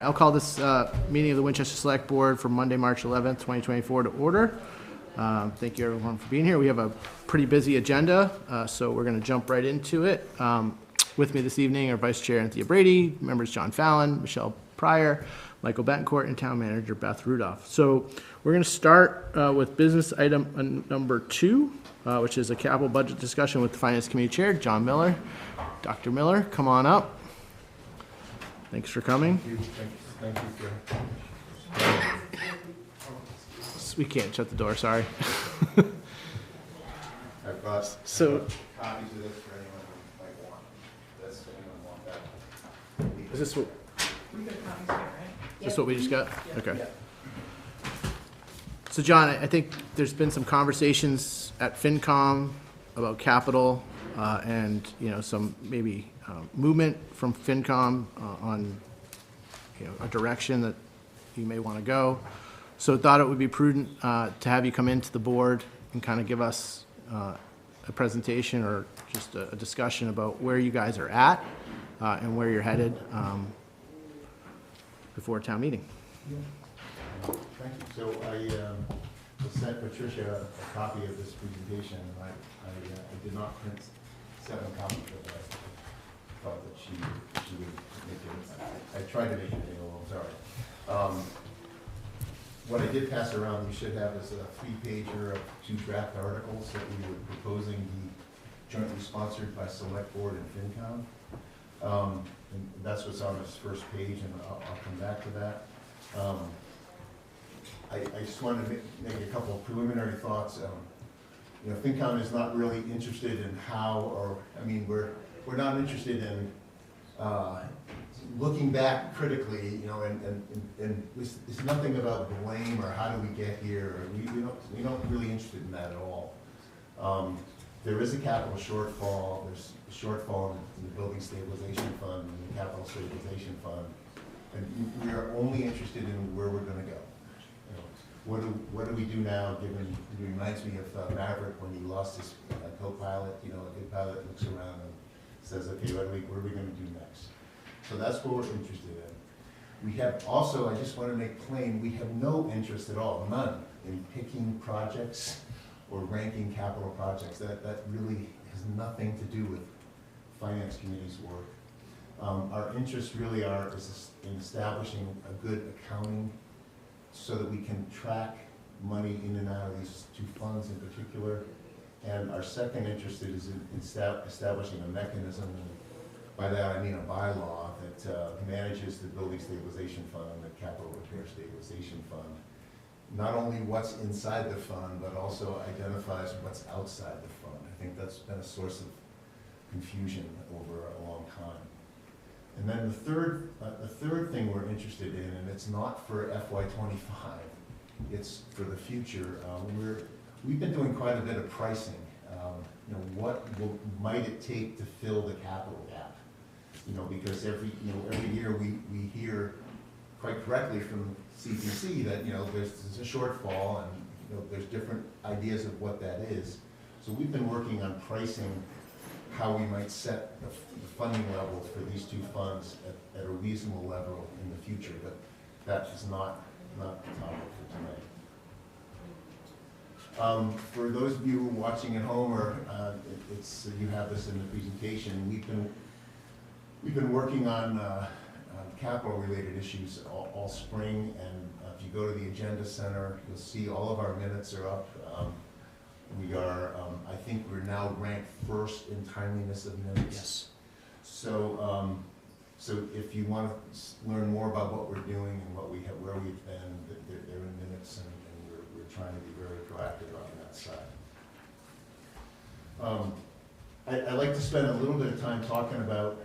I'll call this meeting of the Winchester Select Board for Monday, March 11th, 2024 to order. Thank you everyone for being here. We have a pretty busy agenda, so we're going to jump right into it. With me this evening are Vice Chair Anthea Brady, members John Fallon, Michelle Pryor, Michael Betancourt, and Town Manager Beth Rudolph. So we're going to start with business item number 2, which is a capital budget discussion with the Finance Committee Chair, John Miller. Dr. Miller, come on up. Thanks for coming. Thank you, We can't shut the door, sorry. I've got So- copies of this for anyone who might want. Does anyone want that? Is this what, We got copies here, right? is this what we just got? Okay. So John, I think there's been some conversations at FinCom about capital and, you know, some maybe movement from FinCom on, you know, a direction that you may want to go. So thought it would be prudent to have you come into the board and kind of give us a presentation or just a discussion about where you guys are at and where you're headed before a town meeting. Thank you. So I sent Patricia a copy of this presentation. I did not print 7 copies, but I thought that she would make it. I tried to make it available, I'm sorry. What I did pass around, you should have is a 3-pager of 2 draft articles that we were proposing be jointly sponsored by Select Board and FinCom. And that's what's on this first page, and I'll come back to that. I just wanted to make a couple of preliminary thoughts. You know, FinCom is not really interested in how, or, I mean, we're not interested in looking back critically, you know, and it's nothing about blame or how do we get here. We're not really interested in that at all. There is a capital shortfall. There's a shortfall in the Building Stabilization Fund and the Capital Stabilization Fund, and we are only interested in where we're going to go. You know, what do we do now? Given it reminds me of Maverick when he lost his co-pilot. You know, a good pilot looks around and says, "Okay, what are we going to do next?" So that's what we're interested in. We have also, I just want to make plain, we have no interest at all, none, in picking projects or ranking capital projects. That really has nothing to do with Finance Committee's work. Our interests really is in establishing a good accounting so that we can track money in and out of these 2 funds in particular. And our second interest is in establishing a mechanism, and by that I mean a bylaw that manages the Building Stabilization Fund and the Capital Repair Stabilization Fund. Not only what's inside the fund, but also identifies what's outside the fund. I think that's been a source of confusion over a long time. And then the third thing we're interested in, and it's not for FY25, it's for the future. We've been doing quite a bit of pricing. You know, what might it take to fill the capital gap? You know, because every year we hear quite correctly from CPC that, you know, there's a shortfall, and, you know, there's different ideas of what that is. So we've been working on pricing how we might set the funding levels for these 2 funds at a reasonable level in the future, but that is not the topic for tonight. For those of you who are watching at home, or you have this in the presentation, we've been working on capital-related issues all spring, and if you go to the Agenda Center, you'll see all of our minutes are up. We are, I think we're now ranked 1st in timeliness of minutes. Yes. So, so if you want to learn more about what we're doing and what we have, where we've been, they're in minutes, and we're trying to be very proactive on that side. I'd like to spend a little bit of time talking about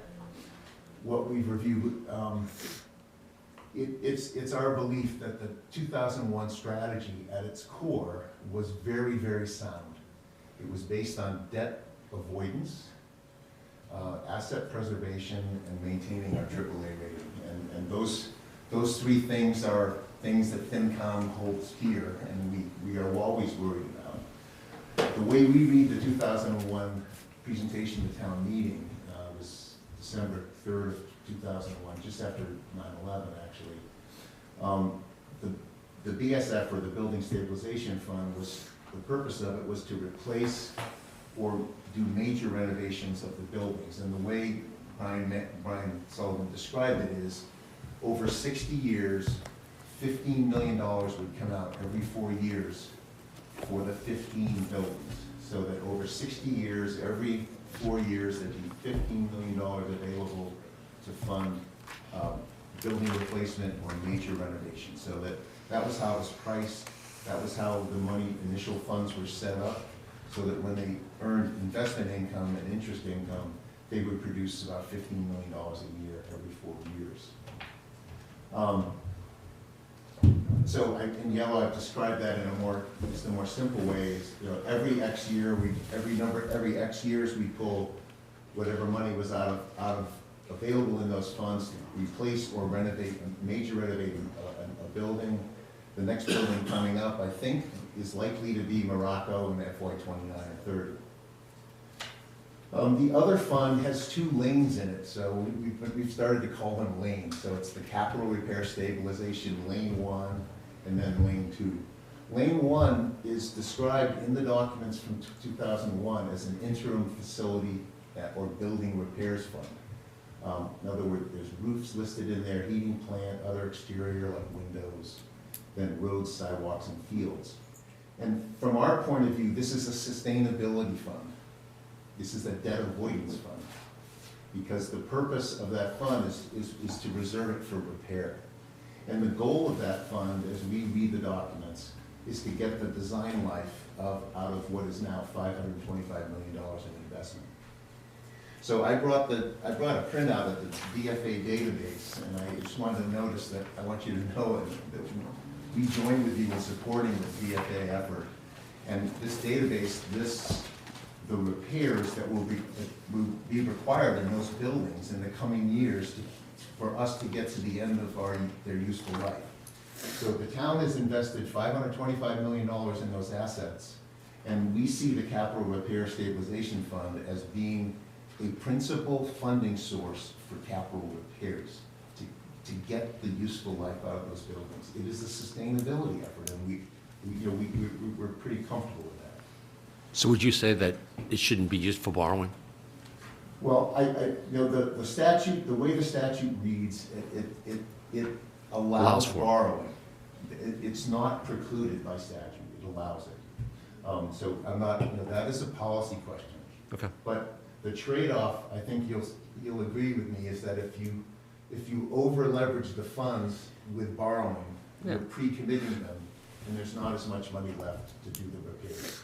what we've reviewed. It's our belief that the 2001 strategy at its core was very, very sound. It was based on debt avoidance, asset preservation, and maintaining our AAA rating. And those 3 things are things that FinCom holds dear, and we are always worried about. The way we read the 2001 presentation to town meeting was December 3rd of 2001, just after 9/11, actually. The BSF, or the Building Stabilization Fund, the purpose of it was to replace or do major renovations of the buildings. And the way Brian Sullivan described it is, over 60 years, $15 million would come out every 4 years for the 15 buildings. So that over 60 years, every 4 years, there'd be $15 million available to fund building replacement or major renovation. So that was how it was priced. That was how the initial funds were set up, so that when they earned investment income and interest income, they would produce about $15 million a year every 4 years. So in yellow, I've described that in just a more simple way. Every X year, every X years, we pull whatever money was out of available in those funds to replace or renovate, major renovate a building. The next building coming up, I think, is likely to be Morocco in FY 29 or 30. The other fund has 2 lanes in it, so we've started to call them lanes. So it's the Capital Repair Stabilization Lane 1 and then Lane 2. Lane 1 is described in the documents from 2001 as an interim facility or building repairs fund. In other words, there's roofs listed in there, heating plant, other exterior like windows, then roads, sidewalks, and fields. And from our point of view, this is a sustainability fund. This is a debt avoidance fund, because the purpose of that fund is to reserve it for repair. And the goal of that fund, as we read the documents, is to get the design life out of what is now $525 million in investment. So I brought a printout of the DFA database, and I just wanted to notice that I want you to know that we join with you in supporting the DFA effort. And this database lists the repairs that will be required in those buildings in the coming years for us to get to the end of their useful life. So the town has invested $525 million in those assets, and we see the Capital Repair Stabilization Fund as being a principal funding source for capital repairs to get the useful life out of those buildings. It is a sustainability effort, and we're pretty comfortable with that. So would you say that it shouldn't be used for borrowing? Well, the statute, the way the statute reads, it allows for borrowing. It's not precluded by statute. It allows it. So I'm not. That is a policy question. Okay. But the trade-off, I think you'll agree with me, is that if you over leverage the funds with borrowing, you're pre-committing them, and there's not as much money left to do the repairs.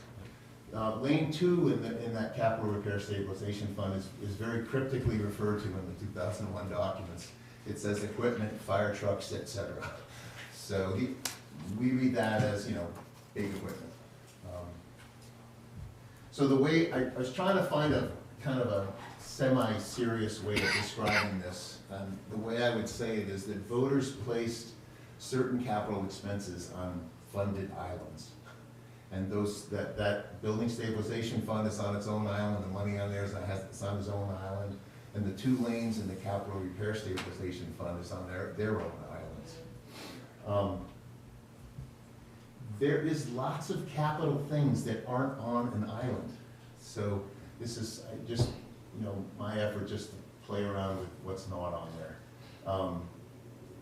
Lane 2 in that Capital Repair Stabilization Fund is very cryptically referred to in the 2001 documents. It says equipment, fire trucks, etc. So we read that as, big equipment. So the way, I was trying to find a kind of a semi-serious way of describing this, and the way I would say it is that voters placed certain capital expenses on funded islands. And that Building Stabilization Fund is on its own island, the money on there is on its own island, and the 2 lanes in the Capital Repair Stabilization Fund is on their own islands. There is lots of capital things that aren't on an island. So this is just, my effort just to play around with what's not on there.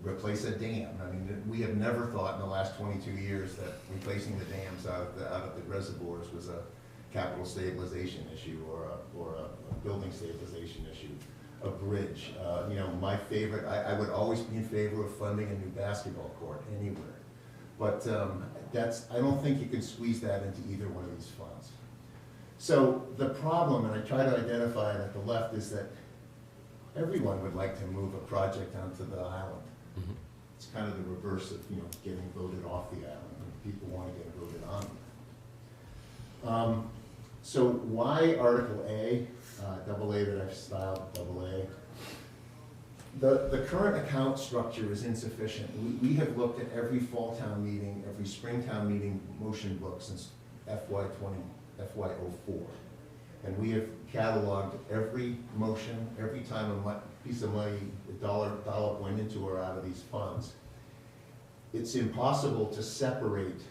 Replace a dam. I mean, we have never thought in the last 22 years that replacing the dams out of the reservoirs was a capital stabilization issue or a building stabilization issue. A bridge. My favorite, I would always be in favor of funding a new basketball court anywhere. But I don't think you can squeeze that into either one of these funds. So the problem, and I try to identify it at the left, is that everyone would like to move a project onto the island. Mm-hmm. It's kind of the reverse of getting voted off the island. People want to get voted on. So why Article A, double A that I've styled double A? The current account structure is insufficient. We have looked at every fall town meeting, every spring town meeting motion book since FY04. And we have cataloged every motion, every time piece of money, a dollar went into or out of these funds, it's impossible to separate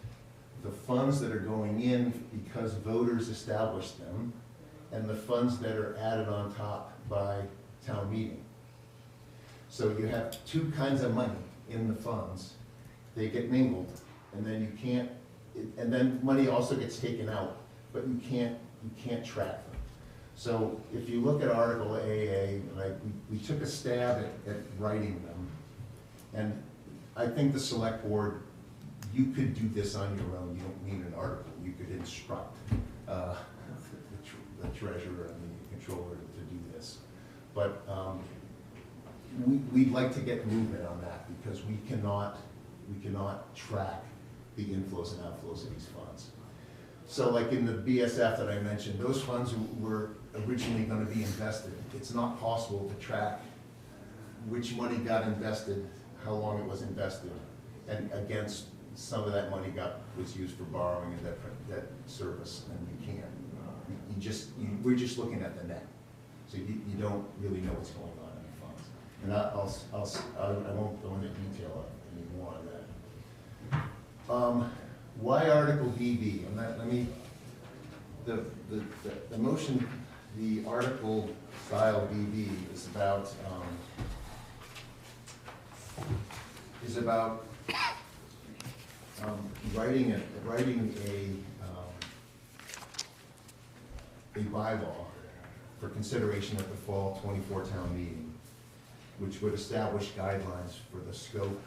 the funds that are going in because voters established them and the funds that are added on top by town meeting. So you have two kinds of money in the funds. They get mingled, and then you can't, and then money also gets taken out, but you can't track them. So if you look at Article AA, we took a stab at writing them, and I think the select board, you could do this on your own. You don't need an article. You could instruct the treasurer and the controller to do this. But we'd like to get movement on that because we cannot track the inflows and outflows of these funds. So like in the BSF that I mentioned, those funds were originally going to be invested. It's not possible to track which money got invested, how long it was invested, and against some of that money was used for borrowing and debt service, and you can't. We're just looking at the net, so you don't really know what's going on in the funds. And I won't go into detail anymore on that. Why Article BB? The motion, the article style BB is about writing a bylaw for consideration at the fall '24 town meeting, which would establish guidelines for the scope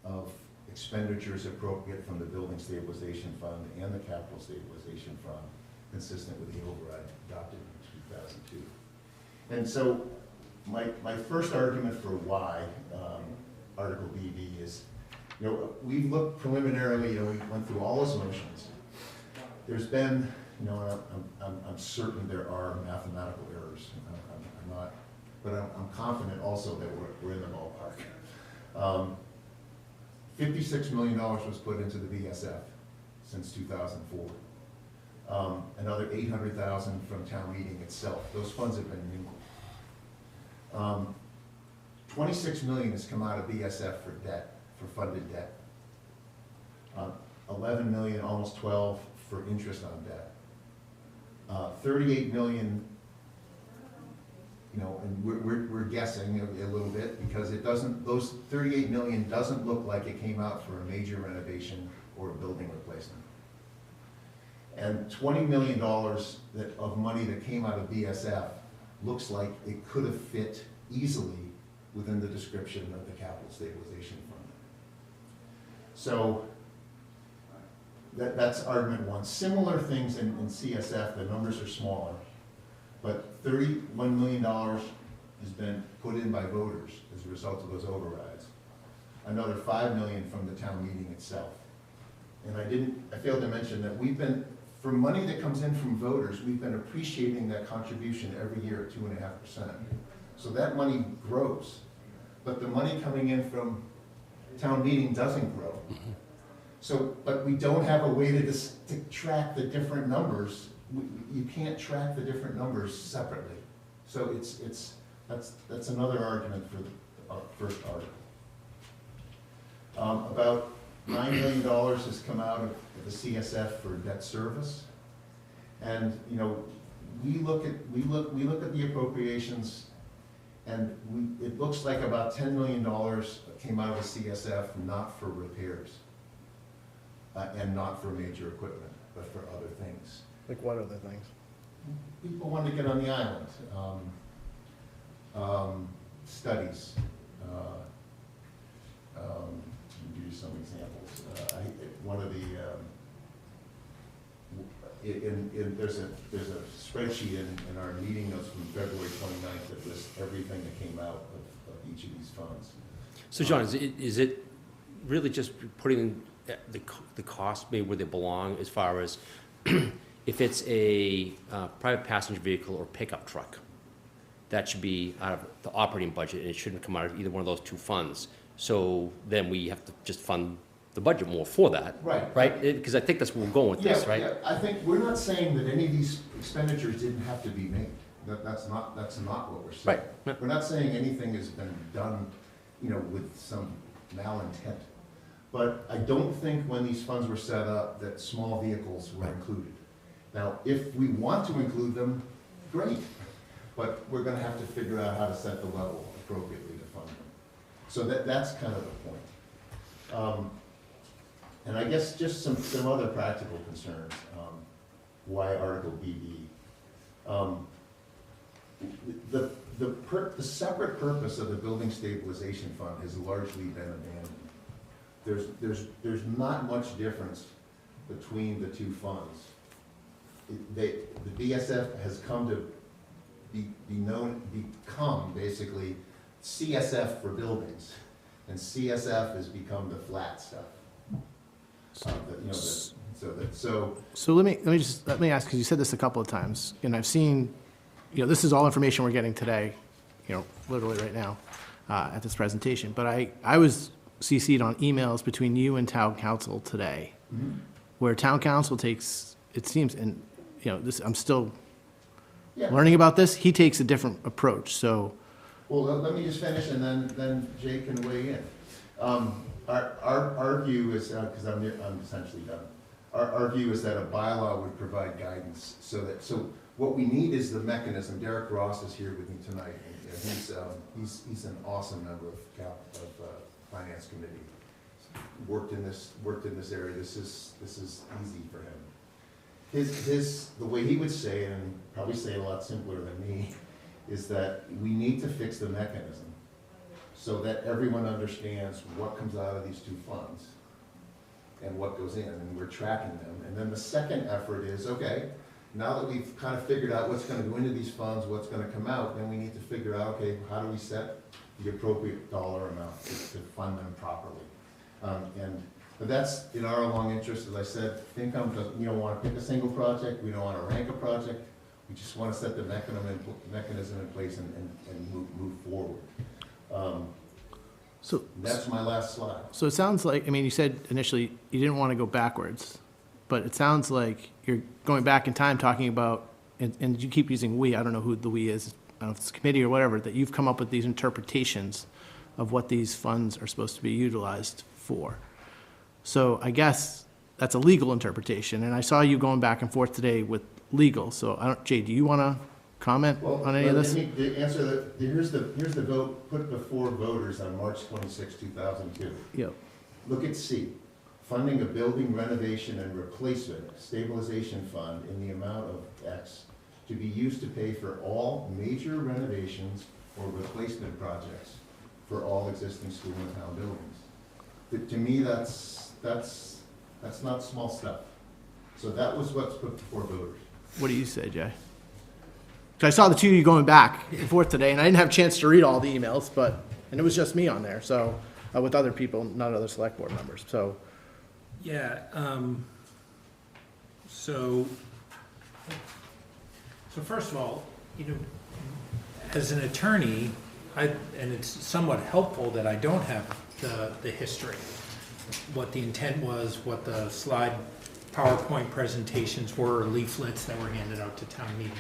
of expenditures appropriate from the Building Stabilization Fund and the Capital Stabilization Fund, consistent with the override adopted in 2002. And so my first argument for why Article BB is, we looked preliminarily, we went through all those motions. There's been, I'm certain there are mathematical errors. I'm not, but I'm confident also that we're in the ballpark. $56 million was put into the BSF since 2004. Another $800,000 from town meeting itself. Those funds have been mingled. $26 million has come out of BSF for debt, for funded debt. 11 million, almost 12 for interest on debt. 38 million, and we're guessing a little bit because it doesn't, those 38 million doesn't look like it came out for a major renovation or a building replacement. And $20 million of money that came out of BSF looks like it could have fit easily within the description of the Capital Stabilization Fund. So that's argument one. Similar things in CSF, the numbers are smaller, but $31 million has been put in by voters as a result of those overrides. Another $5 million from the town meeting itself. And I failed to mention that for money that comes in from voters, we've been appreciating that contribution every year at 2.5%. So that money grows, but the money coming in from town meeting doesn't grow. So, but we don't have a way to track the different numbers. You can't track the different numbers separately. So that's another argument for the first article. About $9 million has come out of the CSF for debt service, and we look at the appropriations, and it looks like about $10 million came out of the CSF not for repairs and not for major equipment, but for other things. Like what other things? People want to get on the island. Studies. I'll give you some examples. One of the there's a spreadsheet in our meeting notes from February 29th that lists everything that came out of each of these funds. So John, is it really just putting the cost maybe where they belong as far as if it's a private passenger vehicle or pickup truck, that should be out of the operating budget and it shouldn't come out of either one of those two funds. So then we have to just fund the budget more for that. Right. Right? Because I think that's where we're going with this, right? Yeah, I think we're not saying that any of these expenditures didn't have to be made. That's not what we're saying. Right, yeah. We're not saying anything has been done, you know, with some malintent. But I don't think when these funds were set up that small vehicles were included. Now, if we want to include them, great, but we're gonna have to figure out how to set the level appropriately to fund them. So that's kind of the point. And I guess just some other practical concerns. Why Article BB? The separate purpose of the building stabilization fund has largely been abandoned. There's not much difference between the two funds. The BSF has come to become basically CSF for buildings, and CSF has become the flat stuff. So let me ask, because you said this a couple of times, and I've seen, you know, this is all information we're getting today, you know, literally right now, at this presentation, but I was CC'd on emails between you and town council today, where town council takes, it seems, and, you know, this, I'm still learning about this, he takes a different approach, so. Well, let me just finish, and then Jay can weigh in. Our view is, because I'm essentially done, our view is that a bylaw would provide guidance, so what we need is the mechanism. Derek Ross is here with me tonight, and he's an awesome member of Finance Committee. Worked in this area. This is easy for him. The way he would say it, and probably say it a lot simpler than me, is that we need to fix the mechanism so that everyone understands what comes out of these two funds and what goes in, and we're tracking them. And then the second effort is, okay, now that we've kind of figured out what's going to go into these funds, what's going to come out, then we need to figure out, okay, how do we set the appropriate dollar amount to fund them properly? But that's in our long interest. As I said, FinCom doesn't, we don't want to pick a single project, we don't want to rank a project, we just want to set the mechanism in place and move forward. So that's my last slide. So it sounds like, I mean, you said initially you didn't want to go backwards, but it sounds like you're going back in time talking about, and you keep using we, I don't know who the we is, I don't know if it's a committee or whatever, that you've come up with these interpretations of what these funds are supposed to be utilized for. So I guess that's a legal interpretation, and I saw you going back and forth today with legal, so Jay, do you want to comment on any of this? The answer, here's the vote put before voters on March 26, 2002. Yep. Look at C, funding a building renovation and replacement stabilization fund in the amount of X to be used to pay for all major renovations or replacement projects for all existing school and town buildings. To me, that's not small stuff. So that was what's put before voters. What do you say, Jay? 'Cause I saw the two of you going back and forth today, and I didn't have a chance to read all the emails, and it was just me on there, so, with other people, not other select board members, so. Yeah, so first of all, you know, as an attorney, and it's somewhat helpful that I don't have the history, what the intent was, what the slide PowerPoint presentations were, or leaflets that were handed out to town meeting.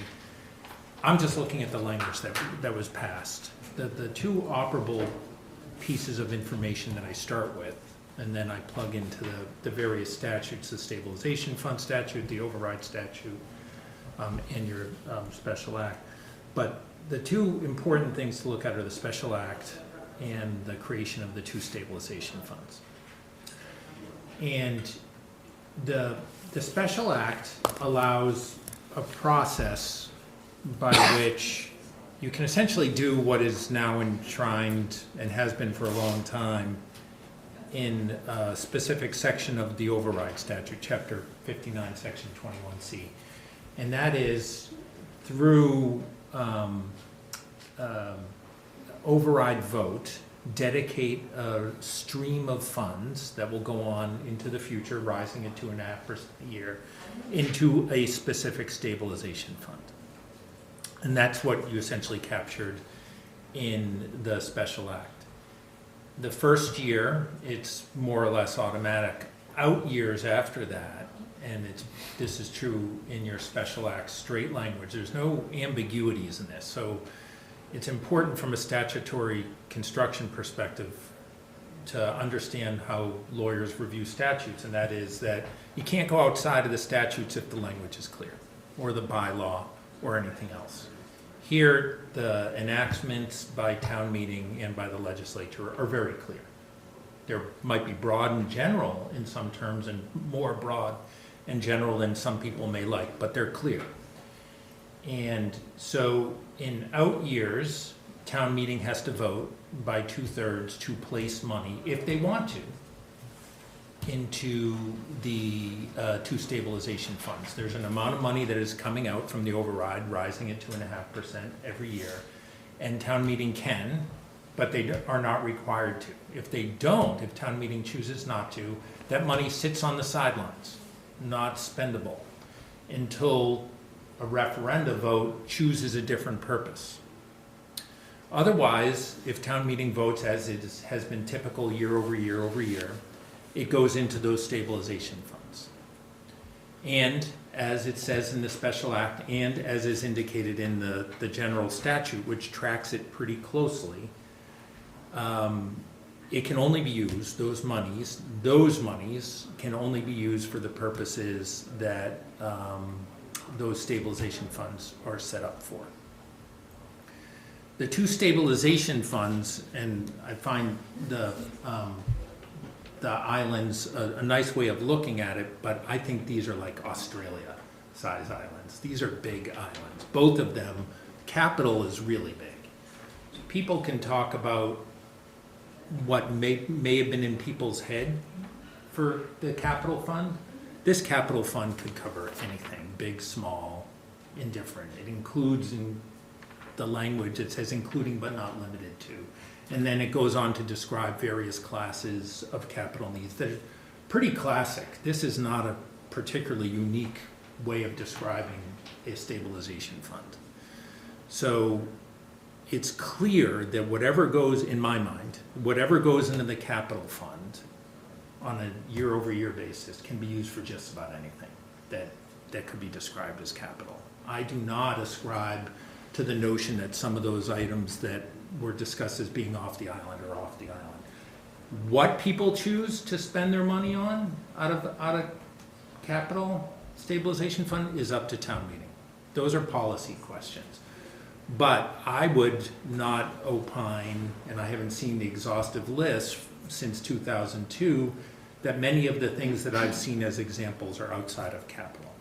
I'm just looking at the language that was passed. The two operable pieces of information that I start with, and then I plug into the various statutes, the stabilization fund statute, the override statute, and your special act. But the two important things to look at are the special act and the creation of the two stabilization funds. And the special act allows a process by which you can essentially do what is now enshrined and has been for a long time in a specific section of the override statute, chapter 59, section 21C. And that is through override vote, dedicate a stream of funds that will go on into the future, rising at 2.5% a year, into a specific stabilization fund. And that's what you essentially captured in the special act. The first year, it's more or less automatic. Out years after that, and this is true in your special act straight language, there's no ambiguities in this. So it's important from a statutory construction perspective to understand how lawyers review statutes, and that is that you can't go outside of the statutes if the language is clear, or the bylaw, or anything else. Here, the enactments by town meeting and by the legislature are very clear. There might be broad and general in some terms and more broad and general than some people may like, but they're clear. And so in out years, town meeting has to vote by 2/3 to place money, if they want to, into the two stabilization funds. There's an amount of money that is coming out from the override, rising at 2.5% every year. And town meeting can, but they are not required to. If they don't, if town meeting chooses not to, that money sits on the sidelines, not spendable, until a referenda vote chooses a different purpose. Otherwise, if town meeting votes as it has been typical year over year over year, it goes into those stabilization funds. And as it says in the special act, and as is indicated in the general statute, which tracks it pretty closely, it can only be used, those monies can only be used for the purposes that those stabilization funds are set up for. The two stabilization funds, and I find the islands a nice way of looking at it, but I think these are like Australia-size islands. These are big islands. Both of them, capital is really big. People can talk about what may have been in people's head for the capital fund. This capital fund could cover anything, big, small, indifferent. It includes in the language, it says including but not limited to. And then it goes on to describe various classes of capital needs that are pretty classic. This is not a particularly unique way of describing a stabilization fund. So it's clear that whatever goes, in my mind, whatever goes into the capital fund on a year-over-year basis can be used for just about anything that could be described as capital. I do not ascribe to the notion that some of those items that were discussed as being off the island are off the island. What people choose to spend their money on out of capital stabilization fund is up to town meeting. Those are policy questions. But I would not opine, and I haven't seen the exhaustive list since 2002, that many of the things that I've seen as examples are outside of capital.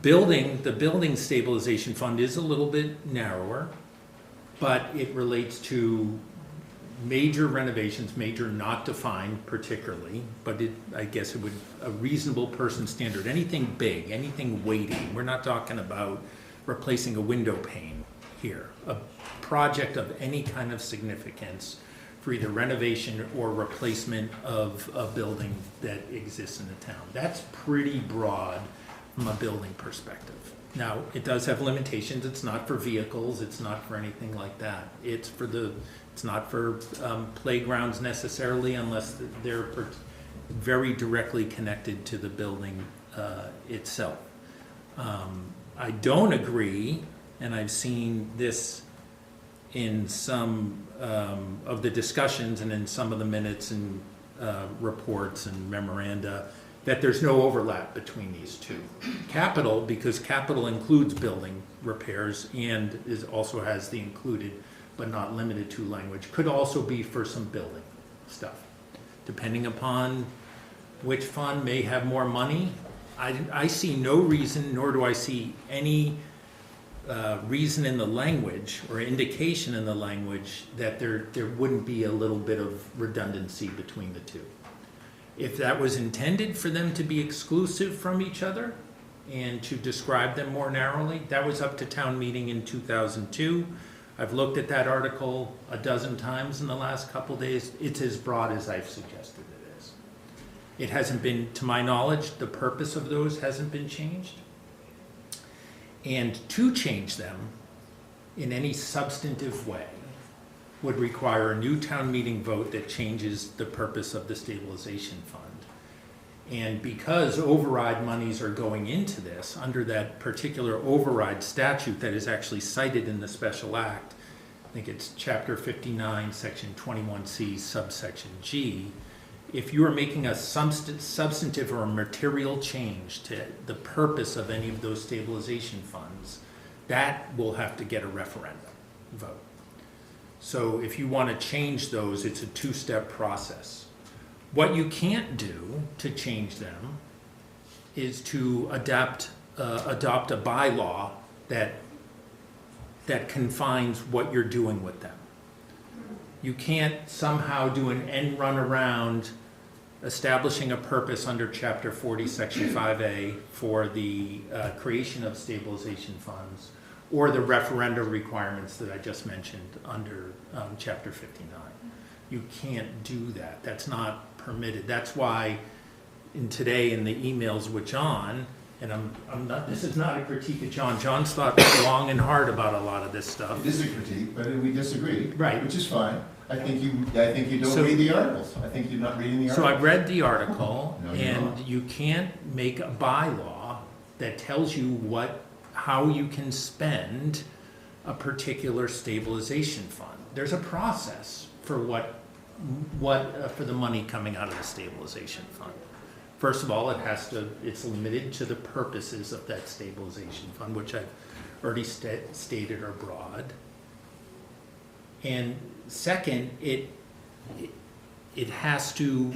The building stabilization fund is a little bit narrower, but it relates to major renovations, major not defined particularly, but I guess it would, a reasonable person standard, anything big, anything weighty. We're not talking about replacing a window pane here. A project of any kind of significance for either renovation or replacement of a building that exists in the town. That's pretty broad from a building perspective. Now, it does have limitations. It's not for vehicles. It's not for anything like that. It's not for playgrounds necessarily, unless they're very directly connected to the building itself. I don't agree, and I've seen this in some of the discussions and in some of the minutes and reports and memoranda, that there's no overlap between these two. Capital, because capital includes building repairs and also has the included but not limited to language, could also be for some building stuff. Depending upon which fund may have more money, I see no reason, nor do I see any reason in the language or indication in the language that there wouldn't be a little bit of redundancy between the two. If that was intended for them to be exclusive from each other and to describe them more narrowly, that was up to town meeting in 2002. I've looked at that article a dozen times in the last couple days. It's as broad as I've suggested it is. It hasn't been, to my knowledge, the purpose of those hasn't been changed. And to change them in any substantive way would require a new town meeting vote that changes the purpose of the stabilization fund. And because override monies are going into this, under that particular override statute that is actually cited in the special act, I think it's chapter 59, section 21C, subsection G, if you are making a substantive or a material change to the purpose of any of those stabilization funds, that will have to get a referendum vote. So if you want to change those, it's a two-step process. What you can't do to change them is to adopt a bylaw that confines what you're doing with them. You can't somehow do an end run around establishing a purpose under Chapter 40, Section 5A for the creation of stabilization funds or the referenda requirements that I just mentioned under Chapter 59. You can't do that. That's not permitted. That's why in the emails with John, and I'm not, this is not a critique of John. John's thought long and hard about a lot of this stuff. It is a critique, but we disagree. Right. Which is fine. I think you don't read the articles. I think you're not reading the articles. So I've read the article, No, you're and not. you can't make a bylaw that tells you how you can spend a particular stabilization fund. There's a process for for the money coming out of the stabilization fund. First of all, it's limited to the purposes of that stabilization fund, which I've already stated are broad. And second, it has to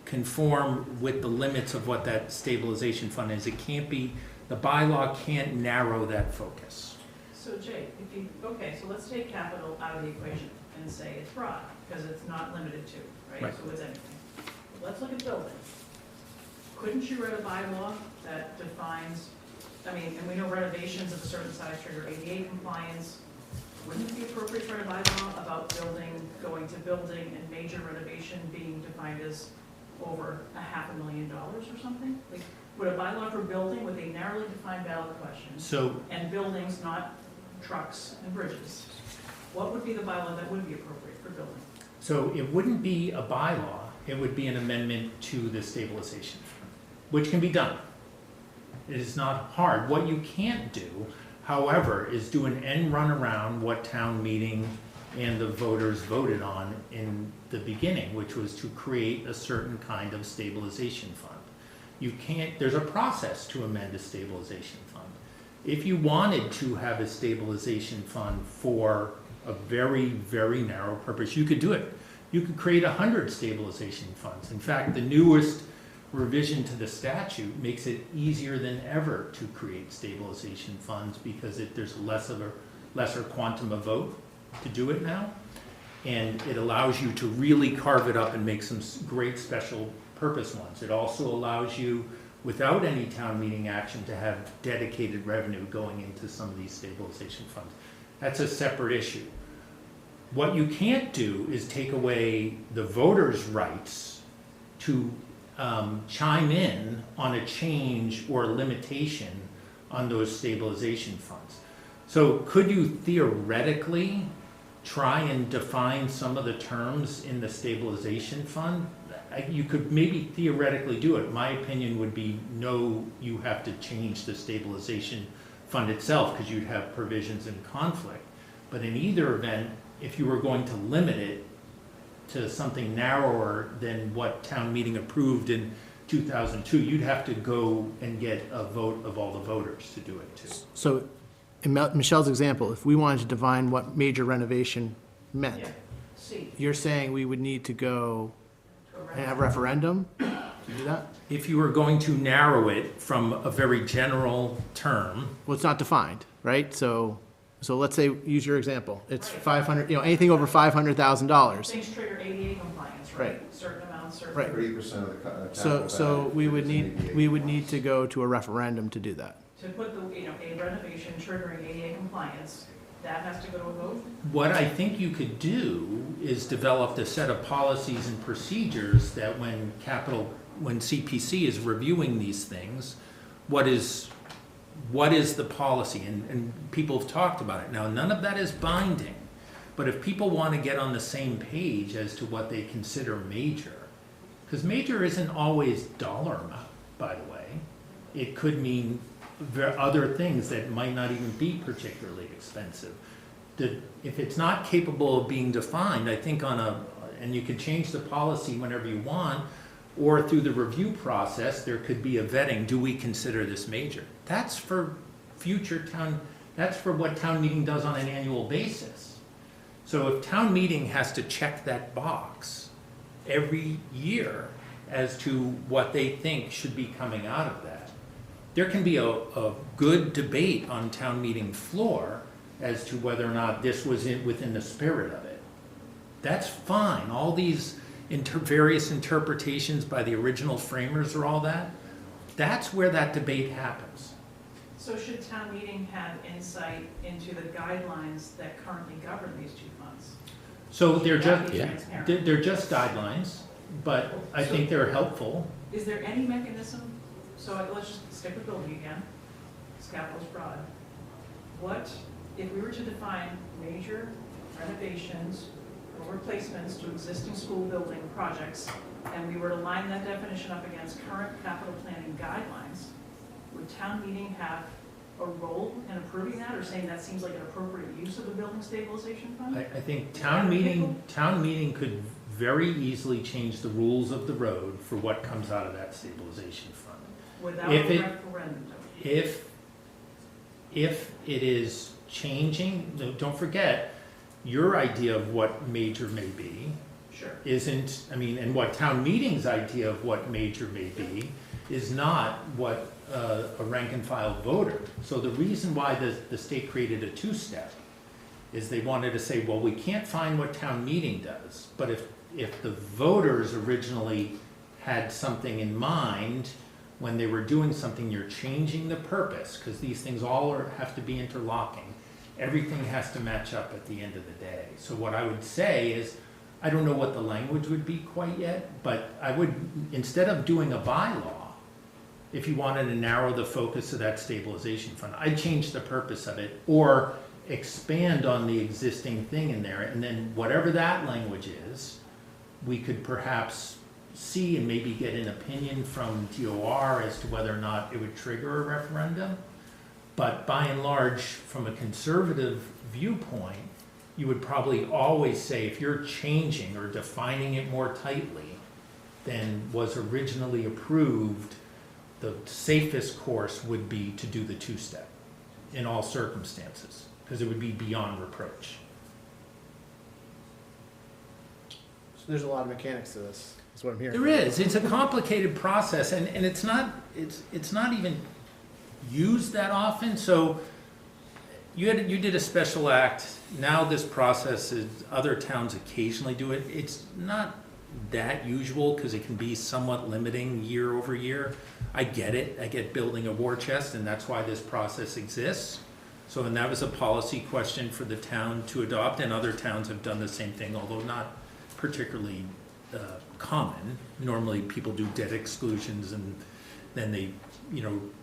conform with the limits of what that stabilization fund is. It can't be, the bylaw can't narrow that focus. So Jay, so let's take capital out of the equation and say it's broad, because it's not limited to, right? Right. So it's anything. Let's look at building. Couldn't you write a bylaw that defines, and we know renovations of a certain size trigger ADA compliance. Wouldn't it be appropriate to write a bylaw about going to building and major renovation being defined as over $500,000 or something? Like, would a bylaw for building with a narrowly defined ballot question, and buildings, not trucks and bridges, what would be the bylaw that would be appropriate for building? So it wouldn't be a bylaw, it would be an amendment to the stabilization fund, which can be done. It is not hard. What you can't do, however, is do an end run around what town meeting and the voters voted on in the beginning, which was to create a certain kind of stabilization fund. You can't, there's a process to amend a stabilization fund. If you wanted to have a stabilization fund for a very, very narrow purpose, you could do it. You could create 100 stabilization funds. In fact, the newest revision to the statute makes it easier than ever to create stabilization funds because there's lesser quantum of vote to do it now. And it allows you to really carve it up and make some great special purpose ones. It also allows you, without any town meeting action, to have dedicated revenue going into some of these stabilization funds. That's a separate issue. What you can't do is take away the voters' rights to chime in on a change or a limitation on those stabilization funds. So could you theoretically try and define some of the terms in the stabilization fund? You could maybe theoretically do it. My opinion would be no, you have to change the stabilization fund itself because you'd have provisions in conflict. But in either event, if you were going to limit it to something narrower than what town meeting approved in 2002, you'd have to go and get a vote of all the voters to do it too. So in Michelle's example, if we wanted to define what major renovation meant, Yeah. C. you're saying we would need to go and have referendum to do that? If you were going to narrow it from a very general term, Well, it's not defined, right? So let's say, use your example. It's 500, anything over $500,000. Things trigger ADA compliance, right? Certain amounts, certain. Right. 30% of the capital So value we would is need, ADA. we would need to go to a referendum to do that. To put a renovation triggering ADA compliance, that has to go to a vote? what I think you could do is develop a set of policies and procedures that when CPC is reviewing these things, what is the policy? And people have talked about it. Now, none of that is binding, But if people want to get on the same page as to what they consider major, because major isn't always dollar amount, by the way. It could mean other things that might not even be particularly expensive. If it's not capable of being defined, I think and you can change the policy whenever you want, or through the review process, there could be a vetting, do we consider this major? That's for that's for what town meeting does on an annual basis. So if town meeting has to check that box every year as to what they think should be coming out of that, there can be a good debate on town meeting floor as to whether or not this was within the spirit of it. That's fine. All these various interpretations by the original framers or all that, that's where that debate happens. So should town meeting have insight into the guidelines that currently govern these two funds? So they're Should that just, be Yeah. transparent? they're just guidelines, but I think they're helpful. Is there any mechanism, so let's just stick with building again, this capital is broad. What, if we were to define major renovations or replacements to existing school building projects, and we were to line that definition up against current capital planning guidelines, would town meeting have a role in approving that, or saying that seems like an appropriate use of the building stabilization fund? I think town meeting could very easily change the rules of the road for what comes out of that stabilization fund. Without if a it- referendum? If it is changing, don't forget, your idea of what major may be Sure. isn't, and what town meeting's idea of what major may be is not what a rank and file voter. So the reason why the state created a two-step is they wanted to say, well, we can't find what town meeting does, but if the voters originally had something in mind when they were doing something, you're changing the purpose, because these things all have to be interlocking. Everything has to match up at the end of the day. So what I would say is, I don't know what the language would be quite yet, but I would, instead of doing a bylaw, if you wanted to narrow the focus of that stabilization fund, I'd change the purpose of it, or expand on the existing thing in there, and then whatever that language is, we could perhaps see and maybe get an opinion from DOR as to whether or not it would trigger a referendum. But by and large, from a conservative viewpoint, you would probably always say, if you're changing or defining it more tightly than was originally approved, the safest course would be to do the two-step in all circumstances, because it would be beyond reproach. So there's a lot of mechanics to this, is what I'm hearing. There is. It's a complicated process, and it's not even used that often. So you did a special act. Now this process is, other towns occasionally do it. It's not that usual because it can be somewhat limiting year over year. I get it. I get building a war chest, and that's why this process exists. So, and that was a policy question for the town to adopt, and other towns have done the same thing, although not particularly common. Normally people do debt exclusions and then they,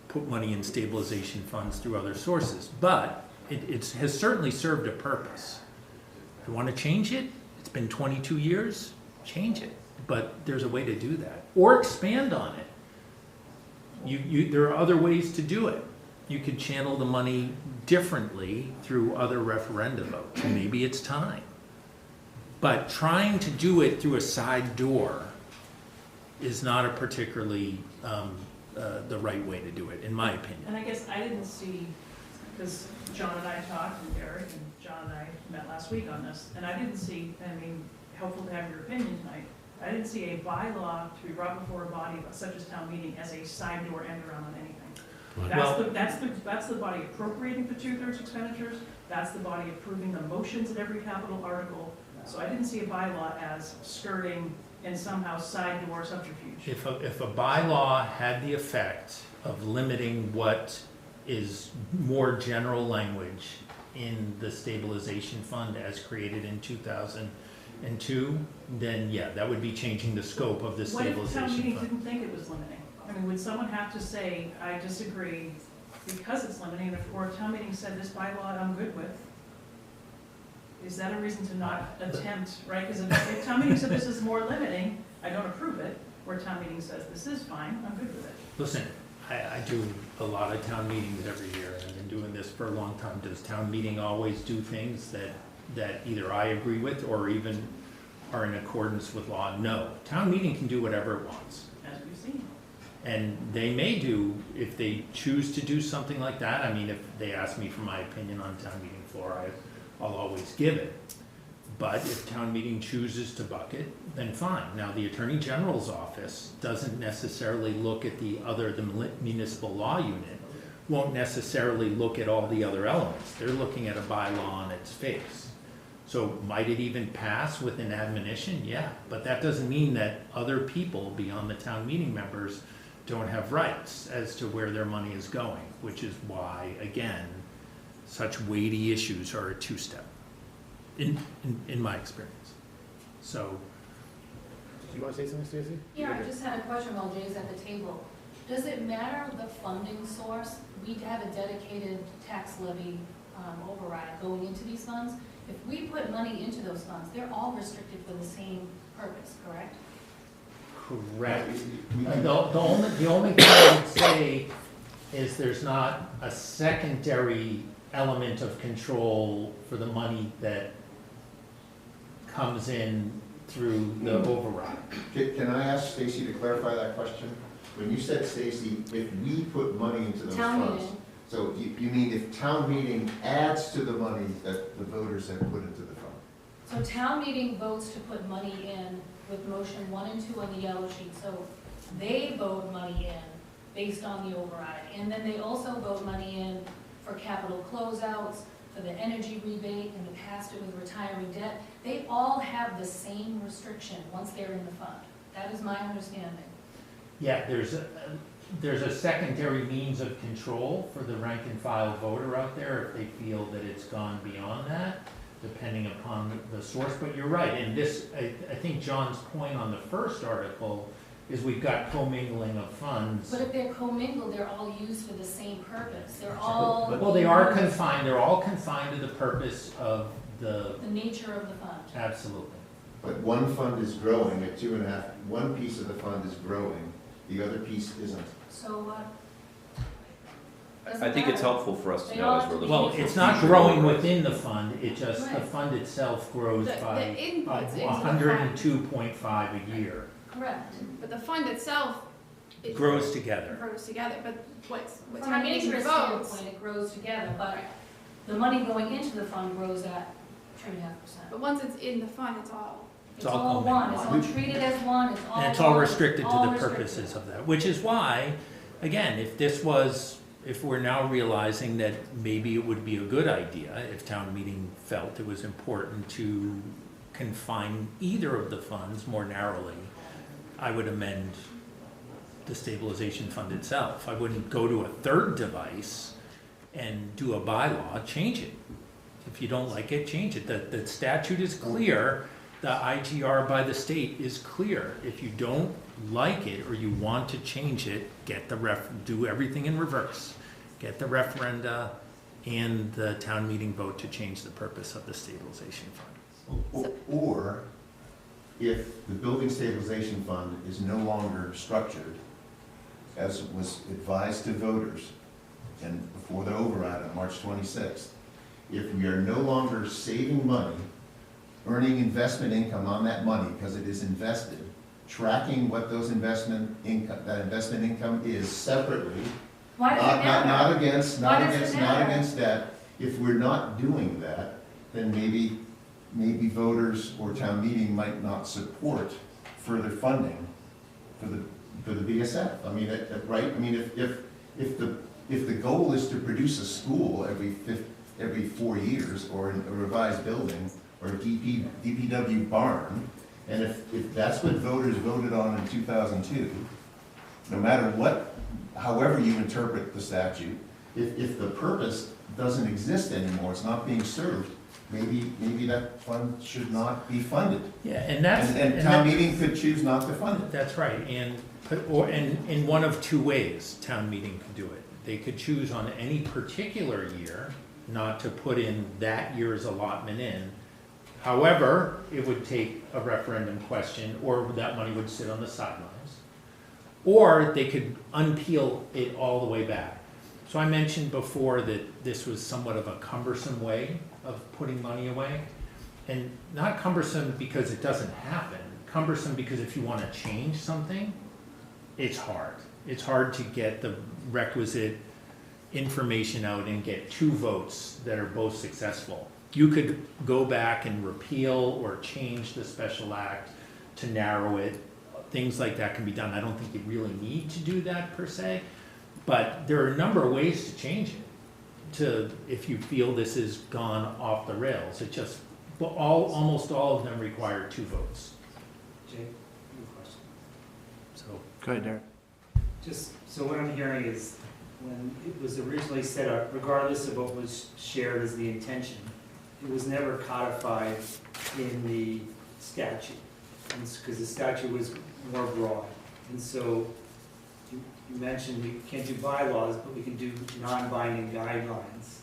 put money in stabilization funds through other sources. But it has certainly served a purpose. If you want to change it, it's been 22 years, change it. But there's a way to do that. Or expand on it. There are other ways to do it. You could channel the money differently through other referenda votes. Maybe it's time. But trying to do it through a side door is not a particularly the right way to do it, in my opinion. And I guess I didn't see, because John and I talked, and Derek and John and I met last week on this, and I didn't see, helpful to have your opinion tonight, I didn't see a bylaw to be brought before a body such as town meeting as a side door end around on anything. That's the body appropriating for 2/3 expenditures, that's the body approving the motions in every capital article. So I didn't see a bylaw as skirting and somehow side door subterfuge. If a bylaw had the effect of limiting what is more general language in the stabilization fund as created in 2002, then yeah, that would be changing the scope of the What if stabilization town meeting fund. didn't think it was limiting? Would someone have to say, I disagree because it's limiting, or if town meeting said this bylaw I'm good with? is that a reason to not attempt, right? Because if town meeting said this is more limiting, I don't approve it, or town meeting says this is fine, I'm good with it. Listen, I do a lot of town meetings every year, and I've been doing this for a long time. Does town meeting always do things that either I agree with or even are in accordance with law? No. Town meeting can do whatever it wants. As we've seen. And they may do, if they choose to do something like that, I mean, if they ask me for my opinion on town meeting floor, I'll always give it. But if town meeting chooses to buck it, then fine. Now, the Attorney General's office doesn't necessarily look at the municipal law unit, won't necessarily look at all the other elements. They're looking at a bylaw on its face. So might it even pass with an admonition? Yeah, but that doesn't mean that other people beyond the town meeting members don't have rights as to where their money is going, which is why, again, such weighty issues are a two-step, in my experience. So. Do you want to say something, Stacy? Yeah, I just had a question while Jay's at the table. Does it matter the funding source? We have a dedicated tax levy override going into these funds. If we put money into those funds, they're all restricted for the same purpose, correct? Correct. The only thing I would say is there's not a secondary element of control for the money that comes in through the override. Can I ask Stacy to clarify that question? When you said, Stacy, if we put money into those Town funds, meeting. so you mean if town meeting adds to the money that the voters have put into the fund? So town meeting votes to put money in with motion 1 and 2 on the yellow sheet. So they vote money in based on the override. And then they also vote money in for capital closeouts, for the energy rebate, in the past it was retiring debt. They all have the same restriction once they're in the fund. That is my understanding. Yeah, there's a secondary means of control for the rank and file voter out there if they feel that it's gone beyond that, depending upon the source. But you're right, and this, I think John's point on the first article is we've got commingling of funds. But if they're commingled, they're all used for the same purpose. They're all. Well, they are confined, they're all confined to the purpose of the, The nature of the fund. absolutely. But one fund is growing at 2.5, one piece of the fund is growing, the other piece isn't. So what? I think it's helpful for us to They know all as have we're to be looking Well, for it's not future growing overrides. within the fund, it just, the Right. fund itself grows The by inputs into the fund, 102.5 a year. Correct. but the fund itself it Grows together. grows together, but what From town an meeting interest votes. standpoint, it grows together, but the money going into the fund grows at 2.5%. But once it's in the fund, it's all. It's all all one, it's all commingled. treated as one, it's all. And it's all one, restricted to all the restricted. purposes of that, which is why, again, if we're now realizing that maybe it would be a good idea, if town meeting felt it was important to confine either of the funds more narrowly, I would amend the stabilization fund itself. I wouldn't go to a third device and do a bylaw, change it. If you don't like it, change it. The statute is clear, the IGR by the state is clear. If you don't like it or you want to change it, do everything in reverse. Get the referenda and the town meeting vote to change the purpose of the stabilization fund. Or if the building stabilization fund is no longer structured as was advised to voters and before the override on March 26th, if we are no longer saving money, earning investment income on that money because it is invested, tracking what those that investment income is separately, Why does it matter? not against Why does it matter? that. If we're not doing that, then maybe voters or town meeting might not support further funding for the BSF. I mean, right? I mean, if the goal is to produce a school every 4 years, or a revised building, or a DPW barn, and if that's what voters voted on in 2002, no matter what, however you interpret the statute, if the purpose doesn't exist anymore, it's not being served, maybe that fund should not be funded. Yeah, and that's. And town meeting could choose not to fund it. That's right, and in one of two ways, town meeting could do it. They could choose on any particular year not to put in that year's allotment in, However, it would take a referendum question, or that money would sit on the sidelines. Or they could unpeel it all the way back. So I mentioned before that this was somewhat of a cumbersome way of putting money away. And not cumbersome because it doesn't happen, cumbersome because if you want to change something, it's hard. It's hard to get the requisite information out and get 2 votes that are both successful. You could go back and repeal or change the special act to narrow it. Things like that can be done. I don't think you really need to do that per se, but there are a number of ways to change it. To if you feel this has gone off the rails, it just almost all of them require 2 votes. Jake, your question. So Go ahead, Derek. Just, so what I'm hearing is, when it was originally set up, regardless of what was shared as the intention, it was never codified in the statute, because the statute was more broad. And so, you mentioned we can't do bylaws, but we can do non-binding guidelines.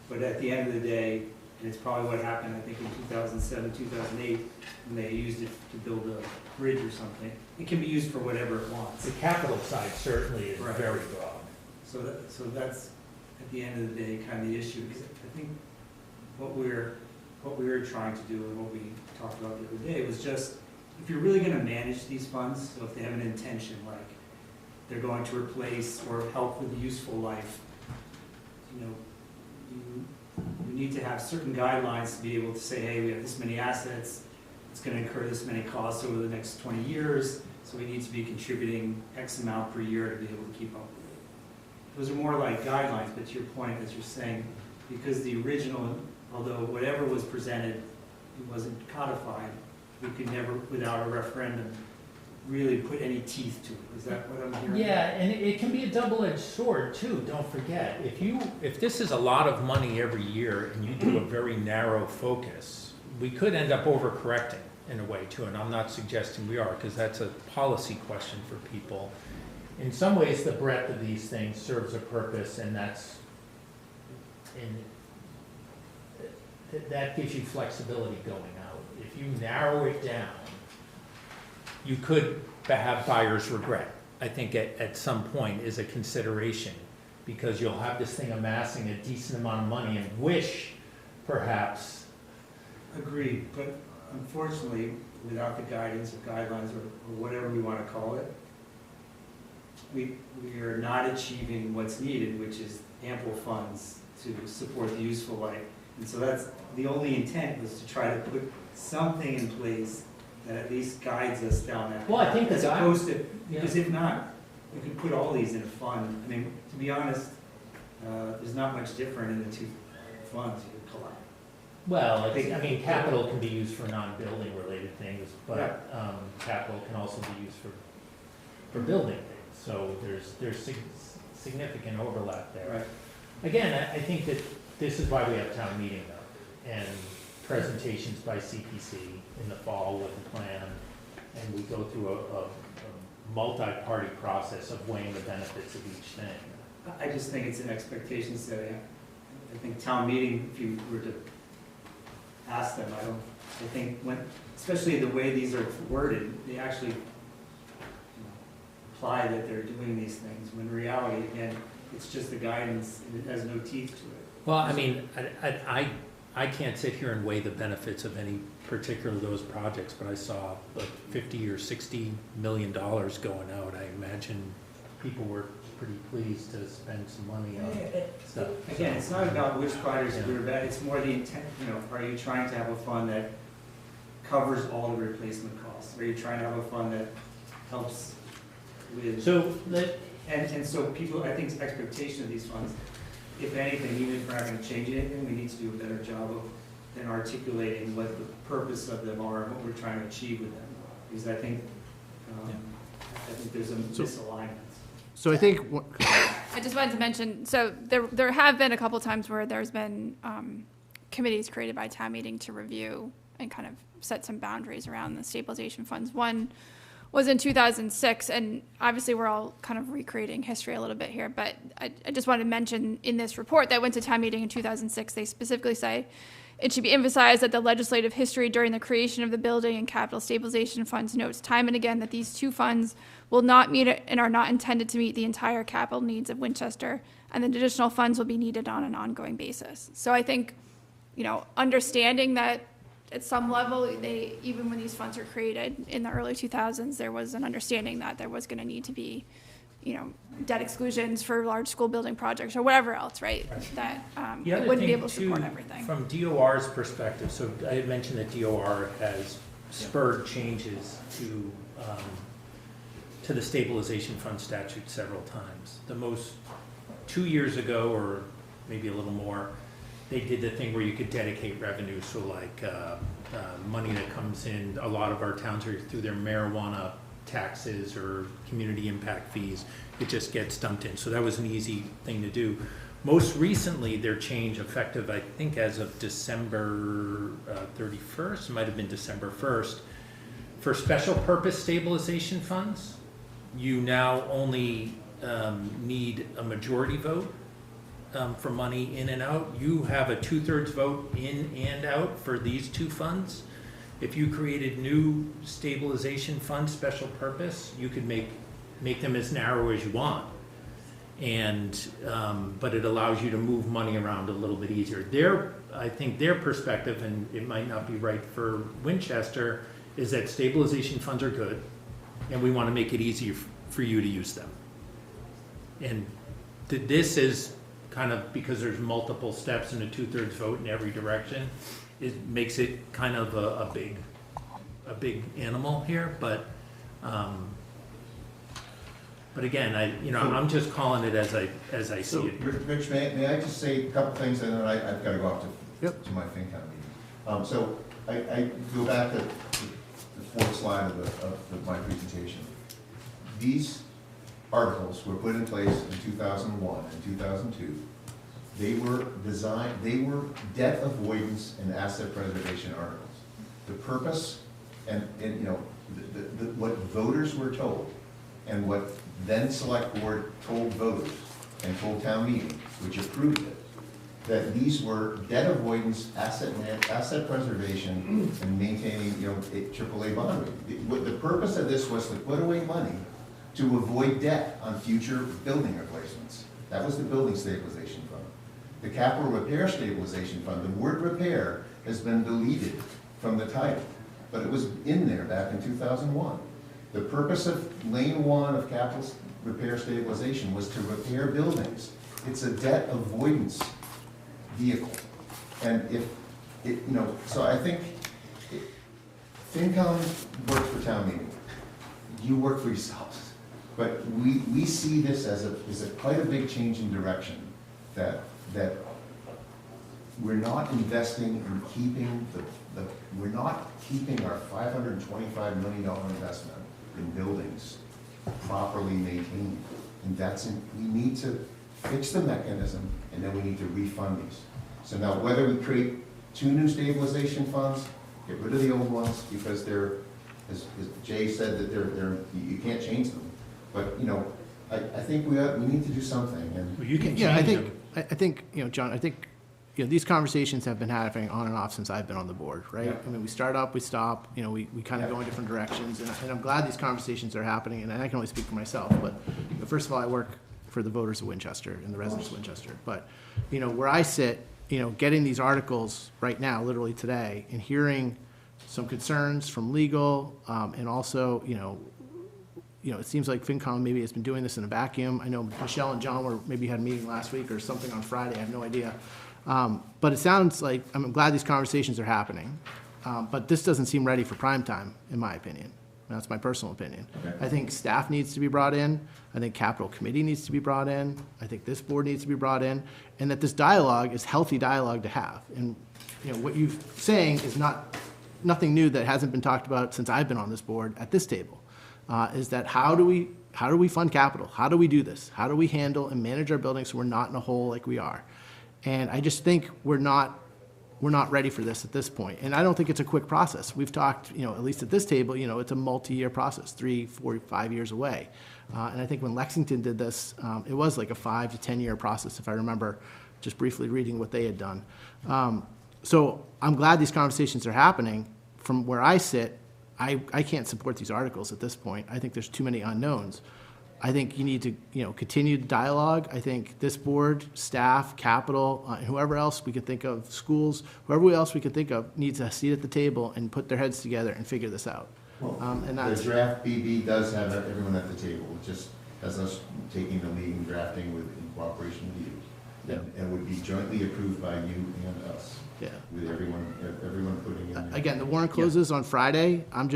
But at the end of the day, and it's probably what happened, I think, in 2007, 2008, when they used it to build a bridge or something. It can be used for whatever it wants. the capital side certainly is Right. very broad. So that's, at the end of the day, kind of the issue, because I think what we were trying to do and what we talked about the other day was just, if you're really gonna manage these funds, so if they have an intention, like they're going to replace or help with a useful life, you know, you need to have certain guidelines to be able to say, hey, we have this many assets, it's gonna incur this many costs over the next 20 years, so we need to be contributing X amount per year to be able to keep up with it. Those are more like guidelines, but to your point, as you're saying, because the original, although whatever was presented, it wasn't codified, we could never, without a referendum, really put any teeth to it. Is that what I'm hearing? Yeah, and it can be a double-edged sword too, don't forget. If this is a lot of money every year and you do a very narrow focus, we could end up overcorrecting in a way too, and I'm not suggesting we are, because that's a policy question for people. In some ways, the breadth of these things serves a purpose, and that gives you flexibility going out. If you narrow it down, you could have buyer's regret. I think at some point is a consideration, because you'll have this thing amassing a decent amount of money and wish perhaps. Agreed, but unfortunately, without the guidance or guidelines or whatever we want to call it, we are not achieving what's needed, which is ample funds to support the useful life. And so that's, the only intent was to try to put something in place that at least guides us down that path. Well, I think as that opposed to, because if not, we could put all these in a fund. I mean, to be honest, there's not much different in the 2 funds you could collect. Well, I mean, capital can be used for non-building related things, but Yeah. capital can also be used for building things. So there's significant overlap there. Right. Again, I think that this is why we have town meeting though, and presentations by CPC in the fall with a plan, and we go through a multi-party process of weighing the benefits of each thing. I just think it's an expectation setting. I think town meeting, if you were to ask them, I think when, especially the way these are worded, they actually imply that they're doing these things, when in reality, again, it's just the guidance and it has no teeth to it. Well, I mean, I can't sit here and weigh the benefits of any particular of those projects, but I saw like $50 or $60 million going out. I imagine people were pretty pleased to spend some money on stuff. Again, it's not about which projects are good or bad, it's more the intent, are you trying to have a fund that covers all the replacement costs? Are you trying to have a fund that helps with? So, And so people, I think, expectation of these funds, if anything, even if we're not gonna change anything, we need to do a better job of then articulating what the purpose of them are, and what we're trying to achieve with them. Because I think there's a misalignment. So I think, I just wanted to mention, so there have been a couple times where there's been committees created by town meeting to review and kind of set some boundaries around the stabilization funds. One was in 2006, and obviously we're all kind of recreating history a little bit here, but I just wanted to mention in this report that went to town meeting in 2006, they specifically say, it should be emphasized that the legislative history during the creation of the building and capital stabilization funds notes time and again that these two funds will not meet and are not intended to meet the entire capital needs of Winchester, and that additional funds will be needed on an ongoing basis. So I think, understanding that at some level, even when these funds were created in the early 2000s, there was an understanding that there was going to need to be, debt exclusions for large school building projects or whatever else, right? That The it other wouldn't be thing, able to support too, everything. from DOR's perspective, so I had mentioned that DOR has spurred changes to the stabilization fund statute several times. The most, 2 years ago, or maybe a little more, they did the thing where you could dedicate revenue, so like money that comes in, a lot of our towns are through their marijuana taxes or community impact fees, it just gets dumped in. So that was an easy thing to do. Most recently, their change effective, I think as of December 31st, it might have been December 1st, for special purpose stabilization funds, you now only need a majority vote for money in and out. You have a 2/3 vote in and out for these two funds. If you created new stabilization funds, special purpose, you could make them as narrow as you want. And, but it allows you to move money around a little bit easier. I think their perspective, and it might not be right for Winchester, is that stabilization funds are good, and we want to make it easier for you to use them. And this is kind of, because there's multiple steps and a 2/3 vote in every direction, it makes it kind of a big animal here, but again, I'm just calling it as I see it. Rich, may I just say a couple things, and then I've got to go off to my FinCom meeting. So I go back to the fourth slide of my presentation. These articles were put in place in 2001 and 2002. They were debt avoidance and asset preservation articles. The purpose and what voters were told, and what then select board told voters and told town meeting, which approved it, that these were debt avoidance, asset preservation, and maintaining, a AAA bond rating. The purpose of this was to put away money to avoid debt on future building replacements. That was the building stabilization fund. The capital repair stabilization fund, the word repair has been deleted from the title, but it was in there back in 2001. The purpose of lane one of capital repair stabilization was to repair buildings. It's a debt avoidance vehicle. And so I think FinCom works for town meeting. You work for yourselves. But we see this as quite a big change in direction, that we're not investing in keeping we're not keeping our $525 million investment in buildings properly maintained. And we need to fix the mechanism, and then we need to refund these. So now, whether we create 2 new stabilization funds, get rid of the old ones, because they're, as Jay said, that you can't change them. But, I think we need to do something. And Well, you can Yeah, change them. I think, John, these conversations have been happening on and off since I've been on the board, right? Yeah. I mean, we start up, we stop, we kind of go in different directions, and I'm glad these conversations are happening, and I can only speak for myself, but first of all, I work for the voters of Winchester and the residents of Winchester. But, where I sit, getting these articles right now, literally today, and hearing some concerns from legal, and also, it seems like FinCom maybe has been doing this in a vacuum. I know Michelle and John maybe had a meeting last week or something on Friday, I have no idea. But it sounds like, I'm glad these conversations are happening, but this doesn't seem ready for prime time, in my opinion. That's my personal opinion. Okay. I think staff needs to be brought in. I think capital committee needs to be brought in. I think this board needs to be brought in, and that this dialogue is healthy dialogue to have. And what you're saying is nothing new that hasn't been talked about since I've been on this board at this table. Is that how do we fund capital? How do we do this? How do we handle and manage our buildings so we're not in a hole like we are? And I just think we're not ready for this at this point. And I don't think it's a quick process. We've talked, at least at this table, it's a multi-year process, 3, 4, 5 years away. And I think when Lexington did this, it was like a 5 to 10 year process, if I remember just briefly reading what they had done. So I'm glad these conversations are happening. From where I sit, I can't support these articles at this point. I think there's too many unknowns. I think you need to, continue the dialogue. I think this board, staff, capital, and whoever else we could think of, schools, whoever else we could think of, needs a seat at the table and put their heads together and figure this out. And The that's, draft BB does have everyone at the table, it just has us taking the lead and drafting with, in cooperation with you. And would be jointly approved by you and us, yeah. with everyone putting in their. Again, the warrant closes on Friday. I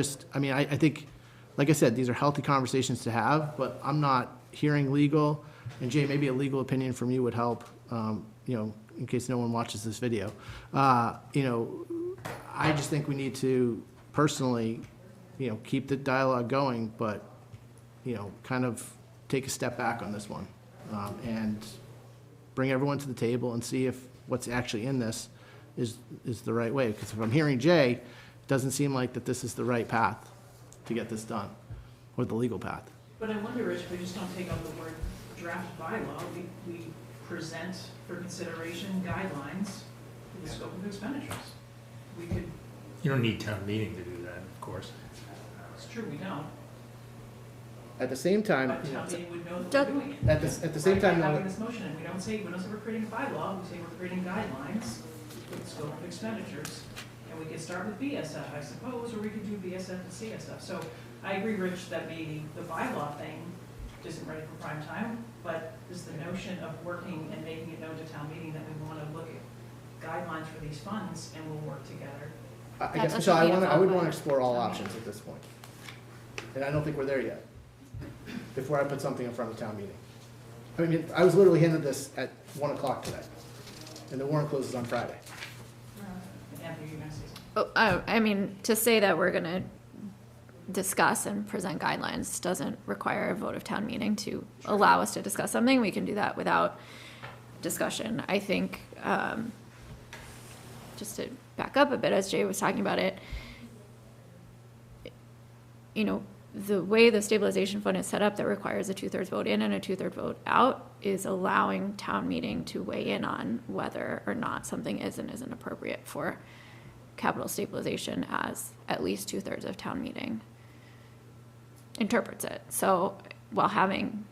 think, like I said, these are healthy conversations to have, but I'm not hearing legal. And Jay, maybe a legal opinion from you would help, in case no one watches this video. I just think we need to personally, keep the dialogue going, but, kind of take a step back on this one. And bring everyone to the table and see if what's actually in this is the right way. Because if I'm hearing Jay, it doesn't seem like that this is the right path to get this done, or the legal path. But I wonder, Rich, if we just don't take out the word draft bylaw, we present for consideration guidelines for the scope of expenditures. We could, You don't need town meeting to do that, of course. it's true, we don't, At the same time, but town meeting would know that Does- we're doing it. at the same time, By though, having this motion, and we don't say we're creating a bylaw, we say we're creating guidelines for the scope of expenditures. And we could start with BSF, I suppose, or we could do BSF and CSF. So I agree, Rich, that maybe the bylaw thing isn't ready for prime time, but is the notion of working and making it known to town meeting that we want to look at guidelines for these funds and we'll work together. I guess, That Michelle, should be I would a want to focus. explore all options at this point. And I don't think we're there yet, before I put something in front of town meeting. I mean, I was literally handed this at 1 o'clock today, and the warrant closes on Friday. Anthony, you're going to say something? I mean, to say that we're going to discuss and present guidelines doesn't require a vote of town meeting to allow us to discuss something. We can do that without discussion. I think, just to back up a bit, as Jay was talking about it, the way the stabilization fund is set up that requires a 2/3 vote in and a 2/3 vote out is allowing town meeting to weigh in on whether or not something is and isn't appropriate for capital stabilization, as at least 2/3 of town meeting interprets it. So while having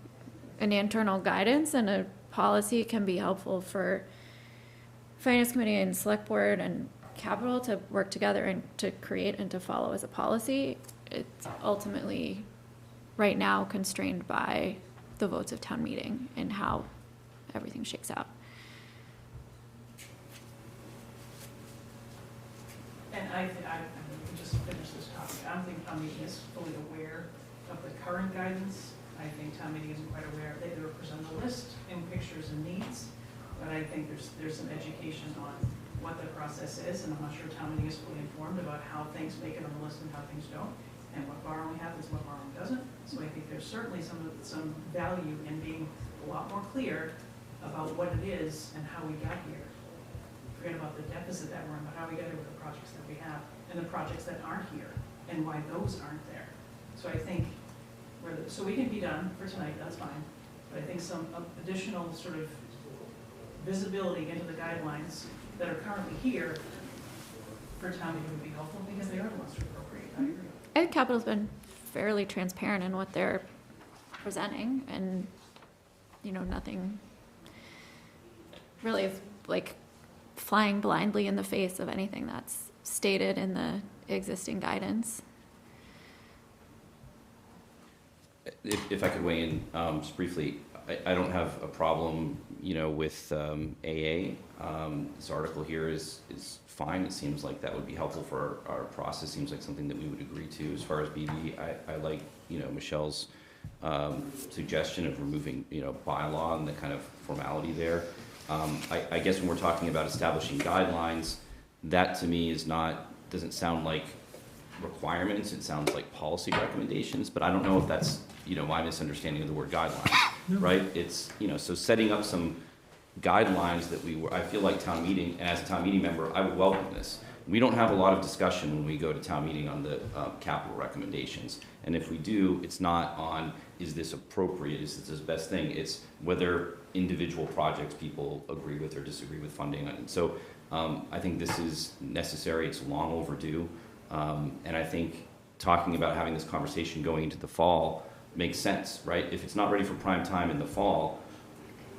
an internal guidance and a policy can be helpful for finance committee and select board and capital to work together and to create and to follow as a policy, it's ultimately right now constrained by the votes of town meeting and how everything shakes out. And I mean, we can just finish this topic. I don't think town meeting is fully aware of the current guidance. I think town meeting isn't quite aware. They were presented a list in pictures and needs, but I think there's some education on what the process is, and I'm not sure town meeting is fully informed about how things make it on the list and how things don't, and what borrowing happens, what borrowing doesn't. So I think there's certainly some value in being a lot more clear about what it is and how we got here. Forget about the deficit that we're in, but how we get here with the projects that we have, and the projects that aren't here, and why those aren't there. So I think, so we can be done for tonight, that's fine, but I think some additional sort of visibility into the guidelines that are currently here for town meeting would be helpful, because they are the ones to appropriate, I agree. I think capital's been fairly transparent in what they're presenting, and, nothing really like flying blindly in the face of anything that's stated in the existing guidance. If I could weigh in just briefly, I don't have a problem, with AA. This article here is fine. It seems like that would be helpful for our process. Seems like something that we would agree to. As far as BB, I like, Michelle's suggestion of removing, bylaw and the kind of formality there. I guess when we're talking about establishing guidelines, that to me doesn't sound like requirements. It sounds like policy recommendations, but I don't know if that's, my misunderstanding of the word guidelines, right? It's, so setting up some guidelines that I feel like town meeting, and as a town meeting member, I would welcome this. We don't have a lot of discussion when we go to town meeting on the capital recommendations. And if we do, it's not on, is this appropriate, is this the best thing? It's whether individual projects people agree with or disagree with funding on. And so I think this is necessary, it's long overdue, and I think talking about having this conversation going into the fall makes sense, right? If it's not ready for prime time in the fall,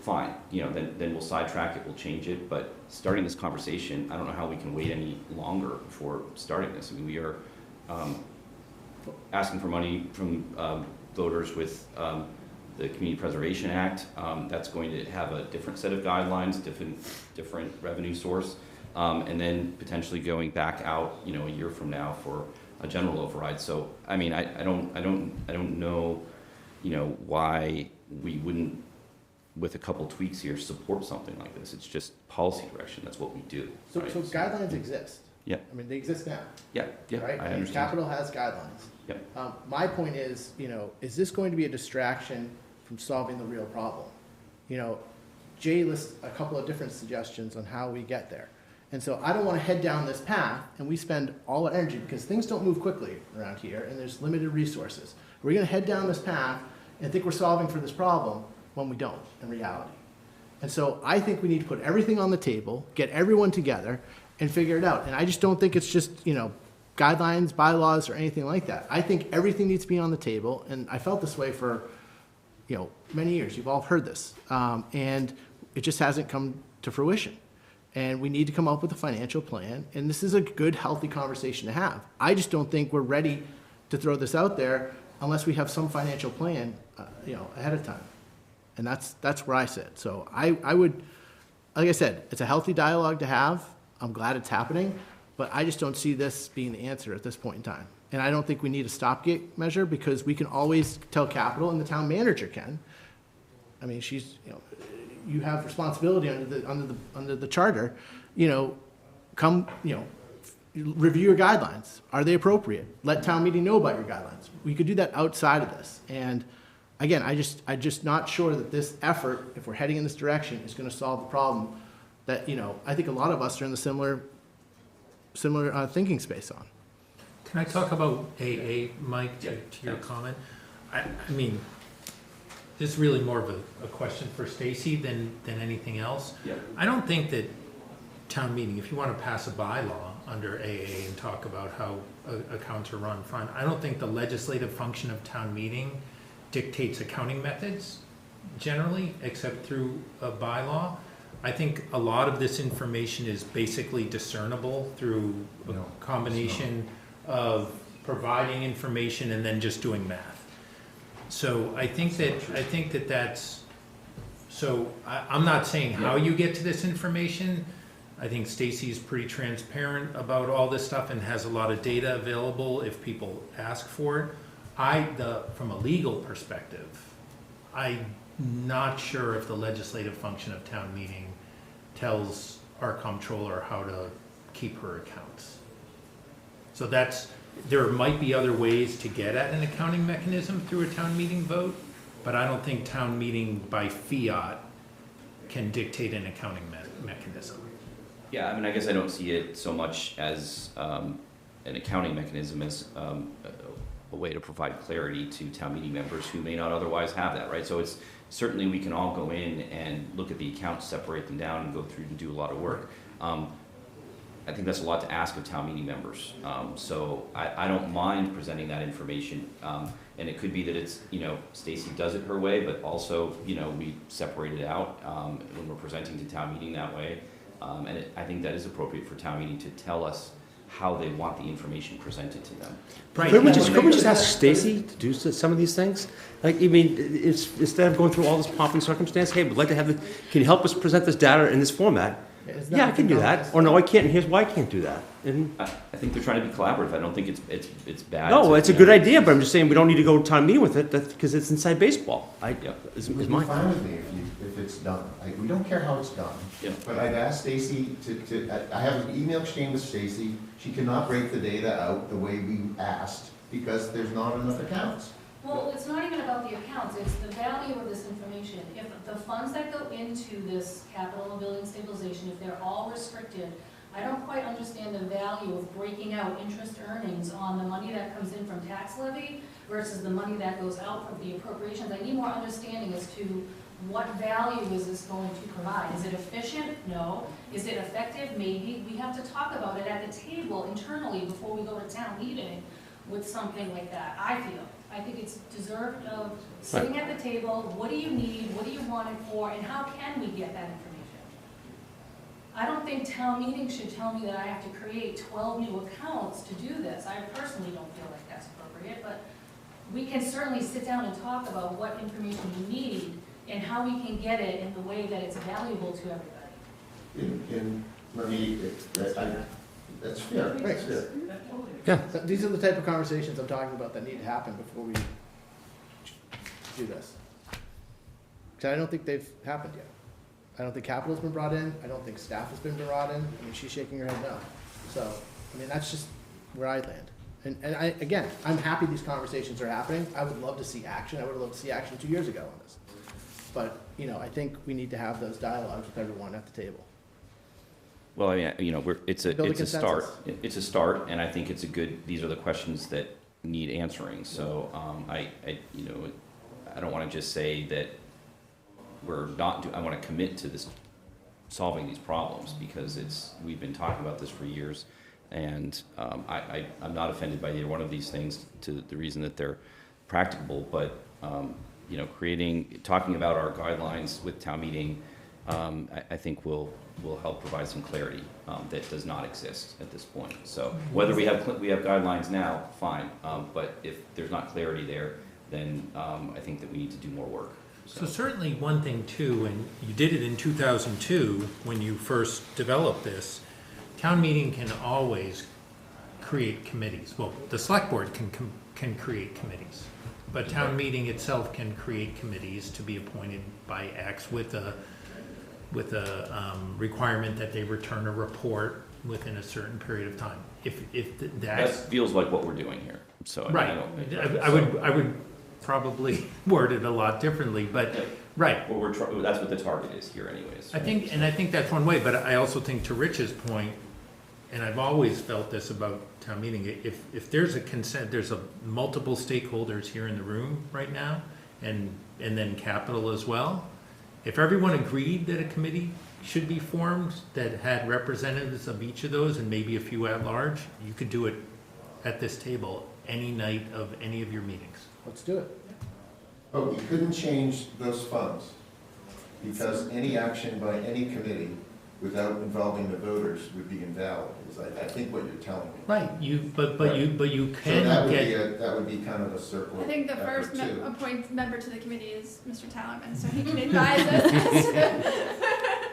fine, then we'll sidetrack it, we'll change it, but starting this conversation, I don't know how we can wait any longer before starting this. I mean, we are asking for money from voters with the Community Preservation Act. That's going to have a different set of guidelines, different revenue source, and then potentially going back out, a year from now for a general override. So, I mean, I don't know, why we wouldn't, with a couple tweaks here, support something like this. It's just policy direction. That's what we do. So, right? so guidelines exist. Yeah. I mean, they exist now. Yeah, Right? I And understand. Capital has guidelines. Yep. My point is, is this going to be a distraction from solving the real problem? Jay lists a couple of different suggestions on how we get there. And so I don't want to head down this path and we spend all our energy, because things don't move quickly around here and there's limited resources. We're going to head down this path and think we're solving for this problem when we don't in reality. And so I think we need to put everything on the table, get everyone together and figure it out. And I just don't think it's just, guidelines, bylaws, or anything like that. I think everything needs to be on the table, and I felt this way for, many years. You've all heard this. And it just hasn't come to fruition. And we need to come up with a financial plan, and this is a good, healthy conversation to have. I just don't think we're ready to throw this out there unless we have some financial plan, ahead of time. And that's where I sit. So I would, like I said, it's a healthy dialogue to have. I'm glad it's happening, but I just don't see this being the answer at this point in time. And I don't think we need a stopgap measure, because we can always tell Capital, and the town manager can. I mean, she's, you have responsibility under the charter, come, review your guidelines. Are they appropriate? Let town meeting know about your guidelines. We could do that outside of this. And again, I'm just not sure that this effort, if we're heading in this direction, is going to solve the problem that, I think a lot of us are in the similar thinking space on. Can I talk about AA, Mike, to your comment? I mean, this is really more of a question for Stacy than anything else. Yeah. I don't think that town meeting, if you want to pass a bylaw under AA and talk about how accounts are run, fine. I don't think the legislative function of town meeting dictates accounting methods generally, except through a bylaw. I think a lot of this information is basically discernible through a combination of providing information and then just doing math. So I think that that's, so I'm not saying how you get to this information. I think Stacy's pretty transparent about all this stuff and has a lot of data available if people ask for it. From a legal perspective, I'm not sure if the legislative function of town meeting tells our comptroller how to keep her accounts. So there might be other ways to get at an accounting mechanism through a town meeting vote, but I don't think town meeting by fiat can dictate an accounting mechanism. Yeah, I mean, I guess I don't see it so much as an accounting mechanism as a way to provide clarity to town meeting members who may not otherwise have that, right? So it's certainly we can all go in and look at the accounts, separate them down, and go through and do a lot of work. I think that's a lot to ask of town meeting members. So I don't mind presenting that information. And it could be that it's, Stacy does it her way, but also, we separate it out when we're presenting to town meeting that way. And I think that is appropriate for town meeting to tell us how they want the information presented to them. Right. Couldn't we just ask Stacy to do some of these things? Like, I mean, instead of going through all this pomp and circumstance, hey, we'd like to have can you help us present this data in this format? Yeah, I can do that. Or no, I can't, and here's why I can't do that. And I think they're trying to be collaborative. I don't think it's bad. no, it's a good idea, but I'm just saying we don't need to go to town meeting with it, because it's inside baseball. Is It'd be my fine with me if it's done. We don't care how it's done. Yeah. But I've asked Stacy I have an email exchange with Stacy. She cannot break the data out the way we asked because there's not enough accounts. Well, it's not even about the accounts, it's the value of this information. If the funds that go into this capital and building stabilization, if they're all restricted, I don't quite understand the value of breaking out interest earnings on the money that comes in from tax levy versus the money that goes out from the appropriations. I need more understanding as to what value is this going to provide? Is it efficient? No. Is it effective? Maybe. We have to talk about it at the table internally before we go to town meeting with something like that, I feel. I think it's deserved of sitting at the table, what do you need, what do you want it for, and how can we get that information? I don't think town meeting should tell me that I have to create 12 new accounts to do this. I personally don't feel like that's appropriate, but we can certainly sit down and talk about what information you need and how we can get it in the way that it's valuable to everybody. Let me, that's fair, that's fair. These are the type of conversations I'm talking about that need to happen before we do this. Because I don't think they've happened yet. I don't think capital's been brought in. I don't think staff has been brought in. I mean, she's shaking her head no. So, I mean, that's just where I land. And I, again, I'm happy these conversations are happening. I would love to see action. I would have loved to see action 2 years ago on this. But, you know, I think we need to have those dialogues with everyone at the table. Well, I mean, you know, it's a Build a start. consensus. It's a start, and I think it's a good, these are the questions that need answering. So, you know, I don't want to just say that we're not, I want to commit to this, solving these problems, because we've been talking about this for years. And I'm not offended by either one of these things to the reason that they're practicable, but, you know, talking about our guidelines with town meeting, I think will help provide some clarity that does not exist at this point. So whether we have guidelines now, fine, but if there's not clarity there, then I think that we need to do more work. So certainly one thing too, and you did it in 2002 when you first developed this, town meeting can always create committees. Well, the select board can create committees, but town meeting itself can create committees to be appointed by X with a requirement that they return a report within a certain period of time. That feels like what we're doing here. So Right. I would probably word it a lot differently, but, right. Well, that's what the target is here anyways. I think that's one way, but I also think to Rich's point, and I've always felt this about town meeting, if there's a consent, there's multiple stakeholders here in the room right now, and then capital as well. If everyone agreed that a committee should be formed that had representatives of each of those and maybe a few at large, you could do it at this table any night of any of your meetings. Let's do it. But we couldn't change those funds, because any action by any committee without involving the voters would be invalid, is I think what you're telling me. Right, but you So can that would be kind of a circle I think the effort, first too. appointed member to the committee is Mr. Tallerman, so he can advise us.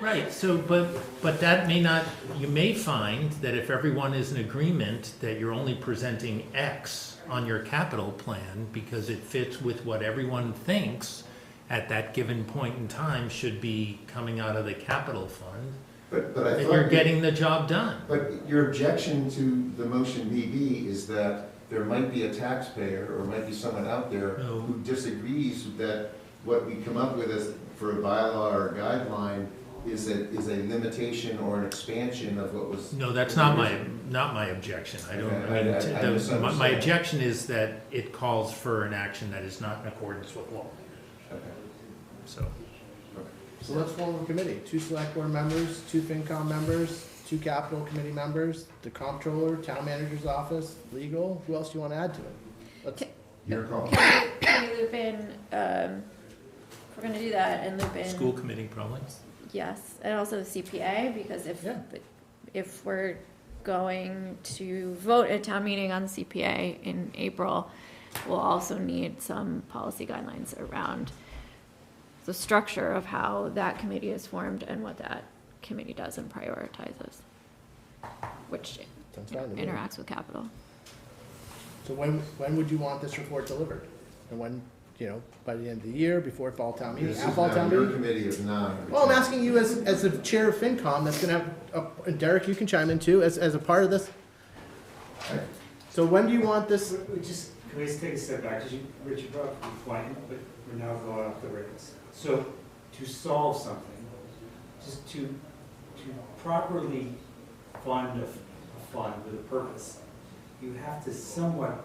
Right, so, but that may not, you may find that if everyone is in agreement that you're only presenting X on your capital plan because it fits with what everyone thinks at that given point in time should be coming out of the capital fund, But I then thought you're getting the job done. But your objection to the motion BB is that there might be a taxpayer or might be someone out there No. who disagrees that what we come up with as for a bylaw or a guideline is a limitation or an expansion of what was. No, that's not my objection. I don't, Okay, I mean, I misunderstood. my objection is that it calls for an action that is not in accordance with law, Okay. so. So let's form a committee, 2 select board members, 2 FinCom members, 2 capital committee members, the comptroller, town manager's office, legal, who else do you want to add to it? Let's- Your call. Can we loop in, if we're gonna do that and loop in? School committee probably. Yes, and also CPA, because Yeah. if we're going to vote at town meeting on CPA in April, we'll also need some policy guidelines around the structure of how that committee is formed and what that committee does and prioritizes, which Sounds fine to me. interacts with capital. So when would you want this report delivered? And when, you know, by the end of the year, before fall town meeting, This at is fall now town your meeting? committee of 9. Well, I'm asking you as the chair of FinCom, that's gonna have, and Derek, you can chime in too, as a part of this. Okay. So when do you want this? Can we just take a step back, because Richard brought up the point, but we're now going off the rails. So to solve something, just to properly fund a fund with a purpose, you have to somewhat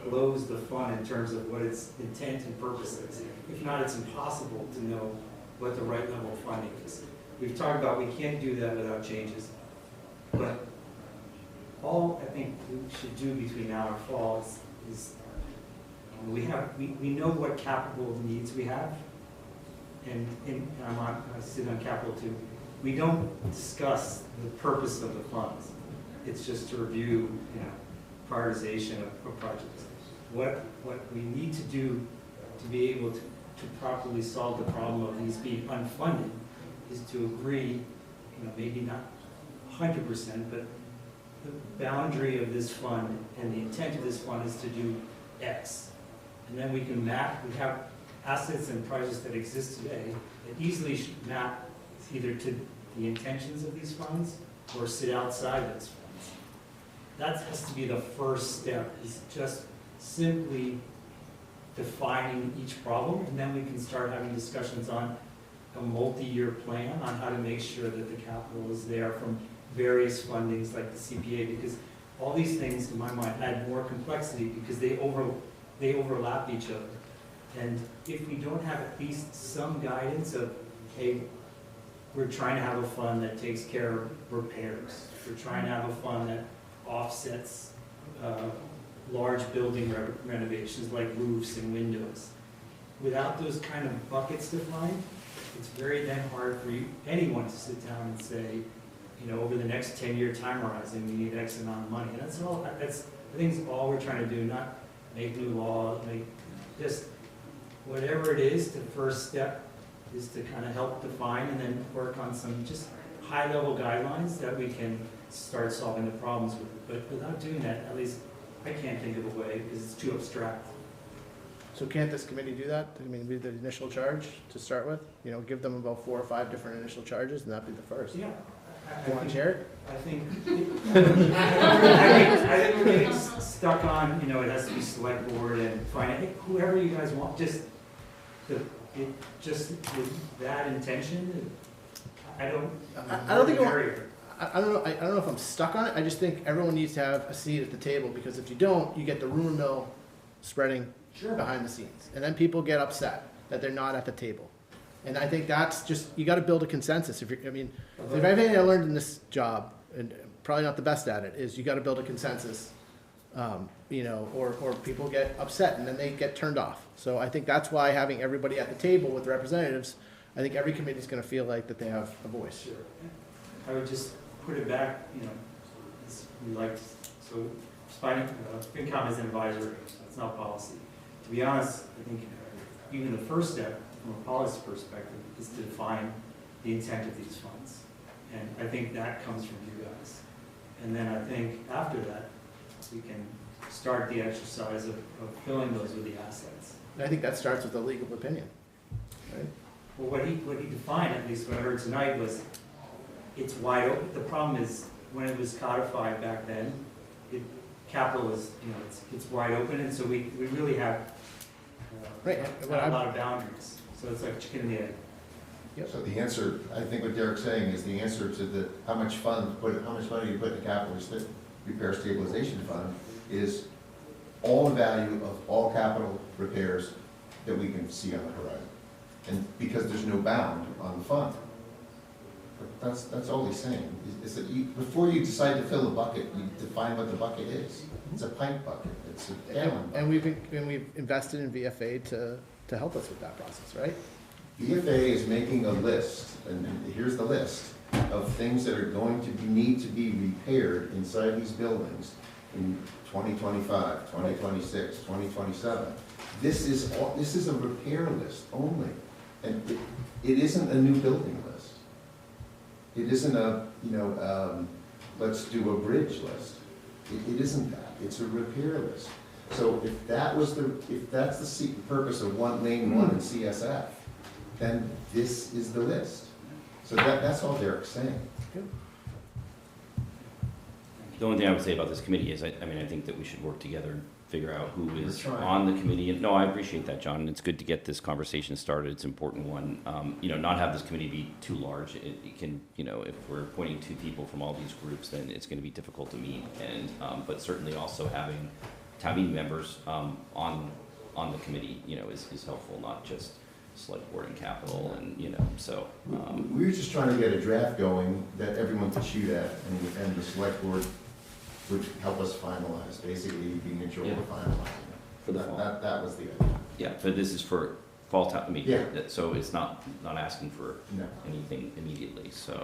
close the fund in terms of what its intent and purpose is. If not, it's impossible to know what the right level of funding is. We've talked about we can't do that without changes, but all I think we should do between now and fall is we know what capital needs we have, and I sit on capital too. We don't discuss the purpose of the funds. It's just to review, prioritization of projects. What we need to do to be able to properly solve the problem of these being unfunded is to agree, maybe not 100%, but the boundary of this fund and the intent of this fund is to do X. And then we can map, we have assets and projects that exist today that easily should map either to the intentions of these funds or sit outside those funds. That has to be the first step, is just simply defining each problem, and then we can start having discussions on a multi-year plan on how to make sure that the capital is there from various fundings like the CPA, because all these things, in my mind, add more complexity because they overlap each other. And if we don't have at least some guidance of, hey, we're trying to have a fund that takes care of repairs, we're trying to have a fund that offsets large building renovations like roofs and windows. Without those kind of buckets defined, it's very then hard for anyone to sit down and say, over the next 10-year time horizon, we need X amount of money. And that's all. I think it's all we're trying to do, not make new law, just whatever it is. The first step is to kind of help define and then work on some just high-level guidelines that we can start solving the problems with. But without doing that, at least I can't think of a way because it's too abstract. So can't this committee do that? I mean, be the initial charge to start with? Give them about 4 or 5 different initial charges and that'd be the first. Yeah. You want to share it? I think I think we're getting stuck on, it has to be select board and finance, whoever you guys want, just with that intention, I don't think I don't know if I'm stuck on it. I just think everyone needs to have a seat at the table, because if you don't, you get the rumor mill spreading behind the scenes. And then people get upset that they're not at the table. And I think that's just, you got to build a consensus. If anything I learned in this job, and probably not the best at it, is you got to build a consensus, or people get upset and then they get turned off. So I think that's why having everybody at the table with representatives, I think every committee is going to feel like that they have a voice. Sure. I would just put it back, so FinCom is an advisory, it's not policy. To be honest, I think even the first step from a policy perspective is to define the intent of these funds. And I think that comes from you guys. And then I think after that, we can start the exercise of filling those with the assets. And I think that starts with a legal opinion, right? Well, what he defined, at least what I heard tonight, was it's wide open. The problem is when it was codified back then, capital is, it's wide open, and so we really have not a lot of boundaries. So it's like chicken and the egg. Yep. So the answer, I think what Derek's saying is the answer to how much money you put in the capital repair stabilization fund is all the value of all capital repairs that we can see on the horizon. And because there's no bound on the fund. But that's all he's saying, is that before you decide to fill a bucket, you define what the bucket is. It's a pint bucket, it's a gallon bucket. And we've invested in VFA to help us with that process, right? VFA is making a list, and here's the list, of things that are going to need to be repaired inside these buildings in 2025, 2026, 2027. This is a repair list only, and it isn't a new building list. It isn't a, let's do a bridge list. It isn't that. It's a repair list. So if that's the purpose of Lane 1 and CSF, then this is the list. So that's all Derek's saying. The only thing I would say about this committee is, I think that we should work together and figure out who is trying. on the committee. And no, I appreciate that, John, and it's good to get this conversation started. It's an important one. Not have this committee be too large. It can, if we're appointing 2 people from all these groups, then it's going to be difficult to meet. And but certainly also having town meeting members on the committee, is helpful, not just select board and capital, and, you know, so, We were just trying to get a draft going that everyone could shoot at, and the select board would help us finalize, basically be neutral Yeah. to finalizing it. For the fall. That was the idea. yeah, but this is for fall town, I mean, Yeah. so it's not asking for No. anything immediately, so,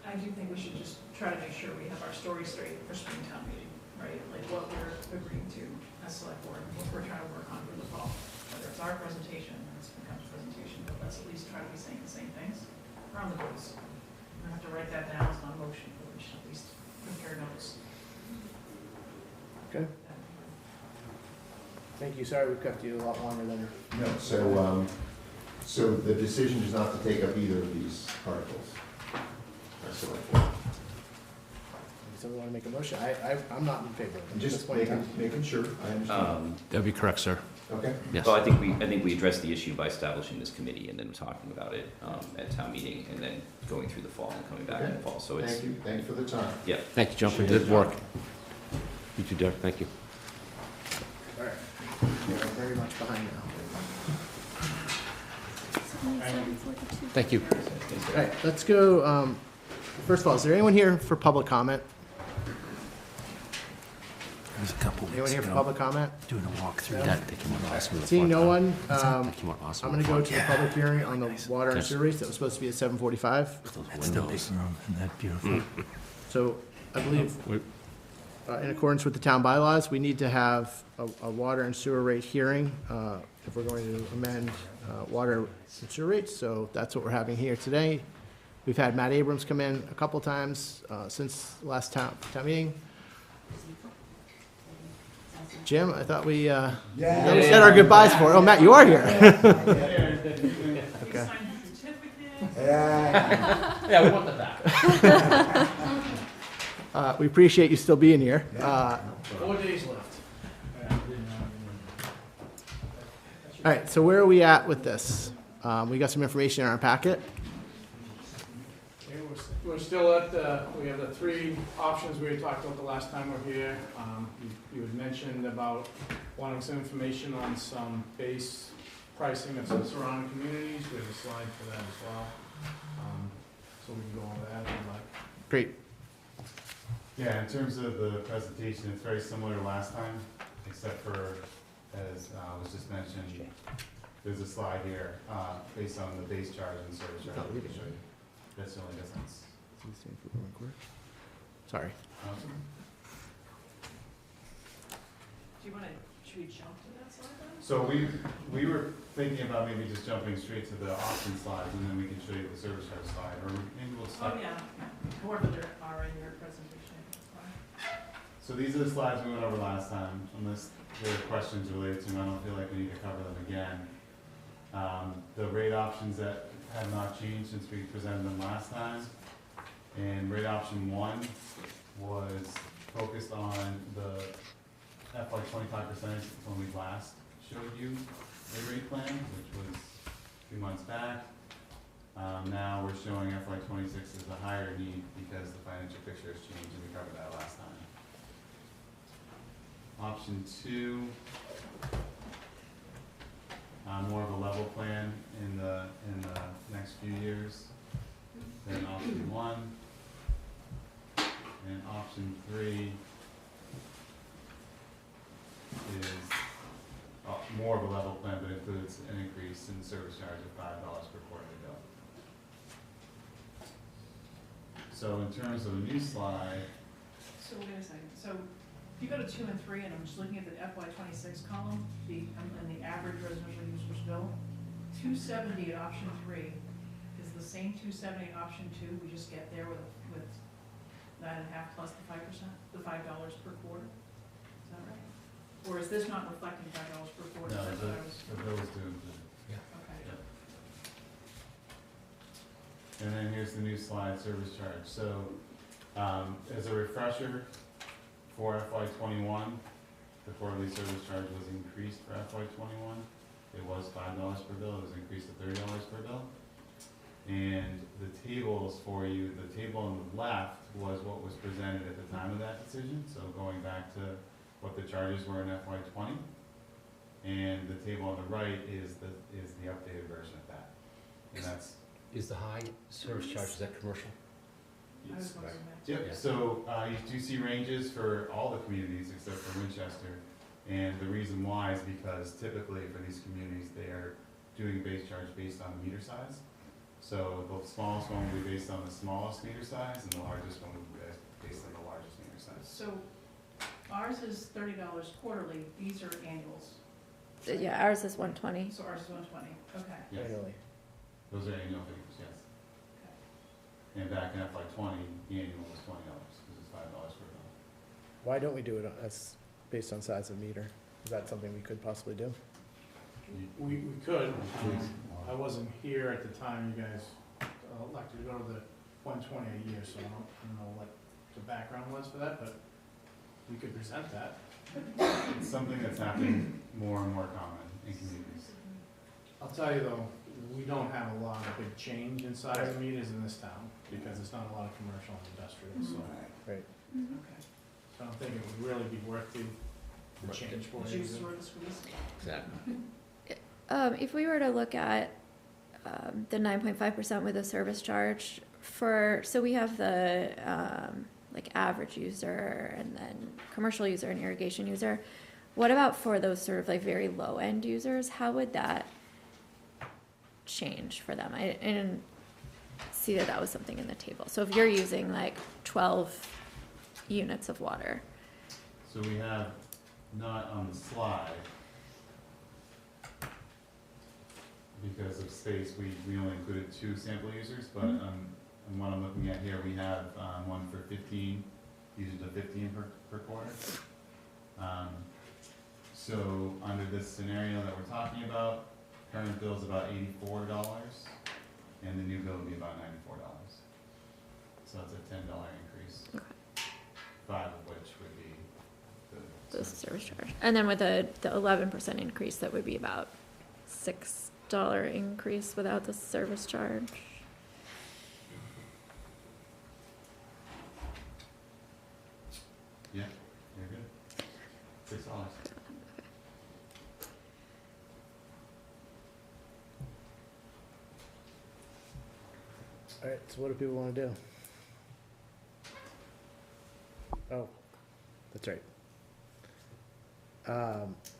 I do think we should just try to make sure we have our story straight for Springtown meeting, right? Like what we're agreeing to as select board, what we're trying to work on for the fall. Whether it's our presentation, or it's becomes presentation, but let's at least try to be saying the same things around the goals. We have to write that down as a motion, but we should at least compare notes. Okay. Thank you. Sorry we've kept you a lot longer than. No, so the decision is not to take up either of these articles. Our select board. Somebody want to make a motion? I'm not in favor of it. I'm at this just point in time. making sure, I understand. That'd be correct, sir. Okay. Yes. well, I think we addressed the issue by establishing this committee, and then talking about it, at town meeting, and then going through the fall and coming back in the fall, so it's, Thank you for the time. yeah. Thank you, John, for good work. You too, Derek, thank you. All right. We're very much behind now. Thank you. All right, let's go, first of all, is there anyone here for public comment? There's a couple Anyone here for public comment? doing a walk through that came out awesome. Seeing no one, That came out awesome. I'm gonna go to the public hearing on the water and sewer rates that was supposed to be at 7:45. That's the big room, and that beautiful. So I believe, in accordance with the town bylaws, we need to have a water and sewer rate hearing if we're going to amend water and sewer rates. So that's what we're having here today. We've had Matt Abrams come in a couple times since last town meeting. Jim, I thought we said our goodbyes for. Oh, Matt, you are here. Okay. Yeah, we want that back. We appreciate you still being here. 4 days left. All right, so where are we at with this? We got some information in our packet. Okay, we're still at, we have the three options we had talked about the last time we were here. You had mentioned about wanting some information on some base pricing of some surrounding communities. We have a slide for that as well. So we can go over that if you'd like. Great. Yeah, in terms of the presentation, it's very similar to last time, except for, as was just mentioned, there's a slide here based on the base charge and service charge. That's the only difference. Sorry. Do you want to, should we jump to that slide then? So we were thinking about maybe just jumping straight to the option slides, and then we can show you the service charge slide, or maybe we'll Oh, start. yeah, more of it are in your presentation. So these are the slides we went over last time, unless there are questions related to them, I don't feel like we need to cover them again. The rate options that have not changed since we presented them last time. And rate option 1 was focused on the FY 25% when we last showed you a rate plan, which was a few months back. Now we're showing FY 26 as a higher need because the financial picture has changed, and we covered that last time. Option 2, more of a level plan in the next few years than option 1. And option 3 is more of a level plan, but includes an increase in the service charge of $5 per quarterly bill. So in terms of a new slide, So wait a second, so if you go to 2 and 3, and I'm just looking at the FY 26 column, and the average residential users bill, 270 at option 3 is the same 270 at option 2, we just get there with 9.5 plus the 5%, the $5 per quarter, is that right? Or is this not reflecting $5 per quarter? no, That's what I was, the bills do include. okay. And then here's the new slide, service charge. So, as a refresher, for FY 21, the quarterly service charge was increased for FY 21. It was $5 per bill, it was increased to $30 per bill. And the tables for you, the table on the left was what was presented at the time of that decision, so going back to what the charges were in FY 20. And the table on the right is the updated version of that. And that's, Is the high service charge, is that commercial? I was wondering that. yep, Yeah. so, you do see ranges for all the communities except for Winchester. And the reason why is because typically for these communities, they are doing a base charge based on the meter size. So the smallest one will be based on the smallest meter size, and the largest one will be based on the largest meter size. So ours is $30 quarterly, these are annuals. Yeah, ours is 120. So ours is 120, okay. Yes, Annually. those are annual figures, yes. And back in FY '20, the annual was $20, because it's $5 per bill. Why don't we do it as based on size of meter? Is that something we could possibly do? We could. I wasn't here at the time you guys elected to go to the 120 a year, so I don't know what the background was for that, but we could present that. It's something that's happening more and more common in communities. I'll tell you though, we don't have a lot of big change in size of meters in this town, because it's not a lot of commercial and industrial, so. Right. Okay. So I don't think it would really be worth the change for you. Juice is worth the squeeze. Exactly. If we were to look at the 9.5% with a service charge so we have the like average user and then commercial user and irrigation user. What about for those sort of like very low end users? How would that change for them? I didn't see that was something in the table. So if you're using like 12 units of water. So we have, not on the slide, because of space, we only included 2 sample users, but on what I'm looking at here, we have one for 15, users of 15 per quarter. So under this scenario that we're talking about, current bill is about $84, and the new bill would be about $94. So that's a $10 increase, Okay. 5 of which would be The service charge. And then with the 11% increase, that would be about $6 increase without the service charge. Yeah, you're good. $6. All right, so what do people want to do? Oh, that's right.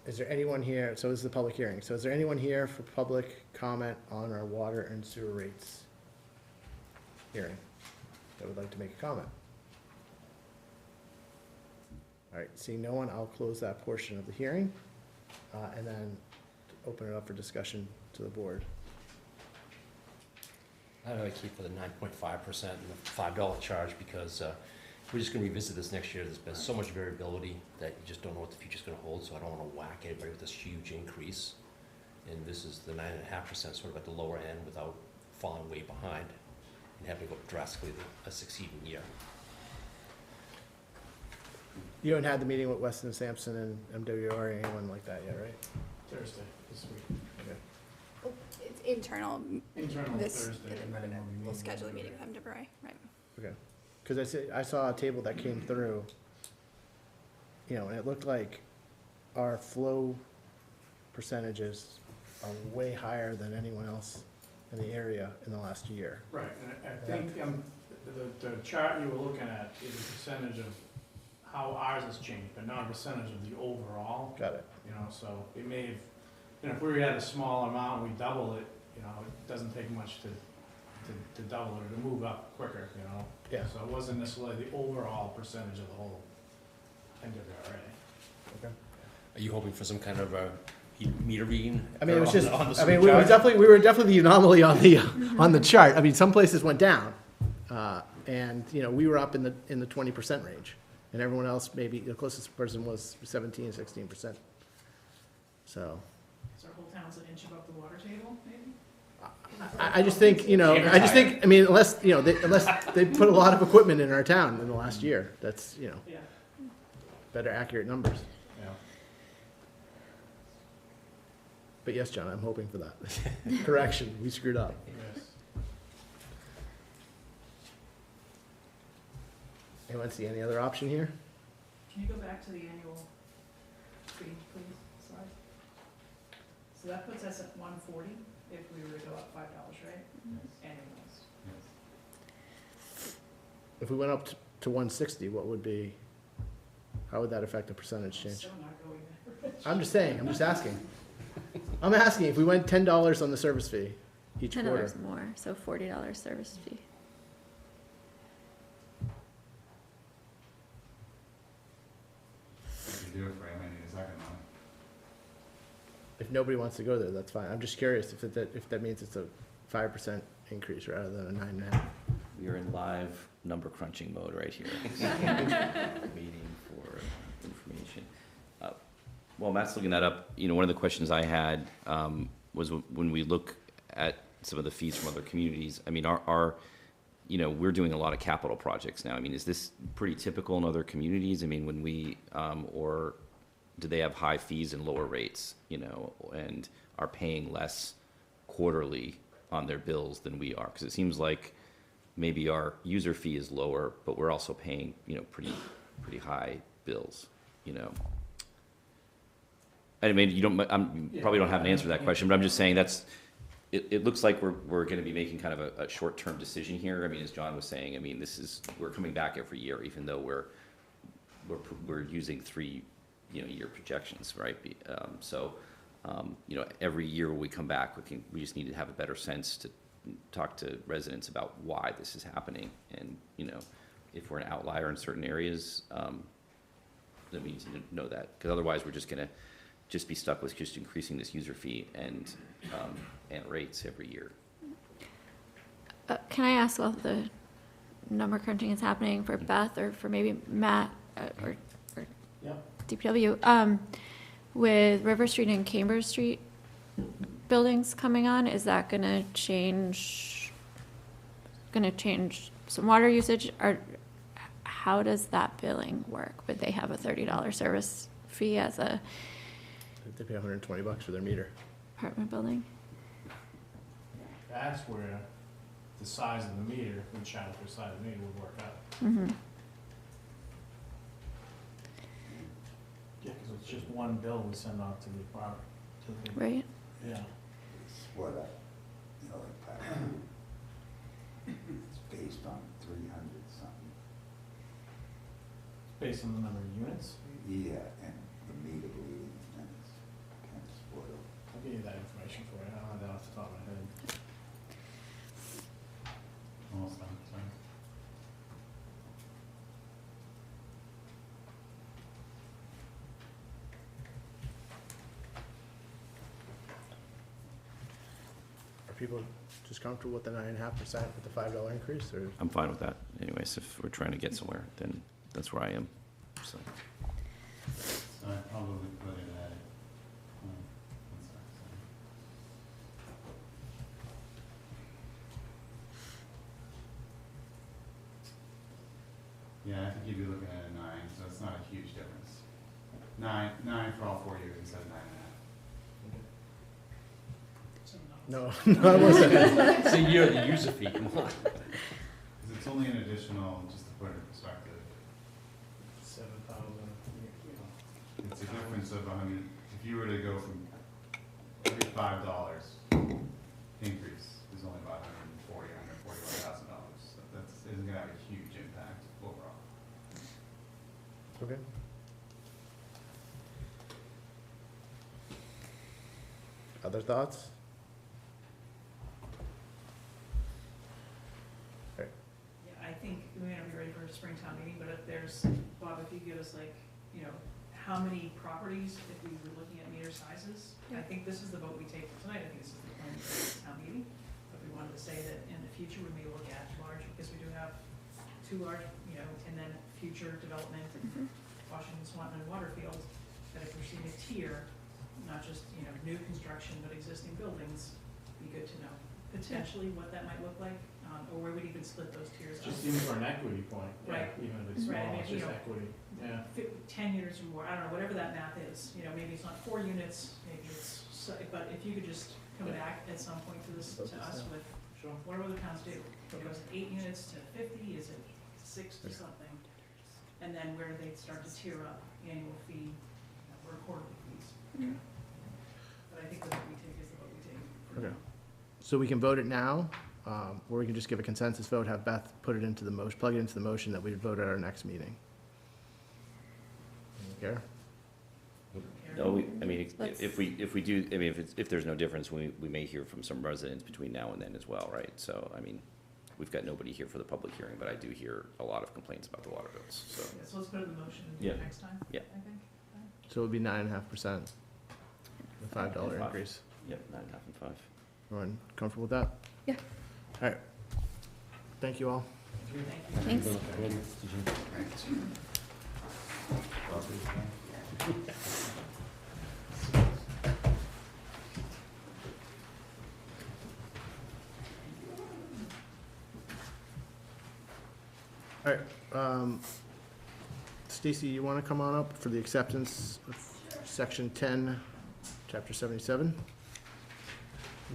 Is there anyone here, so this is the public hearing, so is there anyone here for public comment on our water and sewer rates hearing that would like to make a comment? All right, seeing no one, I'll close that portion of the hearing, and then open it up for discussion to the board. I would keep for the 9.5% and the $5 charge, because we're just gonna revisit this next year. There's been so much variability that you just don't know what the future's gonna hold, so I don't wanna whack anybody with this huge increase. And this is the 9.5%, sort of at the lower end without falling way behind and having to go drastically a succeeding year. You haven't had the meeting with Weston and Sampson and MWR or anyone like that yet, right? Thursday this week. Okay. It's internal, Internal this, Thursday. and then we'll meet schedule a with meeting with them to right. Okay, because I saw a table that came through, you know, and it looked like our flow percentages are way higher than anyone else in the area in the last year. Right, and I think the chart you were looking at is a percentage of how ours has changed, but not a percentage of the overall, Got it. you know, so it may have, you know, if we were at a small amount, we double it, you know, it doesn't take much to double it or to move up quicker, you know? Yeah. So it wasn't necessarily the overall percentage of the whole NWRA. Okay. Are you hoping for some kind of a meter reading? I mean, it was on just, the- on the I mean, sewer charge? we were definitely the anomaly on the chart. I mean, some places went down, and, you know, we were up in the 20% range. And everyone else, maybe, the closest person was 17, 16%. So, So our whole town's an inch above the water table, maybe? I just think, you know, I mean, unless they put a lot of equipment in our town in the last year, that's, you know, Yeah. better accurate numbers. Yeah. But yes, John, I'm hoping for that. Correction, we screwed up. Yes. Anyone see any other option here? Can you go back to the annual fee, please, slide? So that puts us at 140 if we were to go up $5, right? Yes, Annualized. yes. If we went up to 160, what would be, how would that affect the percentage change? So not going there. I'm just saying, I'm just asking. I'm asking, if we went $10 on the service fee each quarter. $10 more, so $40 service fee. If you do it for him, I need a second one. If nobody wants to go there, that's fine. I'm just curious if that means it's a 5% increase rather than a 9.5. We are in live number crunching mode right here. Waiting for information. While Matt's looking that up, one of the questions I had was when we look at some of the fees from other communities, I mean, we're doing a lot of capital projects now. I mean, is this pretty typical in other communities? I mean, when we, or do they have high fees and lower rates, and are paying less quarterly on their bills than we are? Because it seems like maybe our user fee is lower, but we're also paying, pretty high bills, I mean, you probably don't have an answer to that question, but I'm just saying it looks like we're gonna be making kind of a short-term decision here. I mean, as John was saying, I mean, we're coming back every year, even though we're using 3, year projections, right? Every year when we come back, we just need to have a better sense to talk to residents about why this is happening. And, if we're an outlier in certain areas, then we need to know that. Because otherwise, we're just gonna be stuck with just increasing this user fee and rates every year. Can I ask while the number crunching is happening for Beth or for maybe Matt or Yep. DPW, with River Street and Cambridge Street buildings coming on, is that gonna change some water usage? Or how does that billing work? Would they have a $30 service fee as a They pay $120 for their meter. apartment building? That's where the size of the meter, the channel per size of the meter would work out. Mm-hmm. Yeah, because it's just one bill we send out to the apartment, Right? yeah. What it's based on 300 something. Based on the number of units. Yeah, and the meter reading, and it's kind of spoiled. I'll give you that information for you. I don't have that off the top of my head. Almost done, sorry. Are people just comfortable with the 9.5% with the $5 increase, or? I'm fine with that. Anyways, if we're trying to get somewhere, then that's where I am, so. So I probably put it at, one sec, sorry. Yeah, I think you'd be looking at a 9, so it's not a huge difference. 9 for all 4 years instead of 9.5. No, no, I wasn't. It's a year, the user fee, come on. 'Cause it's only an additional, just to put it in perspective, 7,000, it's a difference of 100, if you were to go from every $5 increase is only about $141,000. So that's, isn't gonna have a huge impact overall. Okay. Other thoughts? Yeah, I think we may not be ready for a Springtown meeting, but if there's, Bob, if you give us how many properties, if we were looking at meter sizes, I think this is the vote we take tonight, I think this is the plan for this town meeting. But we wanted to say that in the future, we may look at large, because we do have 2 large, and then future development in Washington, Swanton, and Waterfield, that if we're seeing a tier, not just, new construction, but existing buildings, be good to know potentially what that might look like, or where we'd even split those tiers up. just even for an equity point. Right. Even if it's Right, small, I mean, it's just equity, yeah. 10 units or more, I don't know, whatever that math is, maybe it's not 4 units, maybe it's, but if you could just come back at some point to us with, Sure. what do other towns do? Is it 8 units to 50, is it 6 to something? And then where they start to tier up annual fee or quarterly fees. But I think that we So we can vote it now, or we can just give a consensus vote, have Beth put it into the motion, plug it into the motion that we would vote at our next meeting. Anyone care? No, I mean, Let's- if we do, I mean, if there's no difference, we may hear from some residents between now and then as well, right? So, I mean, we've got nobody here for the public hearing, but I do hear a lot of complaints about the water bills, so. Yeah, so let's go to the motion Yeah. next time, Yeah. I think. So it would be 9.5%, the $5 Five. increase. Yep, 9.5 and 5. Everyone comfortable with that? Yeah. All right. Thank you all. Thanks. All right, Stacy, you want to come on up for the acceptance of section 10, chapter 77?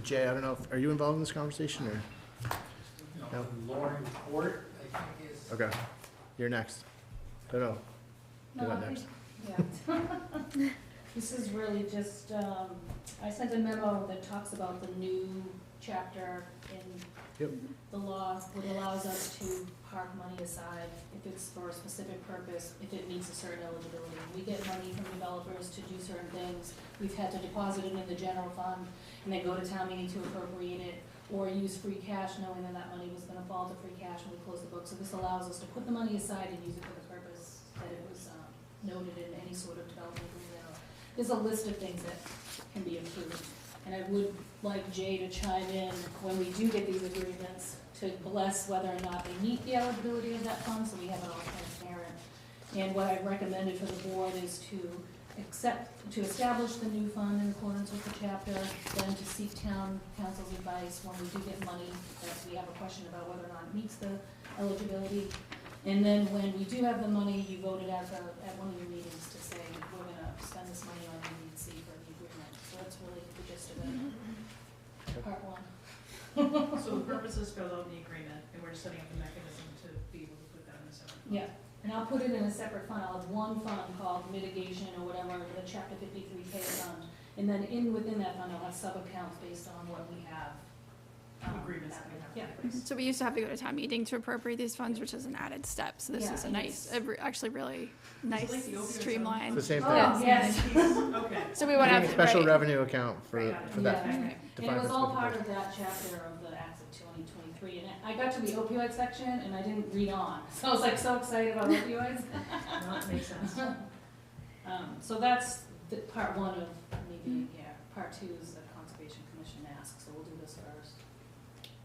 Jay, I don't know, are you involved in this conversation, or? No. Lauren Court, I think is. Okay, you're next. I don't know. No, Do that I think- next. Yeah. This is really just, I sent a memo that talks about the new chapter in Yep. the law, which allows us to park money aside if it's for a specific purpose, if it meets a certain eligibility. We get money from developers to do certain things. We've had to deposit it in the general fund and then go to town meeting to appropriate it, or use free cash knowing that that money was gonna fall to free cash when we close the book. So this allows us to put the money aside and use it for the purpose that it was noted in any sort of development agreement. There's a list of things that can be approved. And I would like Jay to chime in when we do get these agreements to bless whether or not they meet the eligibility of that fund, so we have it all transparent. And what I've recommended for the board is to establish the new fund in accordance with the chapter, then to seek town council's advice when we do get money, that we have a question about whether or not it meets the eligibility. And then when we do have the money, you voted at one of your meetings to say, we're gonna spend this money on C for the agreement. So that's really the gist of it, part one. So the purpose is spelled out in the agreement, and we're just setting up a mechanism to be able to put that in a separate fund. Yeah, and I'll put it in a separate fund. I'll have one fund called mitigation or whatever, the chapter 53K fund. And then within that fund, I'll have sub-accounts based on what we have. Agreements that we have. Yeah. So we used to have to go to town meeting to appropriate these funds, which is an added step. So this Yeah, is a and nice, actually really like nice, the opioid streamlined. It's the same thing. Oh, yes. Okay. So we won't have Getting a to, special right. revenue account for that. Yeah. Right. And it defined was all specific part purpose. of that chapter of the Acts of 2023. And I got to the opioid section and I didn't read on. So I was like so excited about opioids. No, that makes sense. So that's the part one of me being here. Part two is the Conservation Commission asks, so we'll do this first.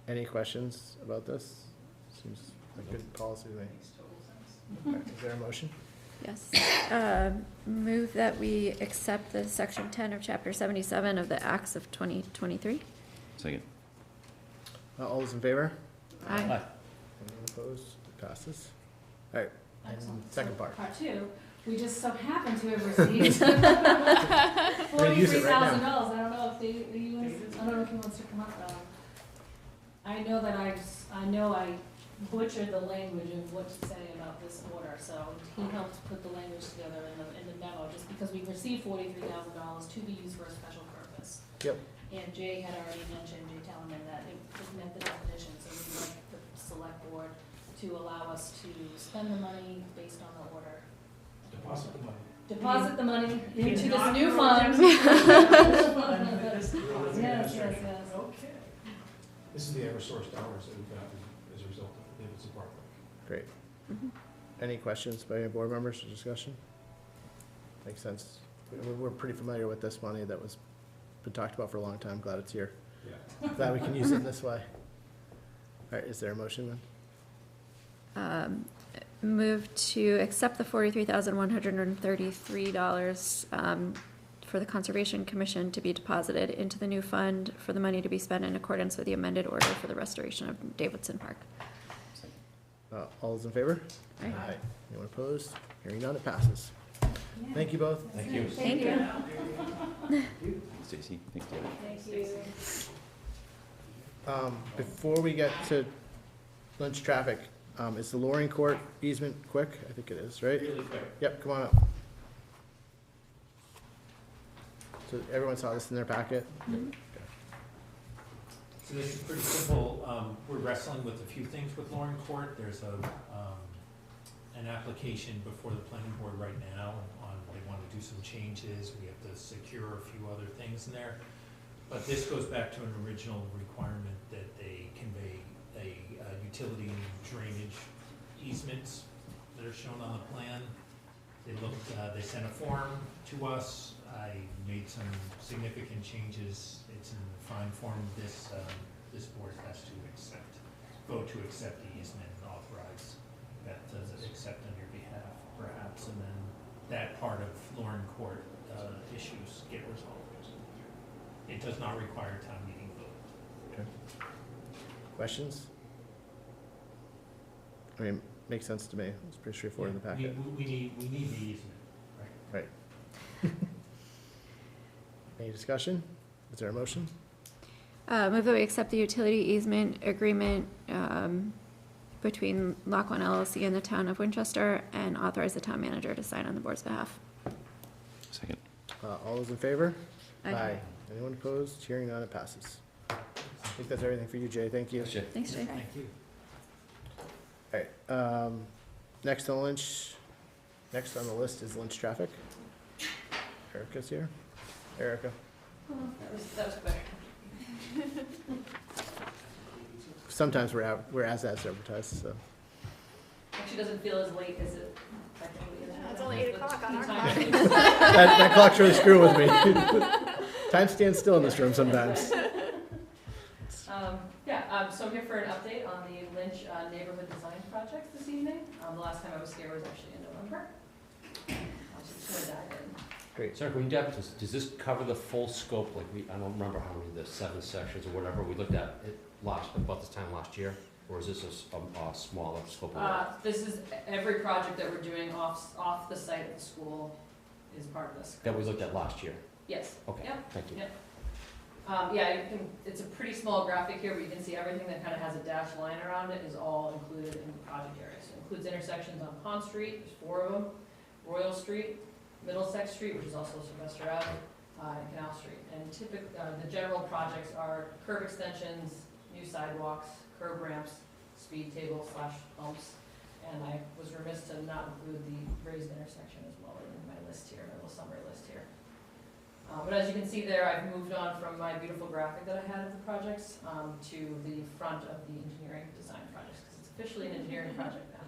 Any questions about this? Seems like good policy to me. Makes total sense. All right, is there a motion? Yes. Move that we accept the section 10 of chapter 77 of the Acts of 2023. Second. All those in favor? Aye. Anyone opposed? It passes. All right, Excellent. and second So part. Part two, we just so happen to have received gonna use it right now. $43,000. I don't know if I don't know if he wants to come up though. I know that I butchered the language of what to say about this order, so he helped put the language together in the memo, just because we received $43,000 to be used for a special purpose. Yep. And Jay had already mentioned, Jay Talman, that it met the definition, so we'd like the select board to allow us to spend the money based on the order. Deposit the money. Deposit the money into this Not new pro fund. fund, but this deposit. Yes, yes, yes. Okay. This is the Eversource dollars that we got as a result of the Davidson Park. Great. Any questions by any board members or discussion? Makes sense. We're pretty familiar with this money that was been talked about for a long time. Glad it's here. Yeah. Glad we can use it in this way. All right, is there a motion then? Move to accept the $43,133 for the Conservation Commission to be deposited into the new fund for the money to be spent in accordance with the amended order for the restoration of Davidson Park. All those in favor? Aye. Anyone opposed? Hearing none, it passes. Thank you both. Thank you. Thank you. Stacy, thank you. Thank you. Before we get to lunch traffic, is the Loring Court easement quick? I think it is, right? Really quick. Yep, come on up. So everyone saw this in their packet? Okay. So this is pretty simple. We're wrestling with a few things with Lauren Court. There's an application before the planning board right now on, they want to do some changes. We have to secure a few other things in there. But this goes back to an original requirement that they convey a utility and drainage easements that are shown on the plan. They sent a form to us. I made some significant changes. It's in the fine form. This board has to vote to accept the easement and authorize that to accept on your behalf, perhaps, and then that part of Lauren Court issues get resolved. It does not require town meeting vote. Okay. Questions? I mean, makes sense to me. It's pretty straightforward in the packet. We need the easement, right? Right. Any discussion? Is there a motion? Move that we accept the utility easement agreement between Lock One LLC and the town of Winchester and authorize the town manager to sign on the board's behalf. Second. All those in favor? Aye. Anyone opposed? Hearing none, it passes. I think that's everything for you, Jay. Thank you. Thanks, Jay. Thank you. All right, next on the list is Lynch traffic. Erica's here. Erica. That was quick. Sometimes we're as advertised, so. Actually doesn't feel as late as it technically is. It's only 8 o'clock on our clock. That clock's really screwing with me. Time stands still in this room sometimes. So I'm here for an update on the Lynch neighborhood design project this evening. The last time I was here was actually in November. So just gonna dive in. Great. Sorry, when you dive into, does this cover the full scope, like I don't remember how many, the 7 sections or whatever we looked at it about this time last year? Or is this a smaller scope of work? This is every project that we're doing off the site of the school is part of this. That we looked at last year? Yes. Okay, Yep. thank you. Yep. It's a pretty small graphic here, but you can see everything that kind of has a dashed line around it is all included in the project area. So it includes intersections on Pond Street, there's 4 of them, Royal Street, Middlesex Street, which is also Sylvester Ave, and Canal Street. And typically, the general projects are curb extensions, new sidewalks, curb ramps, speed tables / bumps. And I was remiss to not include the raised intersection as well in my list here, my little summary list here. But as you can see there, I've moved on from my beautiful graphic that I had of the projects to the front of the engineering design projects, because it's officially an engineering project now.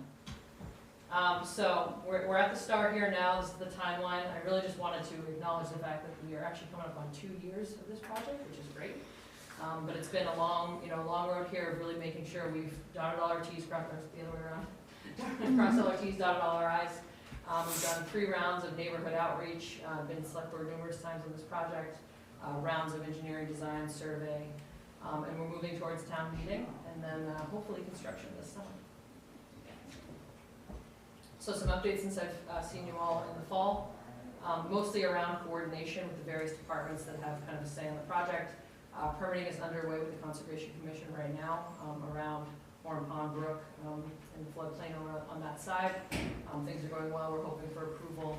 So we're at the start here now. This is the timeline. I really just wanted to acknowledge the fact that we are actually coming up on 2 years of this project, which is great. But it's been a long road here of really making sure we've dotted all our T's, crossed the other way around, crossed all our T's, dotted all our I's. We've done 3 rounds of neighborhood outreach, been select board numerous times on this project, rounds of engineering design, survey, and we're moving towards town meeting, and then hopefully construction this summer. So some updates since I've seen you all in the fall, mostly around coordination with the various departments that have kind of a say in the project. Permitting is underway with the Conservation Commission right now around Horn Pond Brook and floodplain on that side. Things are going well. We're hoping for approval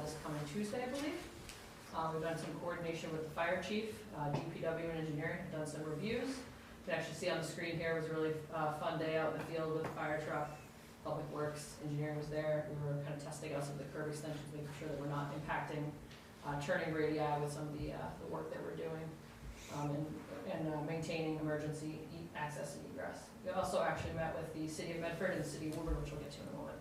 this coming Tuesday, I believe. We've done some coordination with the fire chief, DPW and engineering have done some reviews. You can actually see on the screen here, it was a really fun day out in the field with the fire truck. Public Works engineering was there. We were kind of testing out some of the curb extensions, making sure that we're not impacting turning radii with some of the work that we're doing, and maintaining emergency access and egress. We also actually met with the City of Medford and the City of Woburn, which we'll get to in a moment.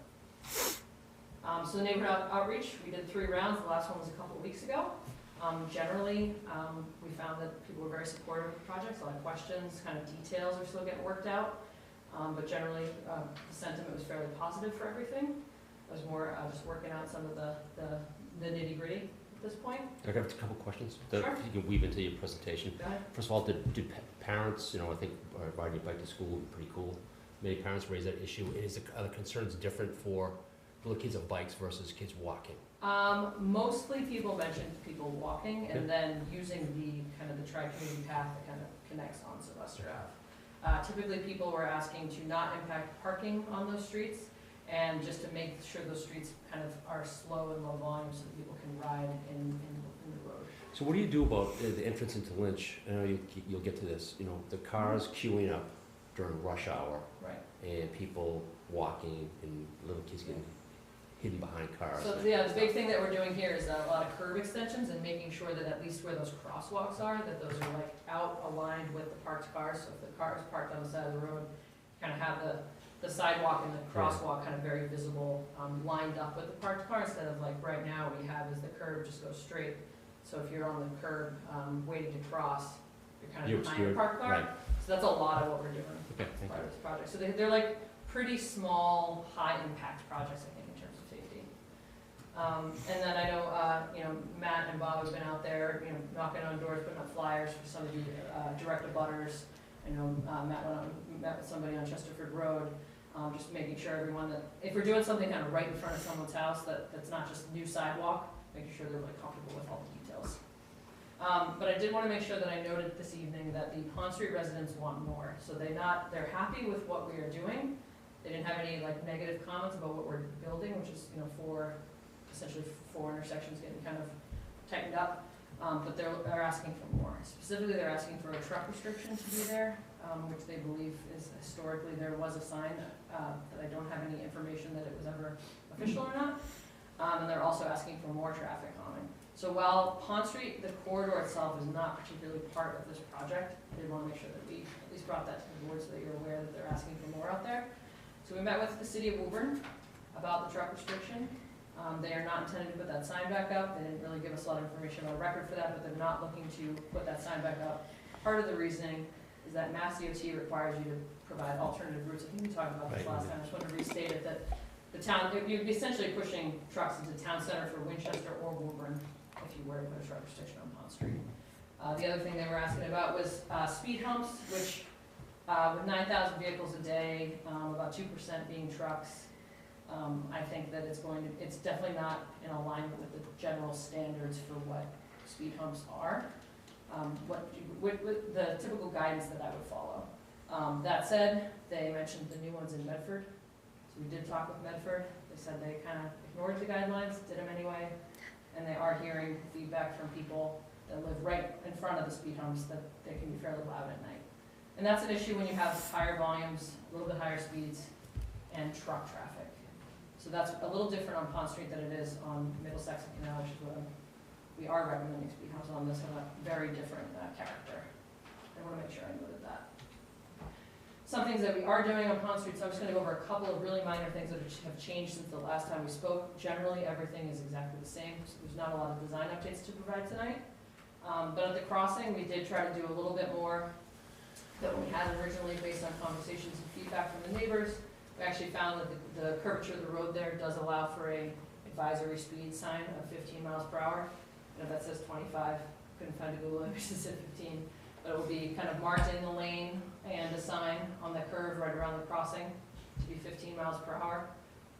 So the neighborhood outreach, we did 3 rounds. The last one was a couple of weeks ago. Generally, we found that people were very supportive of the project. A lot of questions, kind of details are still getting worked out. But generally, the sentiment was fairly positive for everything. It was more just working out some of the nitty-gritty at this point. I have a couple questions Sure. that you can weave into your presentation. Go ahead. First of all, did parents, I think riding your bike to school would be pretty cool. Many parents raise that issue. Are the concerns different for little kids on bikes versus kids walking? Mostly people mentioned people walking and then using the kind of the tri-community path that kind of connects on Sylvester Ave. Typically people were asking to not impact parking on those streets and just to make sure those streets kind of are slow and low volume so that people can ride in the road. So So what do you do about the entrance into Lynch? I know you'll get to this, you know, the cars queuing up during rush hour Right. and people walking and little kids getting hidden behind cars. So, yeah, the big thing that we're doing here is a lot of curb extensions and making sure that at least where those crosswalks are, that those are like out aligned with the parked cars. So if the car is parked on the side of the road, kind of have the sidewalk and the crosswalk kind of very visible, lined up with the parked car, instead of like right now we have is the curb just goes straight. So if you're on the curb, waiting to cross, you're kind You're of behind the obscured, parked car. right. So that's a lot of what we're doing Okay, as thank part you. of this project. So they're like pretty small, high-impact projects, I think, in terms of safety. And then I know, you know, Matt and Bob have been out there, you know, knocking on doors, putting up flyers for some of the direct abutters. I know Matt went out and met with somebody on Chesterford Road, just making sure everyone that, if we're doing something kind of right in front of someone's house, that's not just new sidewalk, making sure they're really comfortable with all the details. But I did want to make sure that I noted this evening that the Pond Street residents want more. So they're happy with what we are doing. They didn't have any like negative comments about what we're building, which is, you know, essentially four intersections getting kind of tightened up. But they're asking for more. Specifically, they're asking for a truck restriction to be there, which they believe is historically, there was a sign that I don't have any information that it was ever official or not. And they're also asking for more traffic calming. So while Pond Street, the corridor itself, is not particularly part of this project, they want to make sure that we at least brought that to the board so that you're aware that they're asking for more out there. So we met with the city of Woburn about the truck restriction. They are not intending to put that sign back up. They didn't really give us a lot of information on record for that, but they're not looking to put that sign back up. Part of the reasoning is that Mass DOT requires you to provide alternative routes. I think we talked about this last time. I just wanted to restate it, that the town, you'd be essentially pushing trucks into town center for Winchester or Woburn if you were to put a truck restriction on Pond Street. The other thing they were asking about was speed humps, which with 9,000 vehicles a day, about 2% being trucks, I think that it's definitely not in alignment with the general standards for what speed humps are, with the typical guidance that I would follow. That said, they mentioned the new ones in Medford. So we did talk with Medford. They said they kind of ignored the guidelines, did them anyway, and they are hearing feedback from people that live right in front of the speed humps that they can be fairly loud at night. And that's an issue when you have higher volumes, a little bit higher speeds, and truck traffic. So that's a little different on Pond Street than it is on Middlesex and Canal, which is what we are recommending speed humps on. This have a very different character. I want to make sure I noted that. Some things that we are doing on Pond Street, so I'm just going to go over a couple of really minor things that have changed since the last time we spoke. Generally, everything is exactly the same, so there's not a lot of design updates to provide tonight. But at the crossing, we did try to do a little bit more than we had originally based on conversations and feedback from the neighbors. We actually found that the curvature of the road there does allow for a advisory speed sign of 15 miles per hour. You know, that says 25, couldn't find a Google image that said 15. But it will be kind of marked in the lane and a sign on the curve right around the crossing to be 15 miles per hour.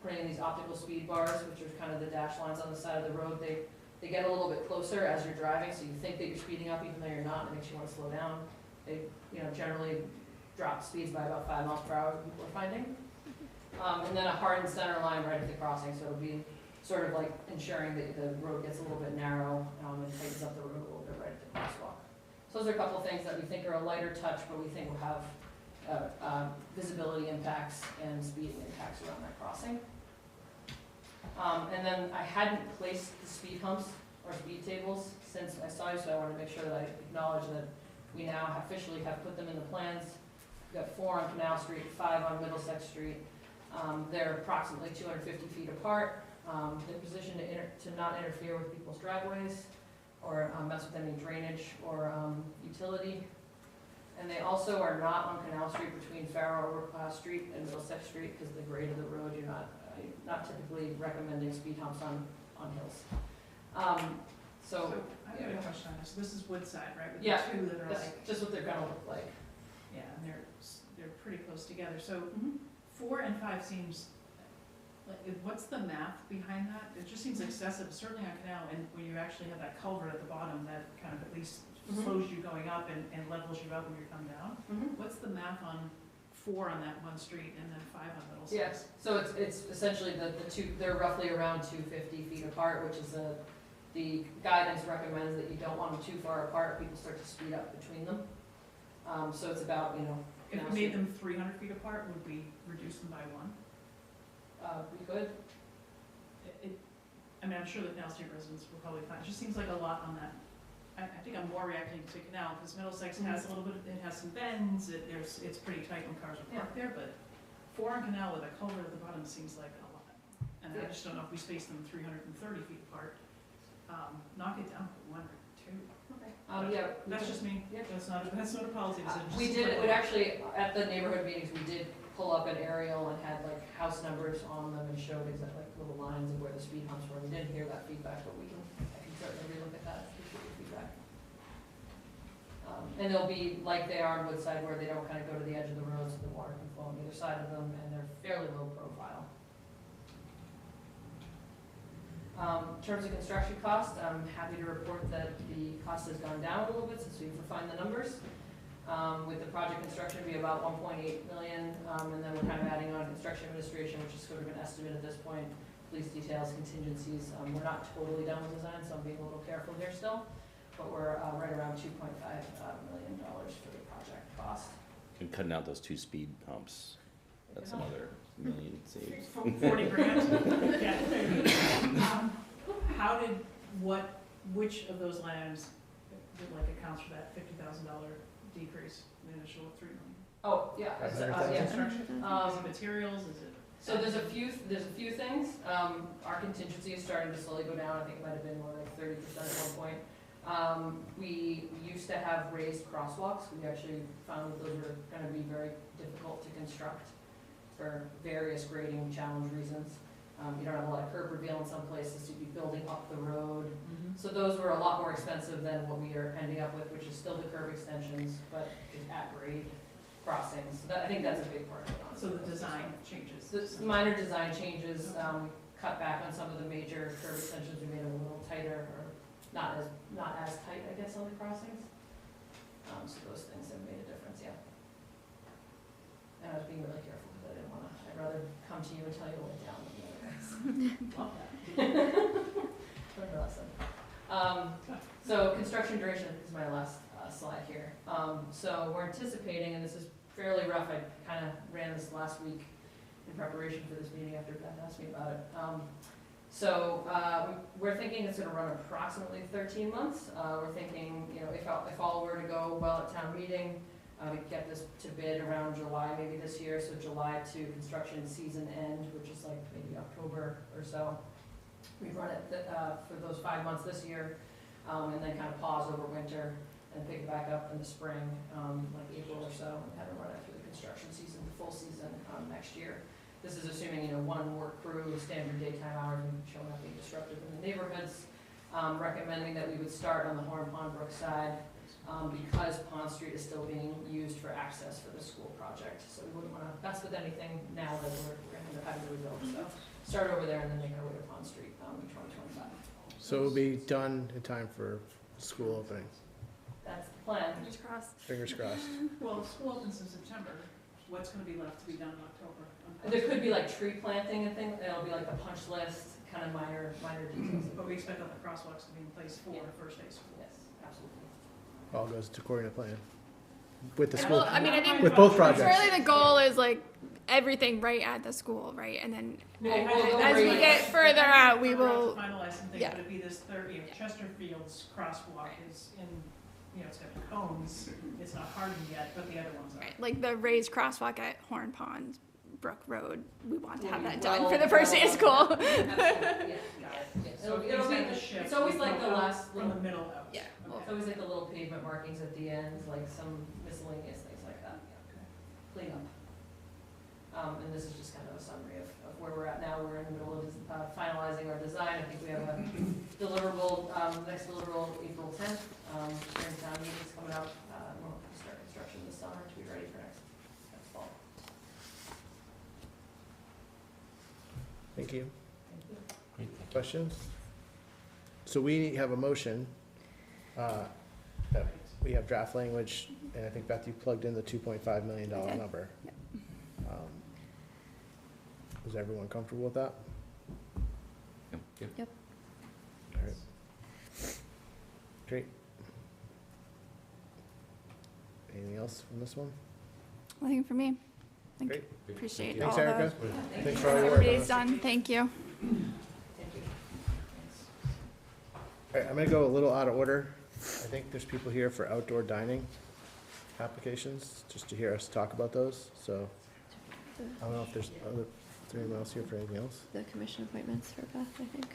Putting in these optical speed bars, which are kind of the dash lines on the side of the road, they get a little bit closer as you're driving, so you think that you're speeding up even though you're not, and it makes you want to slow down. They, you know, generally drop speeds by about 5 miles per hour, people are finding. And then a hardened center line right at the crossing, so it'll be sort of like ensuring that the road gets a little bit narrow and tightens up the road a little bit right at the crosswalk. So those are a couple of things that we think are a lighter touch, but we think will have visibility impacts and speeding impacts around that crossing. And then I hadn't placed the speed humps or speed tables since I saw you, so I wanted to make sure that I acknowledge that we now officially have put them in the plans. We've got 4 on Canal Street, 5 on Middlesex Street. They're approximately 250 feet apart. They're positioned to not interfere with people's driveways or mess with any drainage or utility. And they also are not on Canal Street between Farrow Street and Middlesex Street because of the grade of the road. You're not typically recommending speed humps on hills. So I have a question on this. So this is Woodside, right? With yeah, the two that are that's like, just what they're gonna look like. yeah, and they're pretty close together. So 4 and 5 seems like, what's the math behind that? It just seems excessive, certainly on Canal, and when you actually have that culvert at the bottom that kind of at least slows you going up and levels you out when you come down. What's the math on 4 on that one street and then 5 on Middlesex? Yes, so it's essentially the two, they're roughly around 250 feet apart, which is The guidance recommends that you don't want them too far apart, people start to speed up between them. So it's about, you know. If we made them 300 feet apart, would we reduce them by one? We could, I mean, I'm sure that Canal Street residents will probably find, it just seems like a lot on that. I think I'm more reacting to Canal, because Middlesex has a little bit, it has some bends, it's pretty tight when cars are parked there, but 4 on Canal with a culvert at the bottom seems like a lot. And I just don't know if we space them 330 feet apart, knock it down to 1 or 2. yeah. That's just me, that's not a policy decision. We did it, actually, at the neighborhood meetings, we did pull up an aerial and had like house numbers on them and showed exactly like little lines of where the speed humps were. We didn't hear that feedback, but I can certainly relook at that, appreciate your feedback. And they'll be like they are on Woodside, where they don't kind of go to the edge of the road so the water can flow on either side of them, and they're fairly low profile. In terms of construction cost, I'm happy to report that the cost has gone down a little bit since we've refined the numbers. With the project construction be about 1.8 million, and then we're kind of adding on construction administration, which is sort of an estimate at this point, police details, contingencies. We're not totally done with design, so I'm being a little careful here still, but we're right around $2.5 million for the project cost. And cutting out those 2 speed humps, that's another million saved. 40 grand. Yeah. Which of those line items accounts for that $50,000 decrease in the initial 3 million? Oh, yeah. Is it materials, is it? So there's a few things. Our contingency is starting to slowly go down. I think it might have been more like 30% at one point. We used to have raised crosswalks. We actually found that those were going to be very difficult to construct for various grading challenge reasons. You don't have a lot of curb reveal in some places, so you'd be building up the road. So those were a lot more expensive than what we are ending up with, which is still the curb extensions, but at grade crossings. So I think that's a big part of it. So the design changes. The minor design changes, cut back on some of the major curb extensions. We made them a little tighter, or not as tight, I guess, on the crossings. So those things have made a difference, yeah. And I was being really careful because I didn't want to. I'd rather come to you and tell you to lay down than the other guys. Love that. Learned a lesson. So construction duration is my last slide here. So we're anticipating, and this is fairly rough, I kind of ran this last week in preparation for this meeting after Beth asked me about it. So we're thinking it's going to run approximately 13 months. We're thinking, you know, if all were to go well at town meeting, we get this to bid around July maybe this year, so July to construction season end, which is like maybe October or so. We run it for those 5 months this year, and then kind of pause over winter and pick it back up in the spring, like April or so, and have it run it through the construction season, the full season next year. This is assuming, you know, 1 work crew, standard daytime hours, and showing up being disruptive in the neighborhoods. Recommending that we would start on the Horn Pond Brook side, because Pond Street is still being used for access for the school project. So we wouldn't want to mess with anything now that we're going to end up having to rebuild. So start over there and then make our way to Pond Street in 2025. So it'll be done in time for school opening. That's the plan. Fingers crossed. Fingers crossed. Well, if school opens in September, what's going to be left to be done in October? There could be like tree planting and things. It'll be like the punch list, kind of minor details. But we expect all the crosswalks to be in place for the first day of school. Yes, absolutely. All goes according to plan. With the school, Well, I mean, I think with both projects. really the goal is like everything right at the school, right? And then We'll as we get further out, we will. Finalize some things, yeah. but it'd be this third, you know, Chesterfield's crosswalk is in, you know, it's got cones, it's not hardened yet, but the other ones are. Right, like the raised crosswalk at Horn Pond Brook Road, we want to have Yeah, that done for the first day of school. Absolutely, yeah, got it. Yeah. So It'll be, the shift. it's always like the last From little, the middle out. Yeah. Okay. it's always like the little pavement markings at the end, like some miscellaneous things like that, yeah. Clean up. And this is just kind of a summary of where we're at now. We're in the middle of finalizing our design. I think we have a deliverable, next deliverable April 10th. Spring town meeting's coming up. We'll start construction this summer to be ready for next fall. Thank you. Thank you. Questions? So we have a motion, that we have draft language, and I think Beth, you plugged in the $2.5 million number. Is everyone comfortable with that? Yep. All right. Great. Anything else from this one? Nothing for me. Thank Great. you. Appreciate Thanks, all the Erica. Thank Thanks you. for all your work on everybody's this. done. Thank you. Thank you. All right, I'm gonna go a little out of order. I think there's people here for outdoor dining applications, just to hear us talk about those, so I don't know if there's other, is there anyone else here for anything else? The commission appointments for Beth, I think.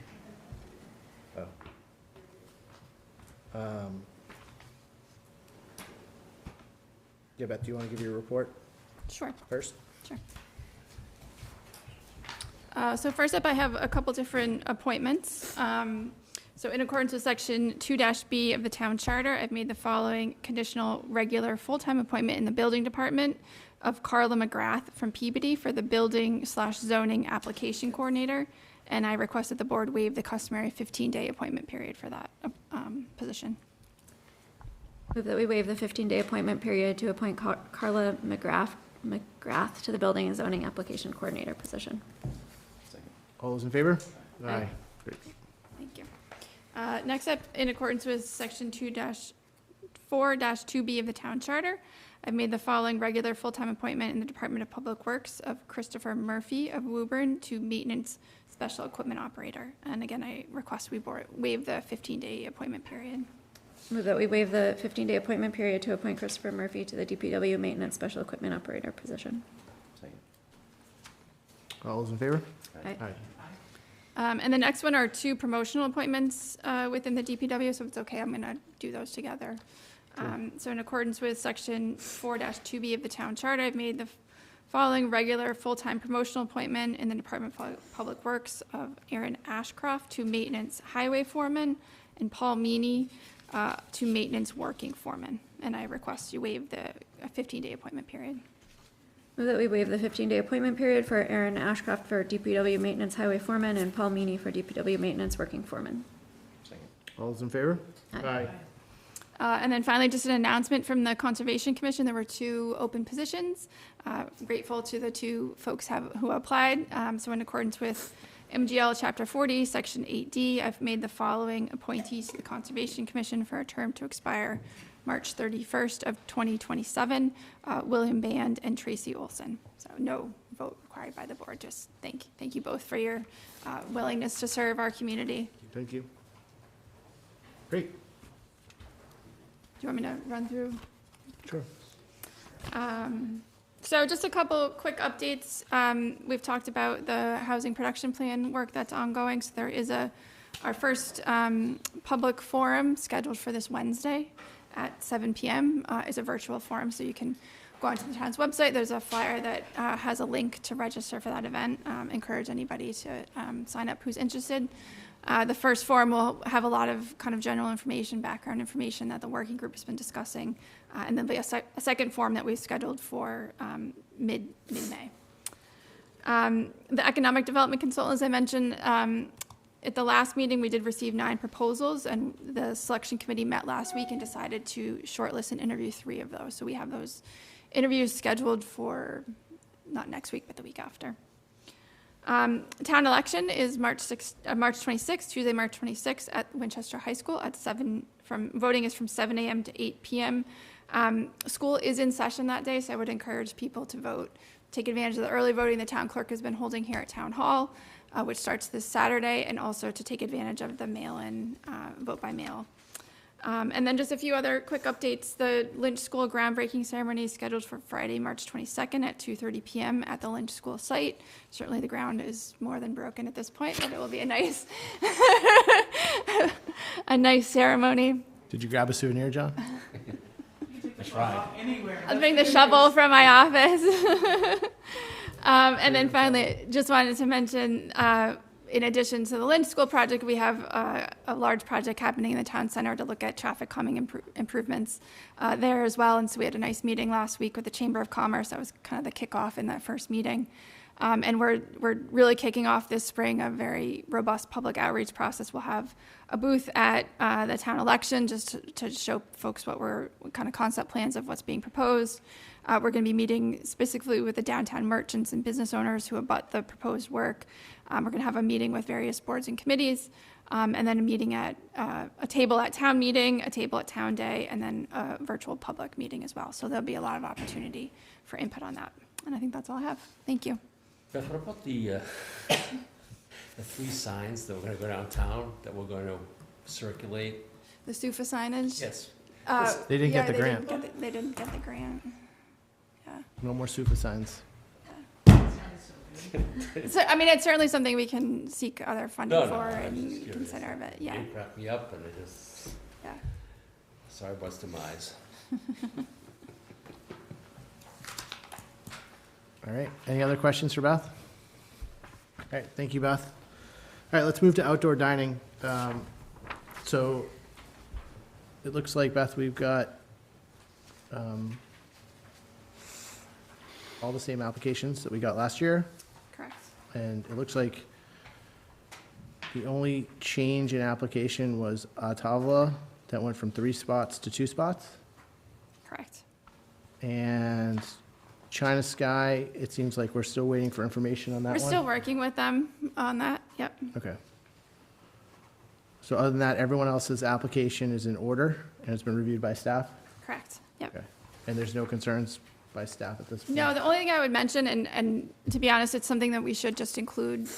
Oh. Yeah, Beth, do you wanna give your report Sure. first? So first up, I have a couple different appointments. So in accordance with section 2-B of the town charter, I've made the following conditional regular full-time appointment in the building department of Carla McGrath from Peabody for the building/zoning application coordinator. And I request that the board waive the customary 15-day appointment period for that position. Move that we waive the 15-day appointment period to appoint Carla McGrath to the building and zoning application coordinator position. All those in favor? Aye. Great. Thank you. Next up, in accordance with section 2-4-2B of the town charter, I've made the following regular full-time appointment in the Department of Public Works of Christopher Murphy of Woburn to maintenance special equipment operator. And again, I request we waive the 15-day appointment period. Move that we waive the 15-day appointment period to appoint Christopher Murphy to the DPW maintenance special equipment operator position. Second. All those in favor? Aye. Aye. And the next one are two promotional appointments within the DPW, so if it's okay, I'm going to do those together. So in accordance with section 4-2B of the town charter, I've made the following regular full-time promotional appointment in the Department of Public Works of Aaron Ashcroft to maintenance highway foreman and Paul Meany to maintenance working foreman. And I request you waive the 15-day appointment period. Move that we waive the 15-day appointment period for Aaron Ashcroft for DPW maintenance highway foreman and Paul Meany for DPW maintenance working foreman. Second. All those in favor? Aye. And then finally, just an announcement from the Conservation Commission. There were two open positions. Grateful to the two folks who applied. So in accordance with MGL Chapter 40, Section 8D, I've made the following appointees to the Conservation Commission for a term to expire March 31st of 2027, William Band and Tracy Olson. So no vote required by the board. Just thank you both for your willingness to serve our community. Thank you. Great. Do you want me to run through? Sure. So just a couple quick updates. We've talked about the housing production plan work that's ongoing. So there is our first public forum scheduled for this Wednesday at 7 p.m. Is a virtual forum, so you can go onto the town's website. There's a flyer that has a link to register for that event. Encourage anybody to sign up who's interested. The first forum will have a lot of kind of general information, background information that the working group has been discussing, and then there'll be a second forum that we've scheduled for mid-May. The economic development consultant, as I mentioned, at the last meeting, we did receive 9 proposals, and the selection committee met last week and decided to shortlist and interview 3 of those. So we have those interviews scheduled for not next week, but the week after. Town election is March 26th, Tuesday, March 26th at Winchester High School at 7. Voting is from 7 a.m. to 8 p.m. School is in session that day, so I would encourage people to vote. Take advantage of the early voting the town clerk has been holding here at Town Hall, which starts this Saturday, and also to take advantage of the mail-in vote by mail. And then just a few other quick updates. The Lynch School groundbreaking ceremony is scheduled for Friday, March 22nd at 2:30 p.m. at the Lynch School site. Certainly the ground is more than broken at this point, but it will be a nice, ceremony. Did you grab a souvenir, John? I'll bring the shovel from my office. And then finally, just wanted to mention, in addition to the Lynch School project, we have a large project happening in the town center to look at traffic calming improvements there as well. And so we had a nice meeting last week with the Chamber of Commerce. That was kind of the kickoff in that first meeting. And we're really kicking off this spring a very robust public outreach process. We'll have a booth at the town election just to show folks what kind of concept plans of what's being proposed. We're going to be meeting specifically with the downtown merchants and business owners who abut the proposed work. We're going to have a meeting with various boards and committees. and then a meeting at, a table at town meeting, a table at town day, and then a virtual public meeting as well. So there'll be a lot of opportunity for input on that. And I think that's all I have. Thank you. Beth, what about the 3 signs that we're gonna go downtown, that we're gonna circulate? The SUFA signage? Yes. They didn't get the they grant. They didn't get the grant. Yeah. No more SUFA signs. So, I mean, it's certainly something we can seek other funding No, no, for I'm just and curious. consider, but yeah, It cracked me up, and it just, yeah. sorry about its demise. All right, any other questions for Beth? All right, thank you, Beth. All right, let's move to outdoor dining. So it looks like, Beth, we've got all the same applications that we got last year, Correct. and it looks like the only change in application was Atavla, that went from 3 spots to 2 spots. Correct. And China Sky, it seems like we're still waiting for information on that We're one. still working with them on that. Yep. Okay. So other than that, everyone else's application is in order and it's been reviewed by staff? Correct. Yep. Okay. And there's no concerns by staff at this point? No, the only thing I would mention, and to be honest, it's something that we should just include,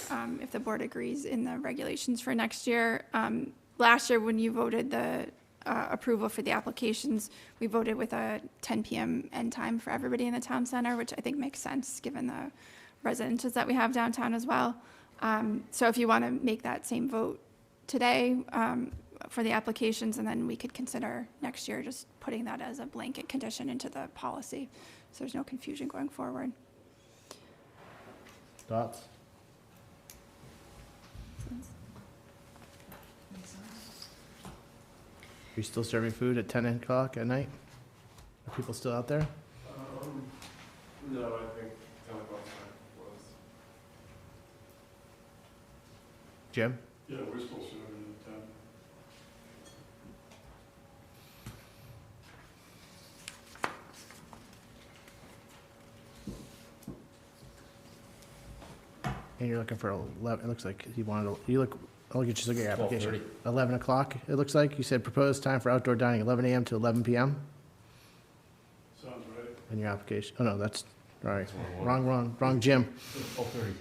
if the board agrees, in the regulations for next year. Last year, when you voted the approval for the applications, we voted with a 10 p.m. end time for everybody in the town center, which I think makes sense given the residences that we have downtown as well. So if you want to make that same vote today for the applications, and then we could consider next year just putting that as a blanket condition into the policy, so there's no confusion going forward. Thoughts? Are you still serving food at 10 o'clock at night? Are people still out there? No, I think 10 o'clock was. Jim? Yeah, we're still serving at 10. And you're looking for 11, it looks like you wanted, you look, I'll just look at your application. 12:30. 11 o'clock, it looks like. You said proposed time for outdoor dining, 11 a.m. to 11 p.m. Sounds right. in your application. Oh, no, that's, all right. Wrong Jim. 12:30.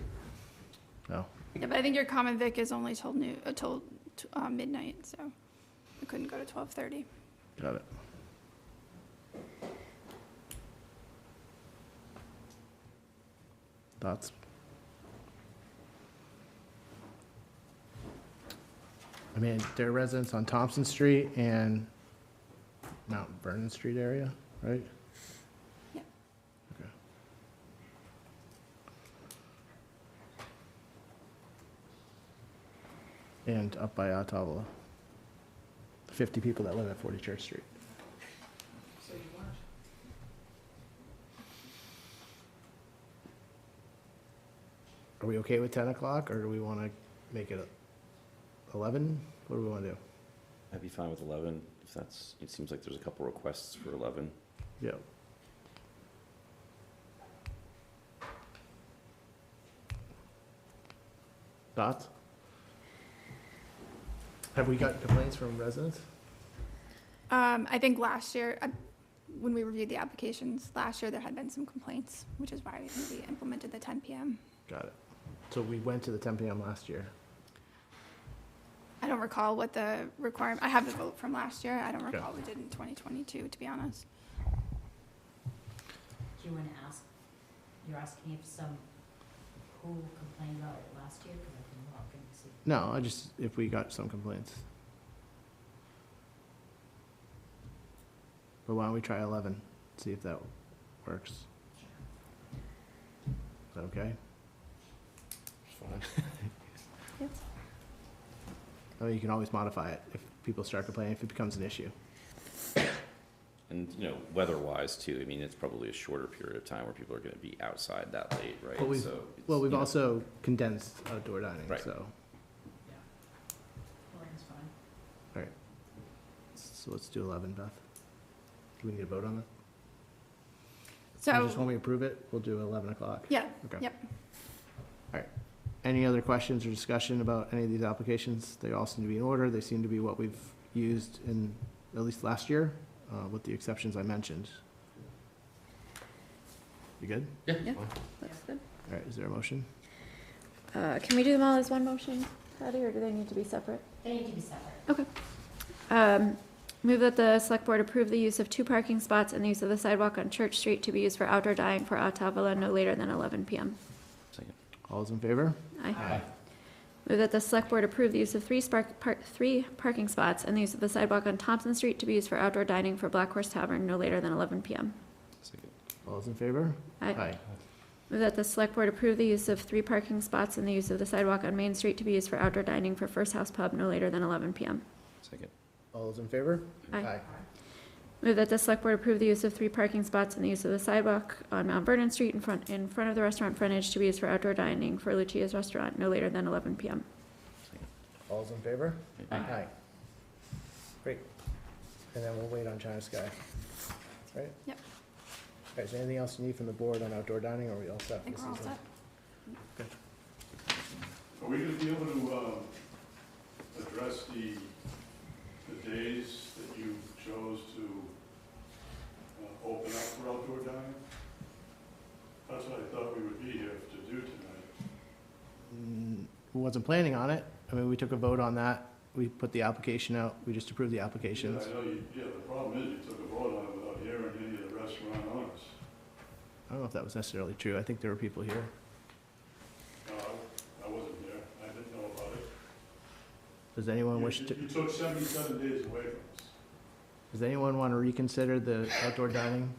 No. Yeah, but I think your common vic is only till midnight, so we couldn't go to 12:30. Got it. Thoughts? I mean, there are residents on Thompson Street and Mount Vernon Street area, right? Yeah. Okay. And up by Otavalo. 50 people that live at 40 Church Street. So you want. Are we okay with 10 o'clock, or do we want to make it 11? What do we want to do? I'd be fine with 11, if that's, it seems like there's a couple requests for 11. Yeah. Thoughts? Have we got complaints from residents? I think last year, when we reviewed the applications, last year there had been some complaints, which is why we implemented the 10 p.m. Got it. So we went to the 10 p.m. last year. I don't recall what the requirement, I have the vote from last year. I don't Okay. recall what we did in 2022, to be honest. Do you want to ask, you're asking if who complained about it last year? Because I can walk and see. No, I just, if we got some complaints. But why don't we try 11, see if that works? Is that okay? Fine. Yep. I mean, you can always modify it if people start complaining, if it becomes an issue. And, you know, weather-wise too, I mean, it's probably a shorter period of time where people are gonna be outside that late, right? But we've, So it's, well, we've you know, also condensed outdoor dining, Right. so, Yeah. Well, that's fine. all right. So let's do 11, Beth. Do we need a vote on that? You just So, want me to approve it? We'll do 11 o'clock. yeah, Okay. yep. All right. Any other questions or discussion about any of these applications? They all seem to be in order. They seem to be what we've used in, at least last year, with the exceptions I mentioned. You good? Yeah. Yeah. fine. That's good. All right, is there a motion? Can we do them all as one motion, Patty, or do they need to be separate? They need to be separate. Okay. Move that the select board approve the use of 2 parking spots and the use of the sidewalk on Church Street to be used for outdoor dining for Autavilla no later than 11 p.m. Second. All those in favor? Aye. Move that the select board approve the use of 3 parking spots and the use of the sidewalk on Thompson Street to be used for outdoor dining for Black Horse Tavern no later than 11 p.m. Second. All those in favor? Aye. Move that the select board approve the use of 3 parking spots and the use of the sidewalk on Main Street to be used for outdoor dining for First House Pub no later than 11 p.m. Second. All those in favor? Aye. Move that the select board approve the use of 3 parking spots and the use of the sidewalk on Mount Vernon Street in front of the restaurant frontage to be used for outdoor dining for Lucia's Restaurant no later than 11 p.m. All those in favor? Aye. Great. And then we'll wait on China Sky. Right? Yep. All right, is there anything else you need from the board on outdoor dining, or are we all set I think for we're all this season? set. Are we gonna be able to, address the days that you chose to, open up for outdoor dining? That's what I thought we would be here to do tonight. Wasn't planning on it. I mean, we took a vote on that. We put the application out. We just approved the applications. Yeah, I know the problem is you took a vote on it without hearing any of the restaurant owners. I don't know if that was necessarily true. I think there were people here. No, I wasn't here, I didn't know about it. Does anyone wish to, You took 77 days away from us. does anyone want to reconsider the outdoor dining?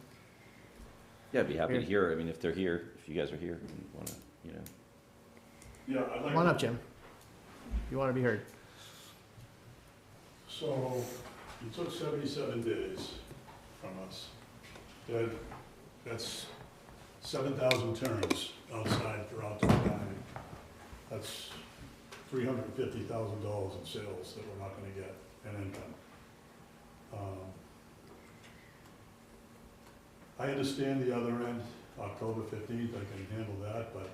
Yeah, I'd be happy to hear. I mean, if they're here, if you guys are here and want to, you know. Yeah, I'd like. Come on up, Jim. You want to be heard. So, you took 77 days from us. That's 7,000 turns outside for outdoor dining. That's $350,000 in sales that we're not gonna get in income. I understand the other end, October 15th, I can handle that, but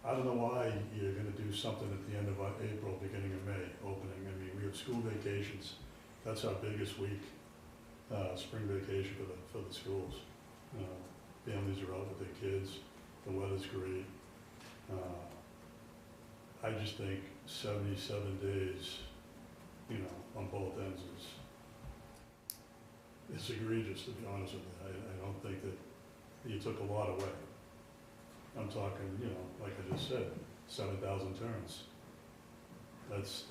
I don't know why you're gonna do something at the end of April, beginning of May, opening. I mean, we have school vacations, that's our biggest week, spring vacation for the schools. Families are out with their kids, the weather's great. I just think 77 days, you know, on both ends is egregious, to be honest with you. I don't think that you took a lot away. I'm talking, you know, like I just said, 7,000 turns. That's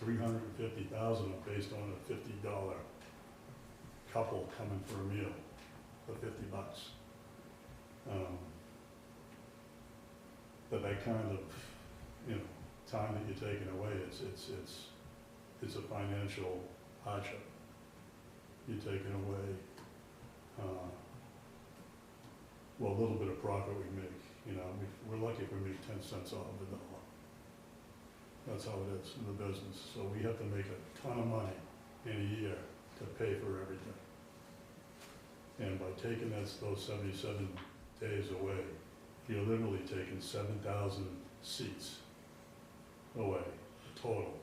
350,000 based on a $50 couple coming for a meal for $50. But that kind of, you know, time that you're taking away, it's a financial hardship. You're taking away, well, a little bit of profit we make, you know, we're lucky if we make 10 cents off of the dollar. That's how it is in the business. So we have to make a ton of money in a year to pay for everything. And by taking those 77 days away, you're literally taking 7,000 seats away, total,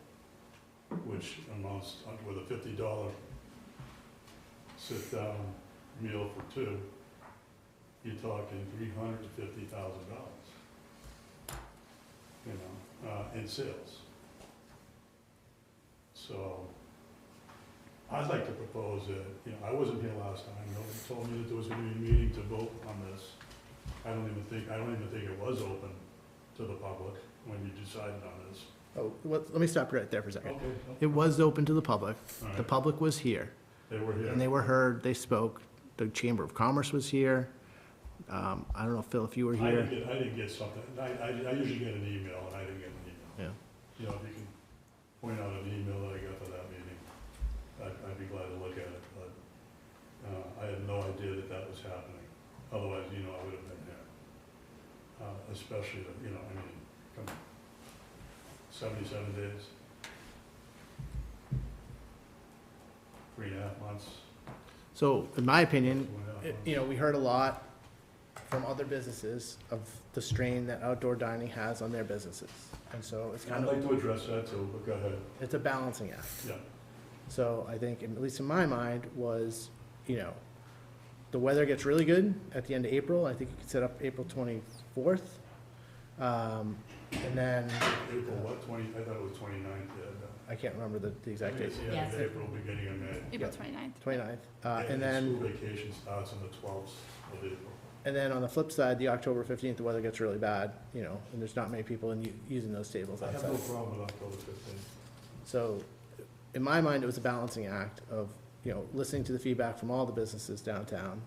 which amounts, with a $50 sit-down meal for 2, you're talking $350,000, you know, in sales. So I'd like to propose that, you know, I wasn't here last time. Nobody told me that there was going to be a meeting to vote on this. I don't even think it was open to the public when you decided on this. Oh, let me stop right there for a second. Okay. It was open to the public. All right. The public was here. They were here. And they were heard, they spoke. The Chamber of Commerce was here. I don't know, Phil, if you were I here. didn't get something. I usually get an email, and I didn't get an email. Yeah. You know, if you can point out an email that I got for that meeting, I'd be glad to look at it, but I had no idea that that was happening. Otherwise, you know, I would have been there. Especially, you know, I mean, come on, 77 days, 3.5 months. So, in my opinion, 2.5 months. you know, we heard a lot from other businesses of the strain that outdoor dining has on their businesses. And so it's I'd kind like of, to address that too, but go ahead. it's a balancing act. Yeah. So I think, at least in my mind, was, the weather gets really good at the end of April. I think you could set up April 24th. And then, April what, 20, I thought it was 29th, I can't remember the I exact think date, it's the end of Yes. April, beginning of May. April 29th. 29th. And then, School vacation starts on the 12th of April. and then on the flip side, the October 15th, the weather gets really bad, and there's not many people using those tables I have outside. no problem with October 15th. So, in my mind, it was a balancing act of, listening to the feedback from all the businesses downtown,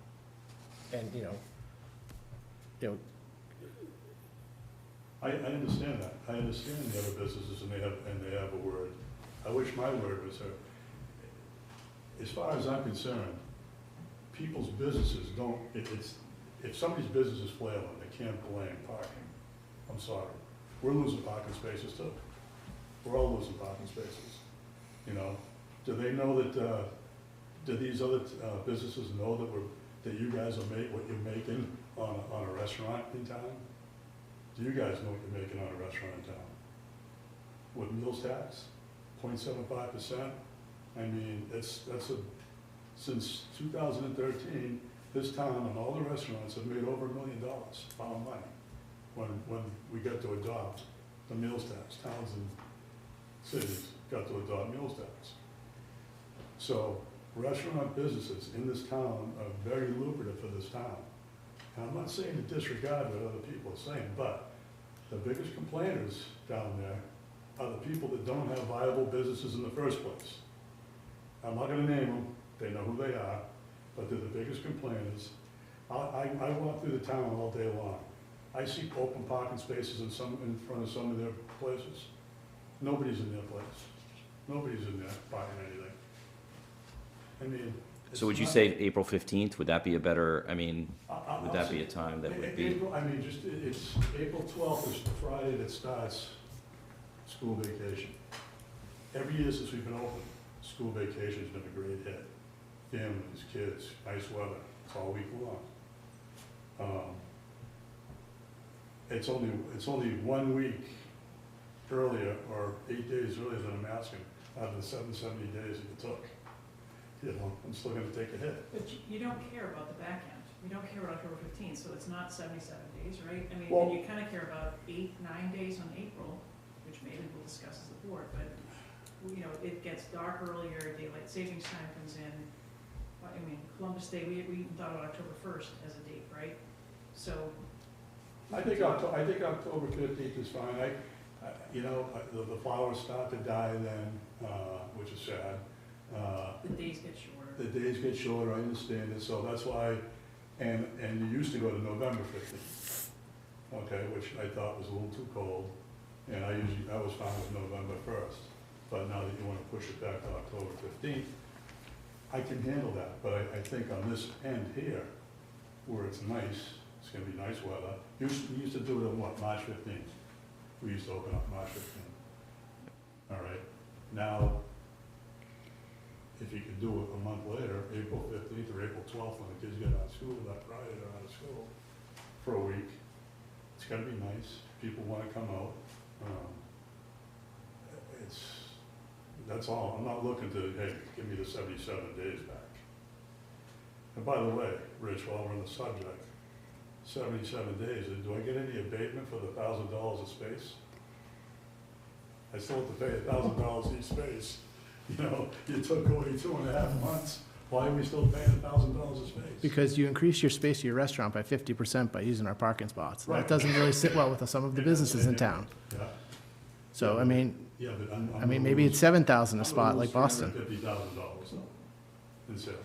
and, I understand that. I understand the other businesses and they have a word. I wish my word was heard. As far as I'm concerned, people's businesses don't, if somebody's business is flailing, they can't blame parking. I'm sorry. We're losing parking spaces too. We're all losing parking spaces. Do they know that, do these other businesses know that you guys are what you're making on a restaurant in town? Do you guys know what you're making on a restaurant in town? With meals tax, 0.75%? I mean, since 2013, this town and all the restaurants have made over $1 million pound money when we got to adopt the meals tax. Towns and cities got to adopt meals tax. So restaurant businesses in this town are very lucrative for this town. And I'm not saying to disregard what other people are saying, but the biggest complainers down there are the people that don't have viable businesses in the first place. I'm not gonna name them, they know who they are, but they're the biggest complainers. I walk through the town all day long. I see open parking spaces in front of some of their places. Nobody's in their place. Nobody's in there buying anything. I mean. So would you say April 15th, would that be a better, would that I'll be say- a time that would be? April, it's April 12th is the Friday that starts school vacation. Every year since we've been open, school vacation's been a great hit. Families, kids, nice weather, it's all week long. It's only 1 week earlier, or 8 days earlier than I'm asking, out of the 770 days that you took. I'm still gonna take a hit. But you don't care about the back end. You don't care about October 15th, so it's not 77 days, right? I mean, Well- and you kind of care about 8, 9 days on April, which maybe we'll discuss as a board, but, it gets dark earlier, daylight savings time comes in. I mean, Columbus Day, we even thought about October 1st as a date, right? So. I think October 15th is fine. The flowers start to die then, which is sad. The days get shorter. The days get shorter, I understand it, so that's why, and you used to go to November 15th, okay, which I thought was a little too cold, and I was fine with November 1st, but now that you want to push it back to October 15th, I can handle that, but I think on this end here, where it's nice, it's gonna be nice weather, we used to do it on March 15th? We used to open up March 15th. All right, now, if you could do it a month later, April 15th or April 12th, when the kids get out of school, that Friday they're out of school, for a week, it's gonna be nice, people wanna come out. That's all, I'm not looking to, hey, give me the 77 days back. And by the way, Rich, while we're on the subject, 77 days, do I get any abatement for the $1,000 a space? I still have to pay $1,000 each space. You took away 2.5 months, why are we still paying $1,000 a space? because you increase your space of your restaurant by 50% by using our parking spots. Right. That doesn't really sit well with some of the businesses in town. Yeah. So, Yeah, but I'm I mean, maybe it's 7,000 a spot like Boston. $50,000 in sales.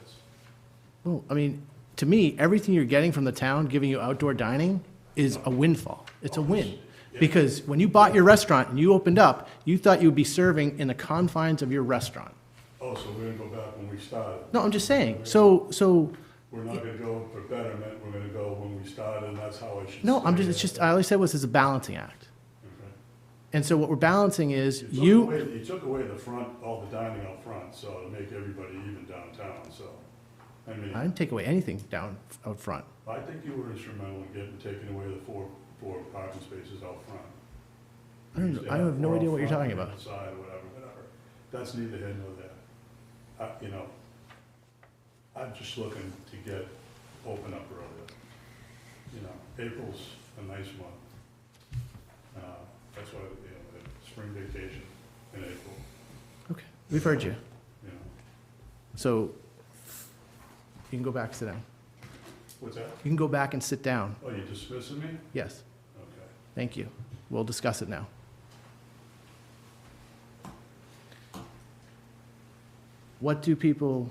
Well, I mean, to me, everything you're getting from the town, giving you outdoor dining, is a windfall. It's a win. Because when you bought your restaurant and you opened up, you thought you would be serving in the confines of your restaurant. Oh, so we're gonna go back when we started? No, I'm just saying, so, We're not gonna go for betterment, we're gonna go when we started, and that's how I should no, say it's it. just, I always said was it's a balancing act. Okay. And so what we're balancing is You took away the front, all the dining out front, so to make everybody even downtown, so. I mean, I didn't take away anything down out front. I think you were instrumental in taking away the four parking spaces out front. I don't You used to I have no four idea out what you're front, talking three about. on the side or whatever. That's neither here nor there. You know, I'm just looking to get, open up earlier. You know, April's a nice month. That's why, spring vacation in April, Okay, we've heard you. you know. So you can go back, sit down. What's that? You can go back and sit down. Oh, you dismissing me? Yes, Okay. thank you. We'll discuss it now. What do people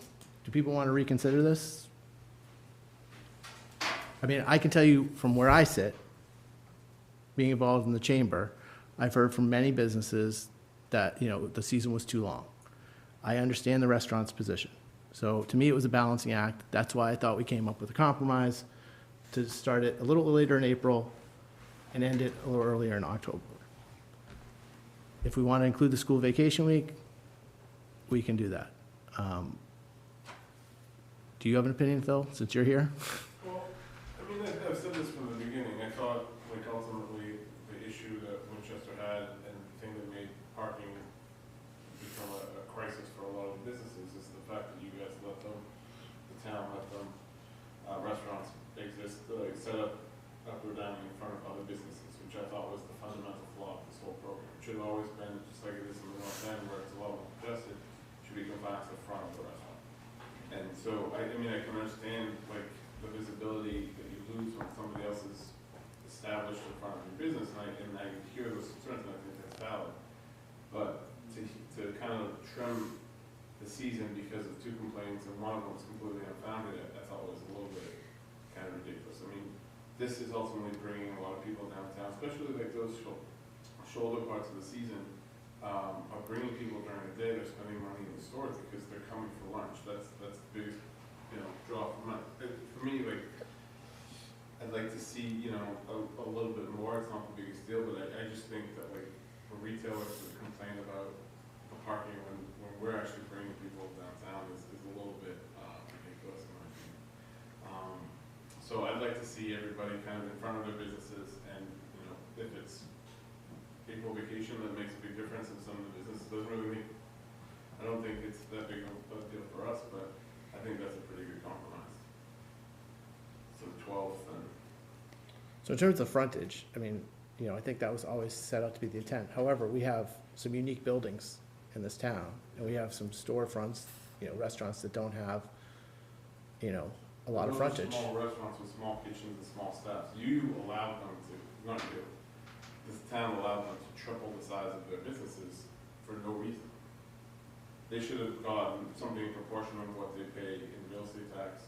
want to reconsider this? I mean, I can tell you from where I sit, being involved in the chamber, I've heard from many businesses that, you know, the season was too long. I understand the restaurant's position. So to me, it was a balancing act. That's why I thought we came up with a compromise to start it a little later in April and end it a little earlier in October. If we want to include the school vacation week, we can do that. Do you have an opinion, Phil, since you're here? Well, I mean, I've said this from the beginning. I thought, like, ultimately, the issue that Winchester had and the thing that made parking become a crisis for a lot of businesses is the fact that you guys let them, the town let them, restaurants exist, set up outdoor dining in front of other businesses, which I thought was the fundamental flaw of this whole program. It should have always been, just like it is in the North End, where it's a lot more congested, should be confined to the front of the restaurant. And so, I mean, I can understand, like, the visibility that you lose when somebody else is established in front of your business, and I hear those concerns, and I think that's valid. But to kind of trim the season because of two complaints, and one of them was completely unfounded, I thought was a little bit kind of ridiculous. I mean, this is ultimately bringing a lot of people downtown, especially like those shoulder parts of the season, are bringing people during the day. They're spending money in the stores because they're coming for lunch. That's the biggest, you know, draw for me. Like, I'd like to see, you know, a little bit more. It's not the biggest deal, but I just think that, like, for retailers to complain about the parking when we're actually bringing people downtown is a little bit ridiculous in my opinion. So I'd like to see everybody kind of in front of their businesses, and, you know, if it's April vacation, that makes a big difference in some of the businesses. Doesn't really make, I don't think it's that big of a deal for us, but I think that's a pretty good compromise. So the 12th and. So in terms of frontage, I mean, you know, I think that was always set out to be the intent. However, we have some unique buildings in this town, and we have some storefronts, you know, restaurants that don't have, you know, a lot of Those are frontage. Small restaurants with small kitchens and small staffs. You allowed them to, not you, this town allowed them to triple the size of their businesses for no reason. They should have gotten something proportional to what they pay in real estate tax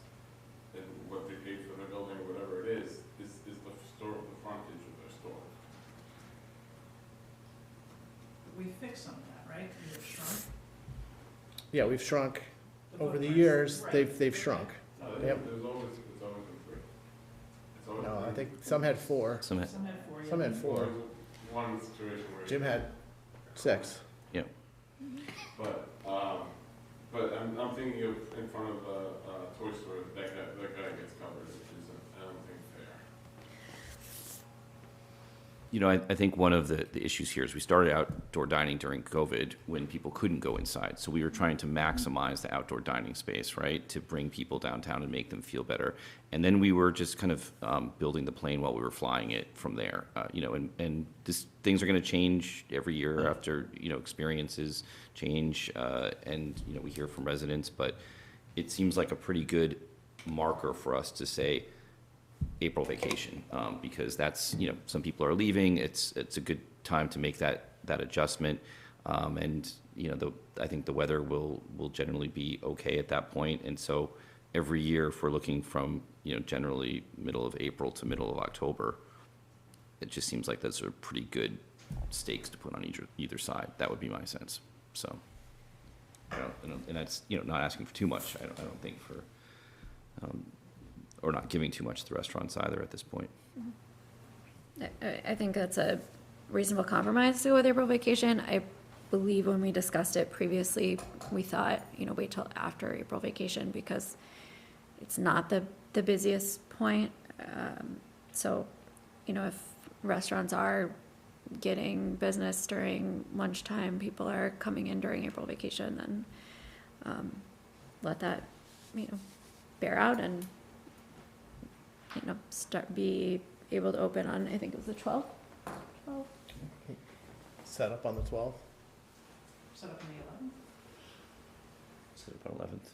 and what they paid for their building, whatever it is the the frontage of their store. We fixed some of that, right? We've shrunk. Yeah, we've shrunk, The over the footprints. years, Right. they've shrunk. No, Yep. it's always been three. It's always No, I been- think some had four, Some, Some had four, yeah. some had Well, four. there was one situation where. Jim had 6. yeah. But I'm thinking of in front of the toy store, that guy gets covered, which is, I don't think, fair. You know, I think one of the issues here is we started outdoor dining during COVID when people couldn't go inside. So we were trying to maximize the outdoor dining space, right, to bring people downtown and make them feel better. And then we were just kind of building the plane while we were flying it from there. You know, and things are going to change every year after, you know, experiences change. And, you know, we hear from residents, but it seems like a pretty good marker for us to say, April vacation, because that's, you know, some people are leaving. It's a good time to make that adjustment, and you know, I think the weather will generally be okay at that point. And so every year, if we're looking from, you know, generally middle of April to middle of October, it just seems like those are pretty good stakes to put on either side. That would be my sense. So, and that's, you know, not asking for too much. I don't think for. Or not giving too much to the restaurants either at this point. I think that's a reasonable compromise to go with April vacation. I believe when we discussed it previously, we thought, you know, wait till after April vacation because it's not the busiest point. So, you know, if restaurants are getting business during lunchtime, people are coming in during April vacation, then let that, you know, bear out and, you know, be able to open on, I think it was the 12th? Set up on the 12th? Set up on the 11th? Set up on 11th.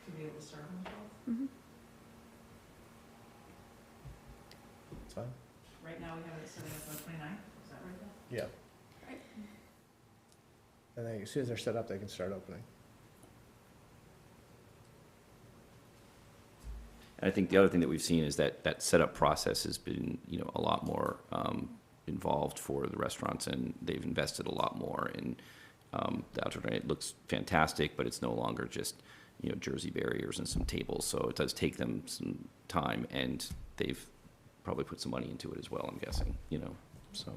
To be able to start on the 12th? Mm-hmm. It's fine. Right now, we have it setting up on the 29th, is that right? Beth? Yeah. Right. And then as soon as they're set up, they can start opening. And I think the other thing that we've seen is that that setup process has been, you know, a lot more involved for the restaurants, and they've invested a lot more in the outdoor dining. It looks fantastic, but it's no longer just, you know, Jersey barriers and some tables. So it does take them some time, and they've probably put some money into it as well, I'm guessing, you know, so.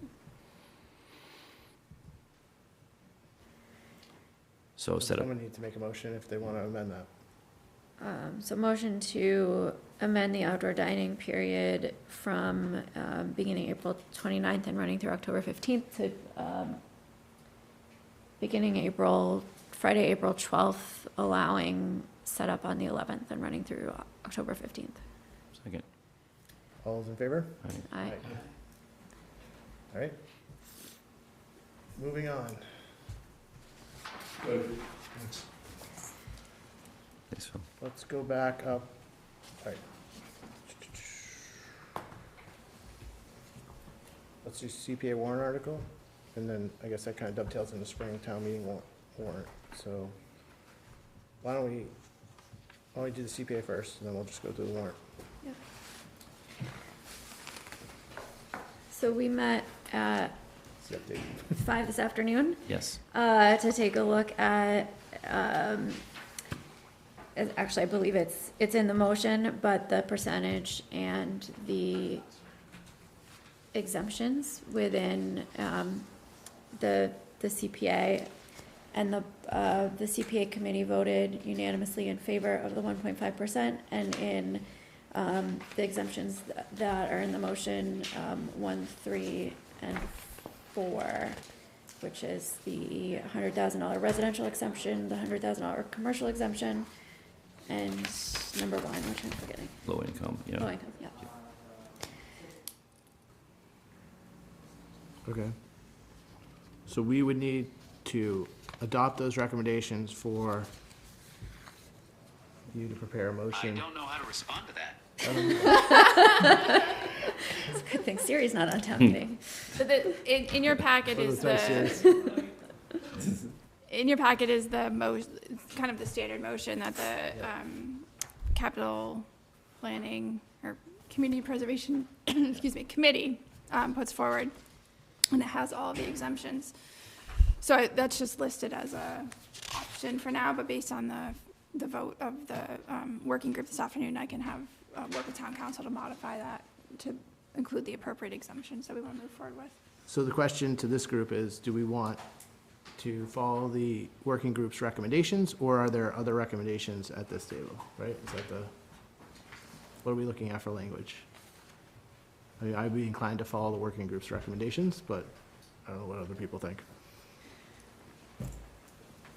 So set up. Someone needs to make a motion if they want to amend that. So motion to amend the outdoor dining period from beginning April 29th and running through October 15th to beginning Friday, April 12th, allowing setup on the 11th and running through October 15th. Second. All those in favor? Aye. All right. Moving on. Thanks, Phil. Let's go back up. All right. Let's do CPA warrant article, and then I guess that kind of dovetails into spring town meeting warrant. So why don't we do the CPA first, and then we'll just go through the warrant. Yep. So we met at It's the update. 5 this afternoon. Yes. To take a look at, actually, I believe it's in the motion, but the percentage and the exemptions within the CPA. And the CPA committee voted unanimously in favor of the 1.5%, and in the exemptions that are in the motion, 1, 3, and 4, which is the $100,000 residential exemption, the $100,000 commercial exemption, and number 1, which I'm forgetting. Low income, yeah. Low income, yeah. Okay. So we would need to adopt those recommendations for you to prepare a motion. I don't know how to respond to that. It's a good thing Siri's not on town meeting. So in your packet is in your packet is the kind of the standard motion that the capital planning or community preservation, excuse me, committee puts forward, and it has all of the exemptions. So that's just listed as a option for now, but based on the vote of the working group this afternoon, I can have work with town council to modify that to include the appropriate exemptions that we want to move forward with. So the question to this group is, do we want to follow the working group's recommendations, or are there other recommendations at this table, right? Is that what are we looking at for language? I mean, I'd be inclined to follow the working group's recommendations, but I don't know what other people think.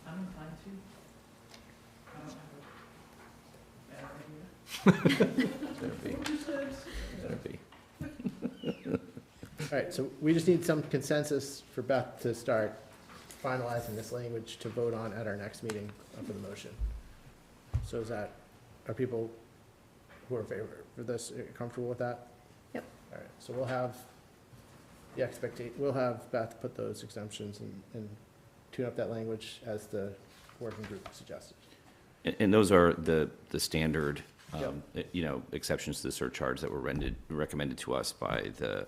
I'm inclined to. I don't have a bad idea. Better be. All right, so we just need some consensus for Beth to start finalizing this language to vote on at our next meeting for the motion. So are people who are in favor for this comfortable with that? Yep. All right, so we'll have we'll have Beth put those exemptions and tune up that language as the working group suggested. And those are the standard, you know, exceptions to the surcharge that were recommended to us by the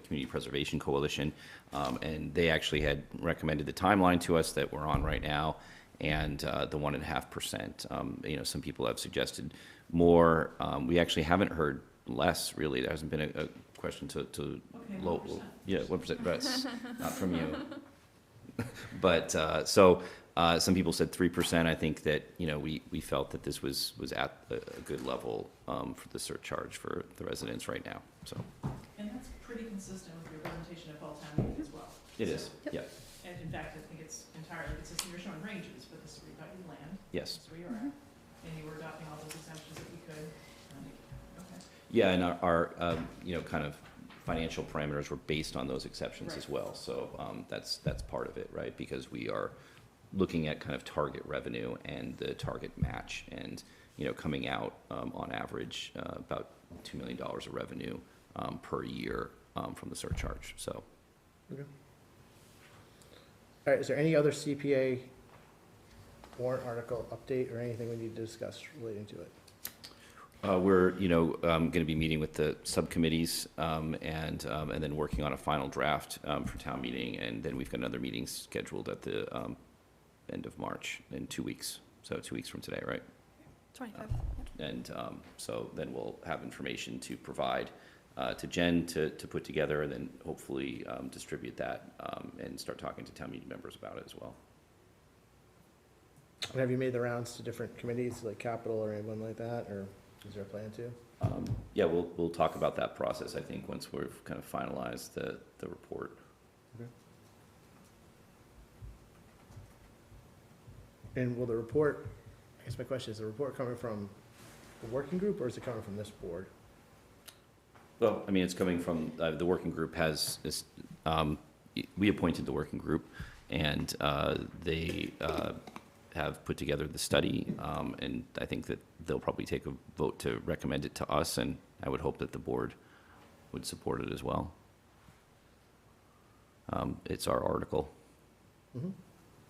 Community Preservation Coalition. And they actually had recommended the timeline to us that we're on right now, and the 1.5%. You know, some people have suggested more. We actually haven't heard less, really. There hasn't been a question to low. 1%. Yeah, 1%, but not from you. But so Some people said 3%. I think that, you know, we felt that this was at a good level for the surcharge for the residents right now, so. And that's pretty consistent with your presentation at fall town meeting as well. It is, yeah. And in fact, I think it's entirely consistent. You're showing ranges, but this is where you got your land. Yes. This is where you are at. And you were adopting all those exemptions that you could. Okay. Yeah, and our you know, kind of financial parameters were based on those exceptions as well. So that's part of it, right? Because we are looking at kind of target revenue and the target match, and you know, coming out on average about $2 million of revenue per year from the surcharge. So. Okay. All right, is there any other CPA warrant article update or anything we need to discuss relating to it? We're, you know, going to be meeting with the subcommittees and then working on a final draft for town meeting, and then we've got another meeting scheduled at the end of March in 2 weeks. So 2 weeks from today, right? 25. And so then we'll have information to provide to Jen to put together, and then hopefully distribute that and start talking to town meeting members about it as well. And have you made the rounds to different committees like capital or anyone like that, or is there a plan to? Yeah, we'll talk about that process, I think, once we've kind of finalized the report. Okay. And will the report, I guess my question is, the report coming from the working group, or is it coming from this board? Well, I mean, it's coming from, the working group has, we appointed the working group, and they have put together the study, and I think that they'll probably take a vote to recommend it to us, and I would hope that the board would support it as well. It's our article. Mm-hmm.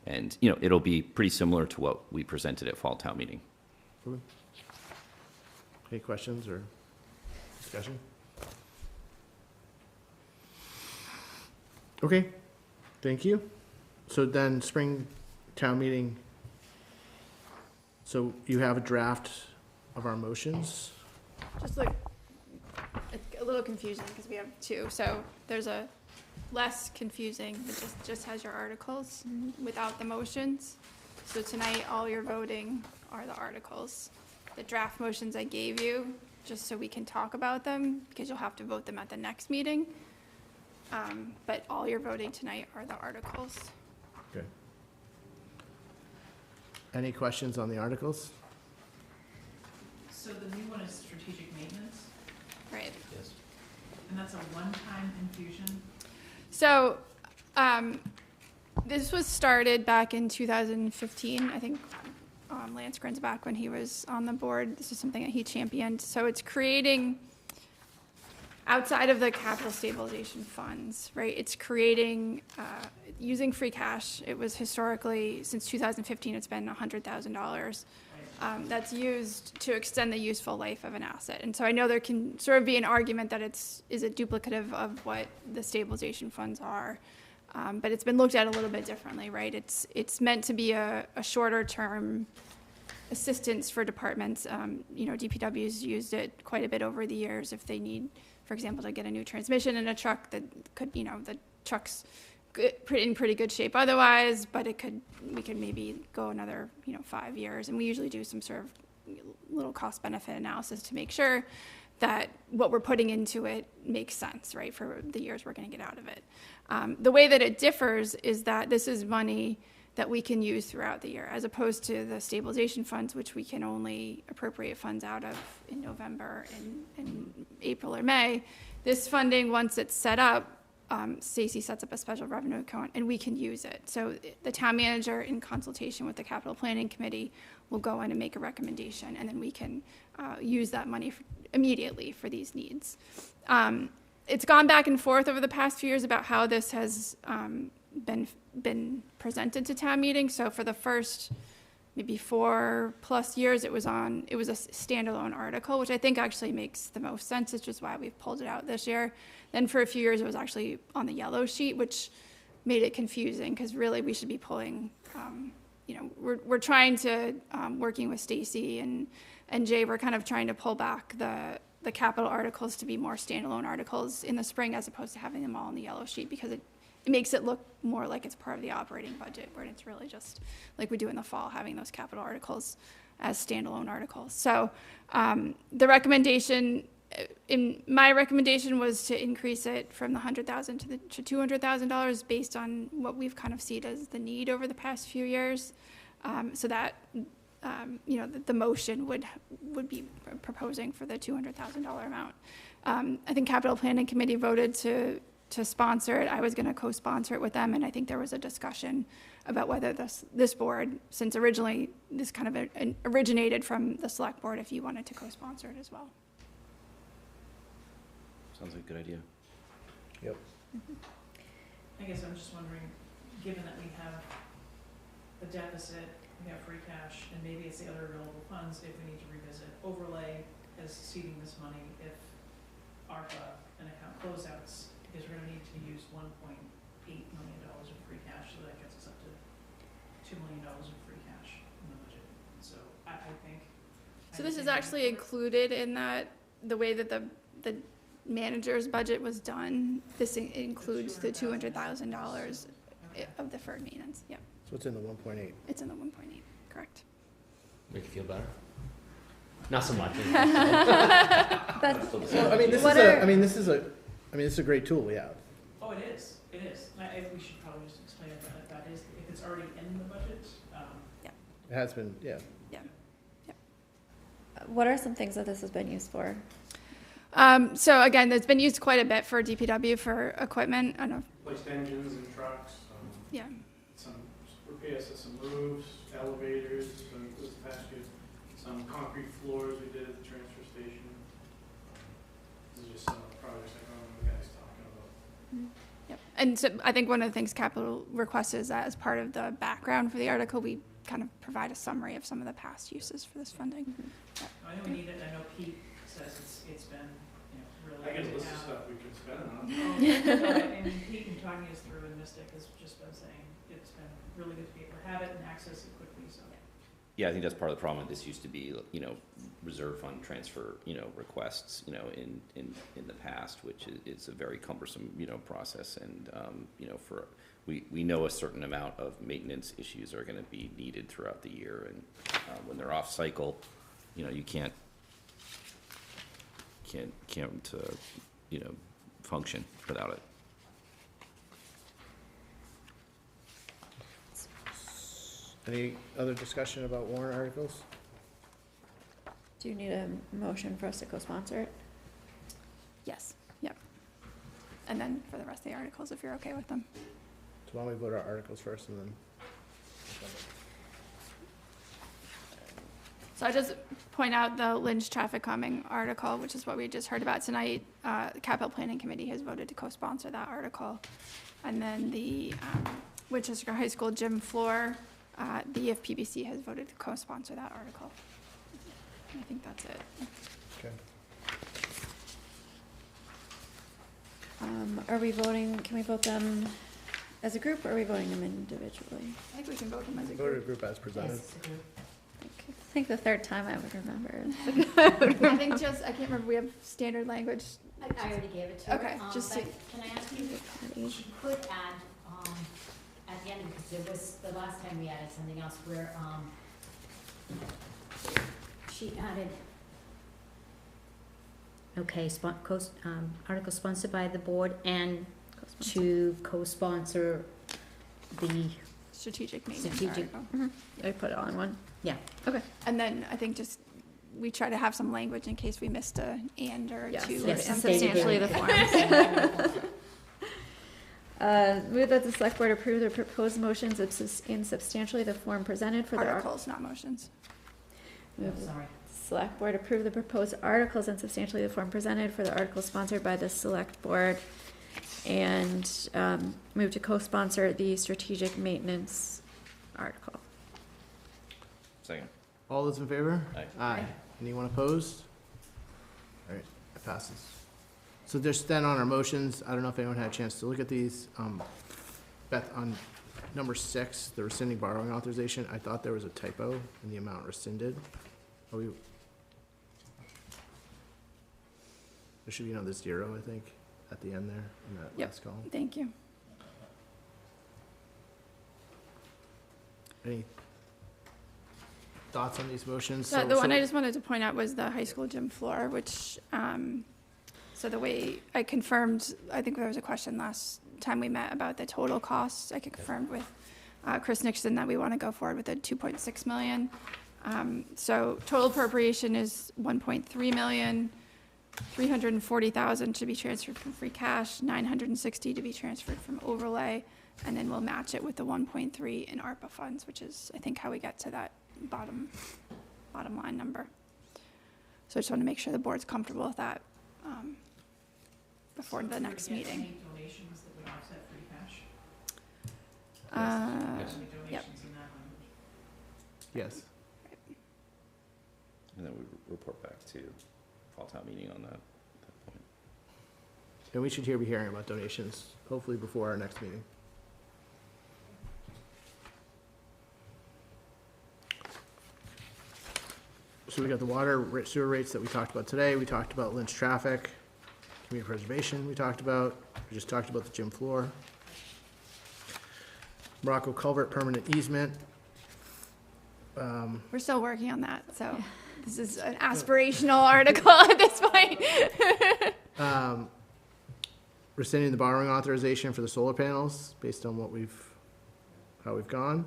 And, you know, it'll be pretty similar to what we presented at Fall Town Meeting. Okay. Any questions or discussion? Okay, thank you. So then spring town meeting, so you have a draft of our motions? Just like, it's a little confusing because we have two. So there's a less confusing that just has your articles without the motions. So tonight, all you're voting are the articles. The draft motions I gave you, just so we can talk about them, because you'll have to vote them at the next meeting. But all you're voting tonight are the articles. Okay. Any questions on the articles? So the new one is strategic maintenance, Right. Yes. and that's a one-time infusion? So, this was started back in 2015. I think Lance Grin's back when he was on the board. This is something that he championed. So it's creating, outside of the capital stabilization funds, right? It's creating, using free cash. It was historically, since 2015, it's been $100,000. That's used to extend the useful life of an asset. And so I know there can sort of be an argument that is it duplicative of what the stabilization funds are. But it's been looked at a little bit differently, right? It's meant to be a shorter term assistance for departments. You know, DPW's used it quite a bit over the years if they need, for example, to get a new transmission in a truck that could, you know, the truck's in pretty good shape otherwise, but we could maybe go another, 5 years. And we usually do some sort of little cost benefit analysis to make sure that what we're putting into it makes sense, right, for the years we're going to get out of it. The way that it differs is that this is money that we can use throughout the year, as opposed to the stabilization funds, which we can only appropriate funds out of in November and April or May. This funding, once it's set up, Stacy sets up a special revenue account and we can use it. So the town manager, in consultation with the capital planning committee, will go in and make a recommendation, and then we can use that money immediately for these needs. It's gone back and forth over the past few years about how this has been presented to town meeting. So for the first maybe 4+ years, it was a standalone article, which I think actually makes the most sense, which is why we've pulled it out this year. Then for a few years, it was actually on the yellow sheet, which made it confusing, because really we should be pulling, we're trying to, working with Stacy and Jay, we're kind of trying to pull back the capital articles to be more standalone articles in the spring, as opposed to having them all on the yellow sheet, because it makes it look more like it's part of the operating budget, where it's really just like we do in the fall, having those capital articles as standalone articles. So the recommendation, my recommendation was to increase it from the $100,000 to $200,000 based on what we've kind of seen as the need over the past few years. So that, the motion would be proposing for the $200,000 amount. I think Capital Planning Committee voted to sponsor it. I was going to co-sponsor it with them, and I think there was a discussion about whether this board, since originally this kind of originated from the select board, if you wanted to co-sponsor it as well. Sounds like a good idea. Yep. I guess I'm just wondering, given that we have a deficit, we have free cash, and maybe it's the other available funds, if we need to revisit overlay as seeding this money, if ARPA and account closeouts, because we're gonna need to use $1.8 million of free cash, so that gets us up to $2 million of free cash in the budget. So I think. So this is actually included in that, the way that the manager's budget was done. This includes the $200,000 of deferred maintenance. Yep, So it's in the 1.8. it's in the 1.8, correct. Make you feel better? Not so much. But Well, I mean, this is a great tool we have. Oh, it is, it is. We should probably just explain it, but that is, if it's already in the budget, It has been, yeah. what are some things that this has been used for? So again, it's been used quite a bit for DPW for equipment. I don't know. Placed engines and trucks, Yeah. some repairs to some roofs, elevators, this past year, some concrete floors we did at the transfer station. This is just some of the projects I remember the guys talking about. Yep. And so I think one of the things Capital requested is that as part of the background for the article, we kind of provide a summary of some of the past uses for this funding. I know we need it. I know Pete says it's been, really. I guess good this to is have. stuff we can spend on. I mean, Pete, in talking us through, and Mystic has just been saying, it's been really good to be able to have it and access it quickly, so. Yeah, I think that's part of the problem. This used to be, reserve fund transfer, requests, in the past, which is a very cumbersome, process. And, we know a certain amount of maintenance issues are gonna be needed throughout the year. And, when they're off cycle, you can't, function without it. Any other discussion about warrant articles? Do you need a motion for us to co-sponsor it? Yes, yep. And then for the rest of the articles, if you're okay with them. So why don't we vote our articles first and then? So I just point out the Lynch traffic calming article, which is what we just heard about tonight. The Capital Planning Committee has voted to co-sponsor that article. And then the Winchester High School gym floor, the EFPBC has voted to co-sponsor that article. I think that's it. Okay. Are we voting, can we vote them as a group, or are we voting them individually? I think we can vote them as a Vote a group. group as presented. I think the third time I would remember. I think I can't remember, we have standard language. I already gave it to her. Okay, just but to- can I ask you, she could add, at the end, because there was, the last time we added something else where, she added, okay, article sponsored by the board and to co-sponsor the Strategic maintenance strategic. article. I put it all in one. Yeah. Okay. And then I think just, we try to have some language in case we missed a and or Yes, two. yes, or substantially the forms. Move that the select board approve the proposed motions in substantially the form presented for the Articles, not motions. Move the Sorry. select board approve the proposed articles in substantially the form presented for the articles sponsored by the select board, and move to co-sponsor the strategic maintenance article. Second. All those in favor? Aye. Aye. Anyone opposed? All right, it passes. So just then on our motions, I don't know if anyone had a chance to look at these. Beth, on number 6, the rescinding borrowing authorization, I thought there was a typo in the amount rescinded. There should be another 0, I think, at the end there, in that Yep. last column. Thank you. Any thoughts on these motions? So the one I just wanted to point out was the high school gym floor, which, so the way I confirmed, I think there was a question last time we met about the total costs. I confirmed with Chris Nixon that we want to go forward with a 2.6 million. So total appropriation is 1.3 million. 340,000 to be transferred from free cash, 960 to be transferred from overlay, and then we'll match it with the 1.3 in ARPA funds, which is, I think, how we get to that bottom line number. So I just want to make sure the board's comfortable with that before the next meeting. Any donations that would offset free cash? Yes. Any Yep. donations in that language? Yes. And then we report back to fall town meeting on that point. And we should be hearing about donations, hopefully before our next meeting. So we got the water sewer rates that we talked about today. We talked about Lynch traffic, community preservation we talked about. We just talked about the gym floor. Morocco culvert permanent easement. We're still working on that, so this is an aspirational article at this point. Rescinding the borrowing authorization for the solar panels based on how we've gone.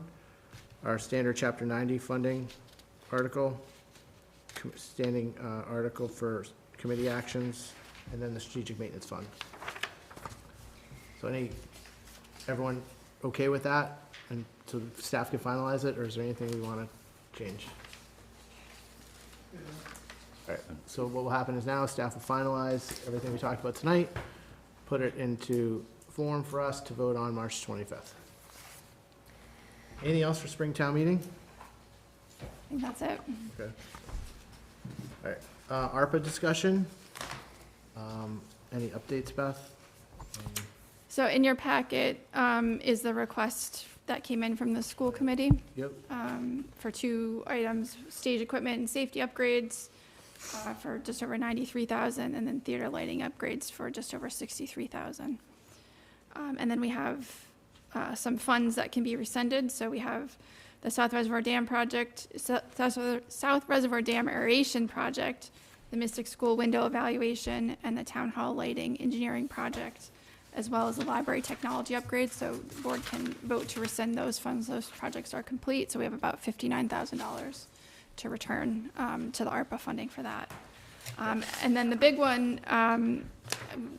Our standard chapter 90 funding article, standing article for committee actions, and then the strategic maintenance fund. So everyone okay with that? And so the staff can finalize it, or is there anything we want to change? All right, so what will happen is now staff will finalize everything we talked about tonight, put it into form for us to vote on March 25th. Anything else for Springtown meeting? I think that's it. Okay. All right, ARPA discussion. Any updates, Beth? So in your packet is the request that came in from the school committee. Yep. For 2 items, stage equipment and safety upgrades for just over 93,000, and then theater lighting upgrades for just over 63,000. And then we have some funds that can be rescinded. So we have the South Reservoir Dam project, South Reservoir Dam aeration project, the Mystic School window evaluation, and the town hall lighting engineering project, as well as the library technology upgrades. So the board can vote to rescind those funds. Those projects are complete. So we have about $59,000 to return to the ARPA funding for that. And then the big one,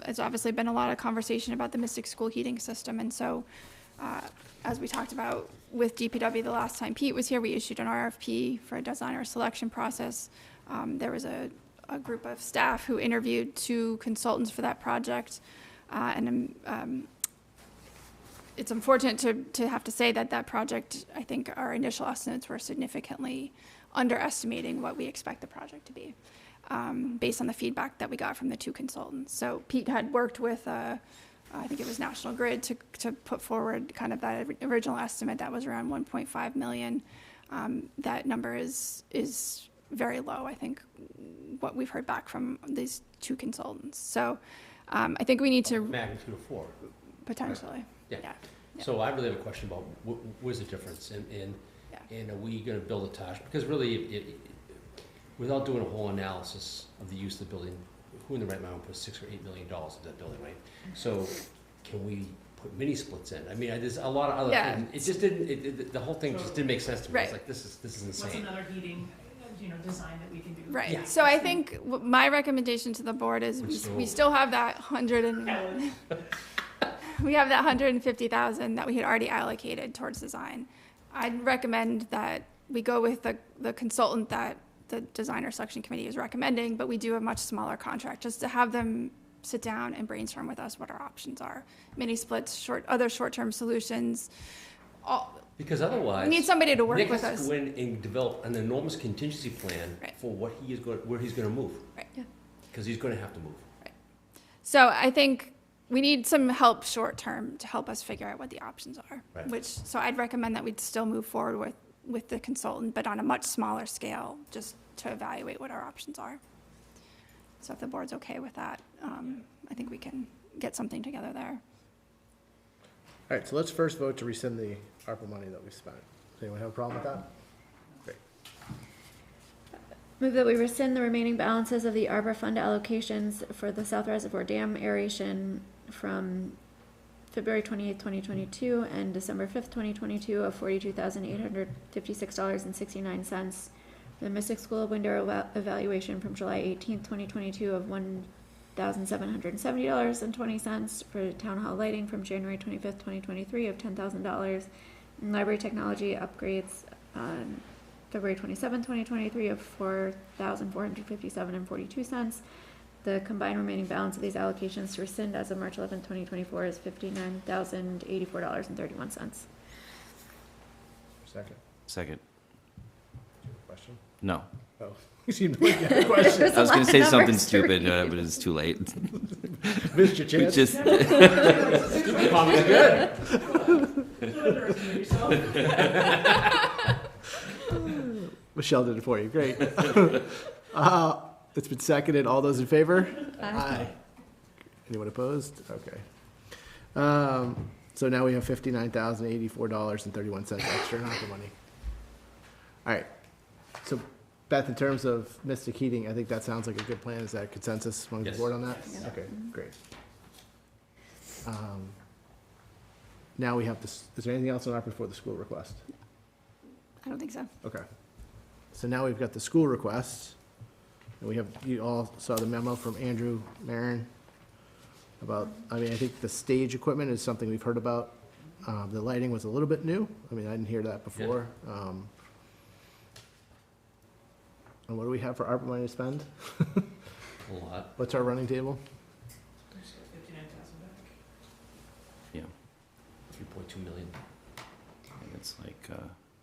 has obviously been a lot of conversation about the Mystic School heating system. And so as we talked about with DPW the last time Pete was here, we issued an RFP for a designer selection process. There was a group of staff who interviewed 2 consultants for that project. And it's unfortunate to have to say that project, I think our initial estimates were significantly underestimating what we expect the project to be, based on the feedback that we got from the 2 consultants. So Pete had worked with, I think it was National Grid, to put forward kind of that original estimate that was around 1.5 million. That number is very low, I think, what we've heard back from these 2 consultants. So I think we need to. Magnitude of 4. Potentially. Yeah. Yeah. So I really have a question about where's the difference, and are we gonna build a Taj? Because really, without doing a whole analysis of the use of the building, who in the right mind would put $6 or $8 million into that building, right? So can we put mini splits in? I mean, there's a lot of other things. It just didn't, the whole thing just didn't make sense to me. Right. It's like, this is insane. What's another heating, design that we can do? Right. Yeah. So I think my recommendation to the board is we still have that we have that 150,000 that we had already allocated towards design. I'd recommend that we go with the consultant that the designer selection committee is recommending, but we do a much smaller contract just to have them sit down and brainstorm with us what our options are. Mini splits, other short-term solutions. Because otherwise, we need somebody to work Nick with has us. to go in and develop an enormous contingency plan for what where he's going to move. Right. Yeah. Because he's going to have to move. Right. So I think we need some help short-term to help us figure out what the options are. Right. So I'd recommend that we'd still move forward with the consultant, but on a much smaller scale, just to evaluate what our options are. So if the board's okay with that, I think we can get something together there. All right, so let's first vote to rescind the ARPA money that we spent. anyone have a problem with that? Great. Move that we rescind the remaining balances of the ARPA fund allocations for the South Reservoir Dam aeration from February 28th, 2022 and December 5th, 2022 of $42,856.69. The Mystic School window evaluation from July 18th, 2022 of $1,770.20 for town hall lighting from January 25th, 2023 of $10,000. And library technology upgrades on February 27th, 2023 of $4,457.42. The combined remaining balance of these allocations to rescind as of March 11th, 2024 is $59,084.31. Second. Second. Question? No. Oh, you seem to like a question. I was going to say something stupid, but it's too late. Missed your chance. Just Michelle did it for you. Great. It's been seconded. All those in favor? Aye. Anyone opposed? Okay. So now we have $59,084.31 extra in ARPA money. All right. So Beth, in terms of Mystic Heating, I think that sounds like a good plan. Is that consensus among the Yes. board on that? Yes. Okay, great. Now we have this, is there anything else on ARPA for the school request? I don't think so. Okay. So now we've got the school request. And we have, you all saw the memo from Andrew Marin about, I mean, I think the stage equipment is something we've heard about. The lighting was a little bit new. I mean, I didn't hear that before. And what do we have for ARPA money to spend? A lot. What's our running table? There's 59,000 back. yeah, 3.2 million. and it's like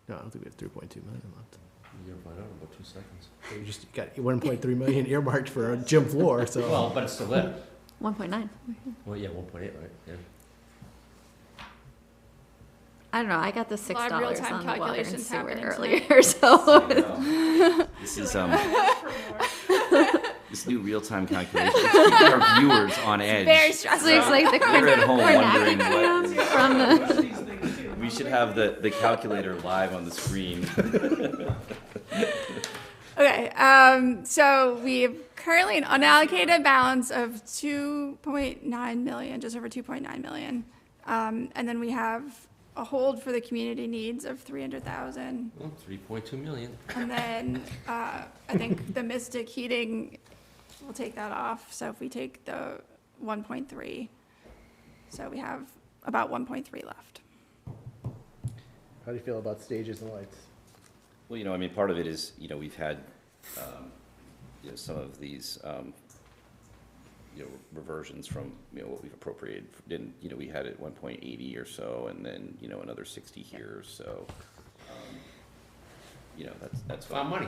No, I don't think we have 3.2 million left. You're gonna find out in about 2 seconds. You just got 1.3 million earmarked for a gym floor, so. Well, but it's still there. 1.9. Well, yeah, 1.8, right? Yeah. I don't know, I got the A lot of $6 real-time on the water and calculations sewer happening earlier, so. this is this new real-time calculation is keeping our viewers on edge. Very So stressful. it's like the We're at home wondering cornetograms what. from the. We should have the calculator live on the screen. Okay, so we have currently an unallocated balance of 2.9 million, just over 2.9 million. And then we have a hold for the community needs of 300,000. Well, 3.2 million. And then, I think the Mystic Heating, we'll take that off. So if we take the 1.3, so we have about 1.3 left. How do you feel about stages and lights? Well, I mean, part of it is, we've had, some of these, reversions from, what we've appropriated. We had at 1.80 or so, and then, another 60 here, so, that's Found money.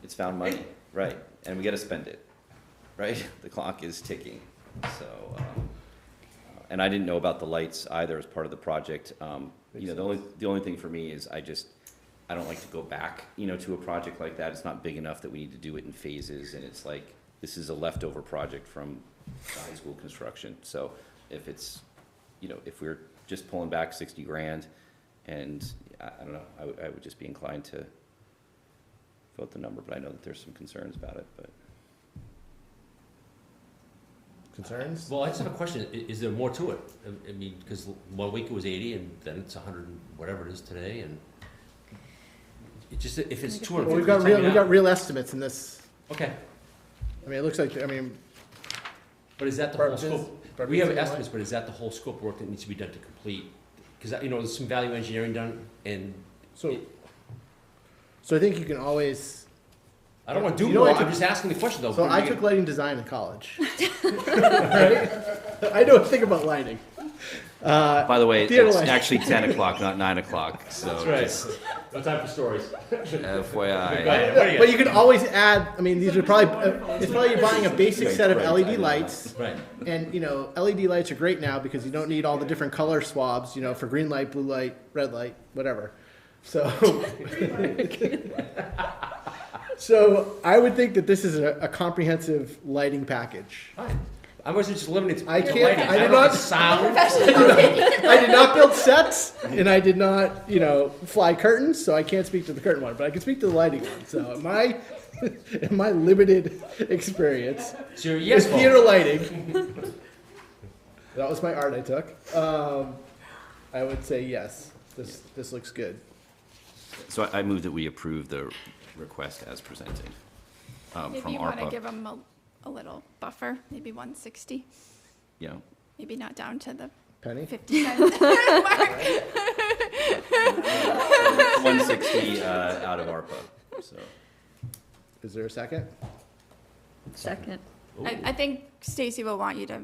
It's found money, right, and we gotta spend it, right? The clock is ticking, so, and I didn't know about the lights either as part of the project. The only thing for me is I don't like to go back, to a project like that. It's not big enough that we need to do it in phases, and it's like, this is a leftover project from the high school construction. So if it's, if we're just pulling back 60 grand, and I don't know, I would just be inclined to vote the number, but I know that there's some concerns about it, but. Concerns? Well, I just have a question. Is there more to it? I mean, because 1 week it was 80, and then it's 100, and whatever it is today, and it just, if it's 250. Well, we've got real estimates in this. Okay. I mean, it looks like, But is that the whole scope? We have estimates, but is that the whole scope of work that needs to be done to complete? Because, there's some value engineering done, and. So I think you can always. I don't want to do You know more, what I I'm took- just asking the question, though. So I took lighting design in college. Right? I know a thing about lighting. By the way, theater it's lighting. actually 10 o'clock, not 9 o'clock, so. That's right. just No time for stories. FYI. But you can always add, I mean, these are probably, it's probably you're buying a basic set of Right, I LED know. lights. Right. And, LED lights are great now because you don't need all the different color swabs, for green light, blue light, red light, whatever. So. So I would think that this is a comprehensive lighting package. Fine. I wasn't just limited to I the can't- lighting. I did don't know, not- the sound. I did not build sets, and I did not, fly curtains, so I can't speak to the curtain one, but I can speak to the lighting one. So in my limited experience So you're a yes with theater vote. lighting, that was my art I took. I would say yes. This looks good. So I move that we approve the request as presented Maybe from you want to ARPA. give them a little buffer, maybe 160, Yeah, maybe not down to the Penny. 50 cent mark. 160 out of ARPA, so. Is there a second? Second. I think Stacy will want you to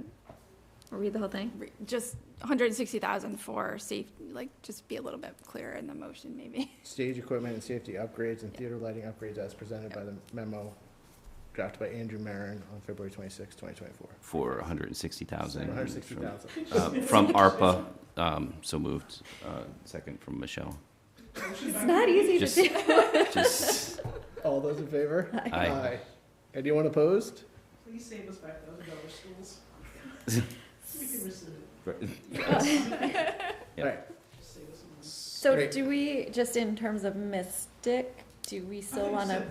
Read the whole thing? just 160,000 for safe, like, just be a little bit clearer in the motion, maybe. Stage equipment and safety upgrades and theater lighting upgrades as presented by the memo drafted by Andrew Marin on February 26, 2024. For 160,000. 160,000. From ARPA, so moved. Second from Michelle. It's not easy Just- to do. Just, All those in favor? Aye. Anyone opposed? Please save us back those dollar schools. We can rescind it. Yeah. All right. Just save us some money. So Great. do we, just in terms of Mystic, do we I still thought you want to, said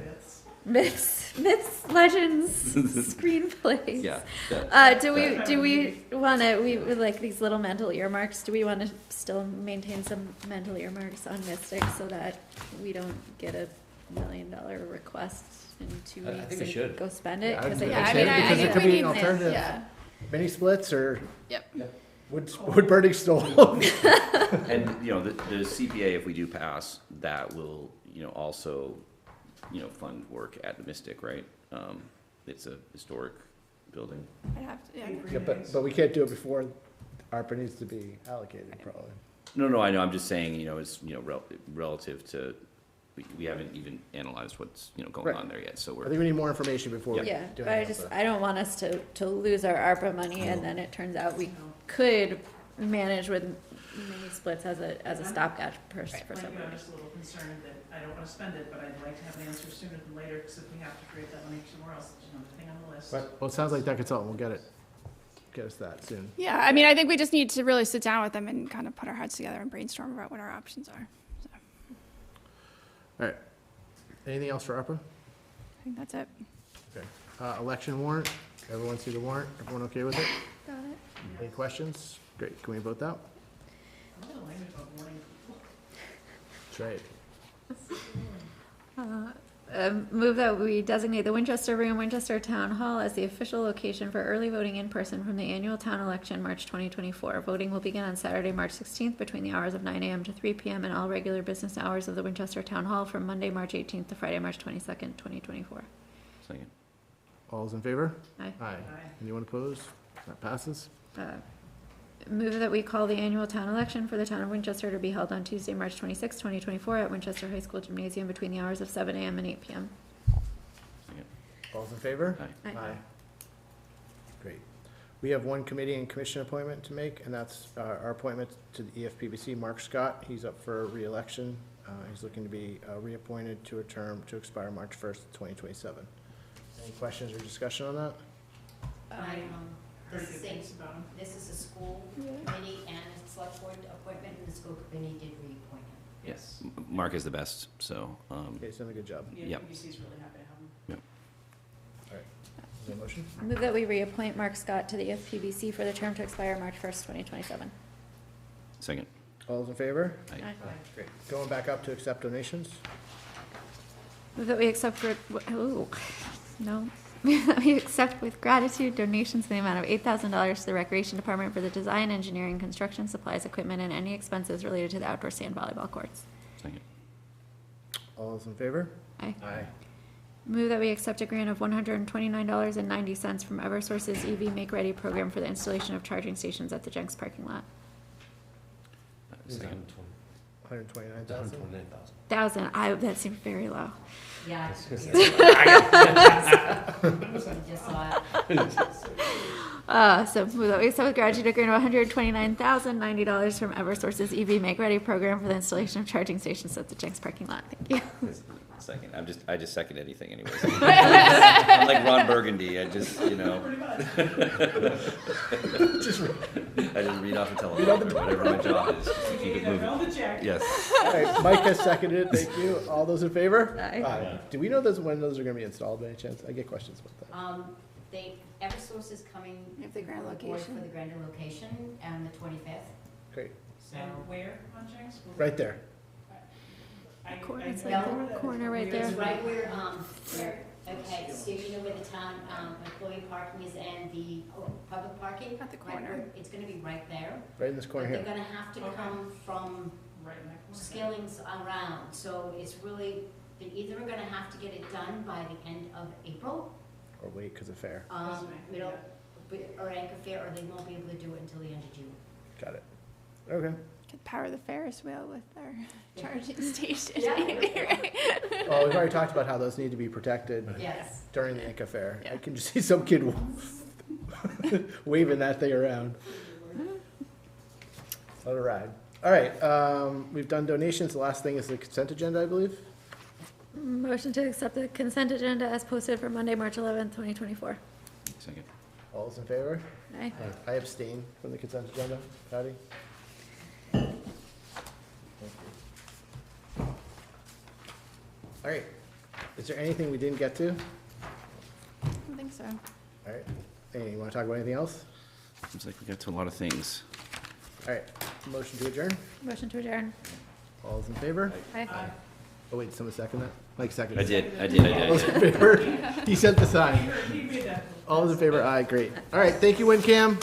myths. myths, legends, screenplays? yeah. Do we want to, we like these little mental earmarks, do we want to still maintain some mental earmarks on Mystic so that we don't get a $1 million request in 2 I weeks think we and should. go spend it? Yeah, 'Cause I I think think so, because it think could we be an need this, alternative. yeah. Mini splits or Yep. wood burning stove. And, the CPA, if we do pass, that will, also, fund work at the Mystic, right? It's a historic building. I'd have to, yeah. Yeah, but we can't do it before ARPA needs to be allocated, probably. No, I know, I'm just saying, it's, relative to, we haven't even analyzed what's, going Right. on there yet, so I we're. think we need more information before we Yeah, do but I anything just, else. I don't want us to lose our ARPA money and then it turns out we could manage with mini splits as a stopgap for Like, some I'm just a little concerned that I don't wanna spend it, but I'd like to have an answer sooner than later, because if we have to create that money somewhere else, it's another thing on the list. Well, it sounds like that consultant will get us that soon. Yeah, I mean, I think we just need to really sit down with them and kind of put our heads together and brainstorm about what our options are. So, All right. Anything else for ARPA? I think that's it. Okay. Election warrant. Everyone see the warrant? Everyone okay with it? Got it. Any questions? Great. Can we vote that? I love the language about warning people. That's right. Move that we designate the Winchester Room, Winchester Town Hall as the official location for early voting in person from the annual town election, March 2024. Voting will begin on Saturday, March 16th between the hours of 9 a.m. to 3 p.m. and all regular business hours of the Winchester Town Hall from Monday, March 18th to Friday, March 22nd, 2024. Second. All's in favor? Aye. Aye. Anyone opposed? That passes. Move that we call the annual town election for the town of Winchester to be held on Tuesday, March 26, 2024 at Winchester High School Gymnasium between the hours of 7 a.m. and 8 p.m. Second. All's in favor? Aye. Aye. Great. We have one committee and commission appointment to make, and that's our appointment to the EFPBC, Mark Scott. He's up for re-election. He's looking to be reappointed to a term to expire March 1st, 2027. Any questions or discussion on that? Heard This is good things about him. This is a school committee and a select board appointment, and the school committee did reappoint him. Yes. Mark is the best, so, Okay, he's done a good job. The Yep. NPBC's really happy to have him. Is there a motion? Move that we reappoint Mark Scott to the FPBC for the term to expire March 1st, 2027. second. All's in favor? Aye. Great. Going back up to accept donations. Move that we accept, we accept with gratitude donations in the amount of $8,000 to the Recreation Department for the design, engineering, construction, supplies, equipment, and any expenses related to the outdoor sand volleyball courts. Second. All's in favor? Aye. Aye. Move that we accept a grant of $129.90 from Eversource's EV Make Ready program for the installation of charging stations at the Jenks parking lot. Second. 129,000. 129,000. That seemed very low. Yeah. Just saw it. So move that we accept with gratitude a grant of $129,090 from Eversource's EV Make Ready program for the installation of charging stations at the Jenks parking lot. Thank you. Second, I just second anything anyways. I'm like Ron Burgundy, I just, you know. I just read off the telephone, or whatever my job is, just to keep it moving. Yes. All right, Mike has seconded it, thank you. All those in favor? Aye. Do we know when those are gonna be installed by any chance? I get questions about that. Eversource is coming. If the grand on board location. For the grand location on the 25th. Great, So. And where on Jenks? right there. It's No. like the corner right It's there. right where, okay, so you know where the town, employee parking is and the public parking? At the Right corner. where- It's gonna be right there. Right in this corner But they're here. gonna have to come from Right in that corner. Skilling's around, so it's really, they're either gonna have to get it done by the end of April, Or wait, because of fair. middle, or Anchor Fair, or they won't be able to do it until the end of June. Got it. Okay. Could power the Ferris wheel with our charging station. Yeah. Right? Well, we've already talked about how those need to be protected Yes. during the Inca Fair. I Yeah. can just see some kid waving that thing around. Let it ride. All right, we've done donations. The last thing is the consent agenda, I believe. Motion to accept the consent agenda as posted for Monday, March 11th, 2024. Second. All those in favor? Aye. I abstain from the consent agenda. Patty? All right. Is there anything we didn't get to? I don't think so. All right. Hey, you want to talk about anything else? Seems like we got to a lot of things. All right. Motion to adjourn. Motion to adjourn. All those in favor? Aye. Oh, wait, someone second that? Mike seconded. I did. All those in favor? He sent the sign. He made that. All those in favor? Aye, great. All right, thank you, WinCam.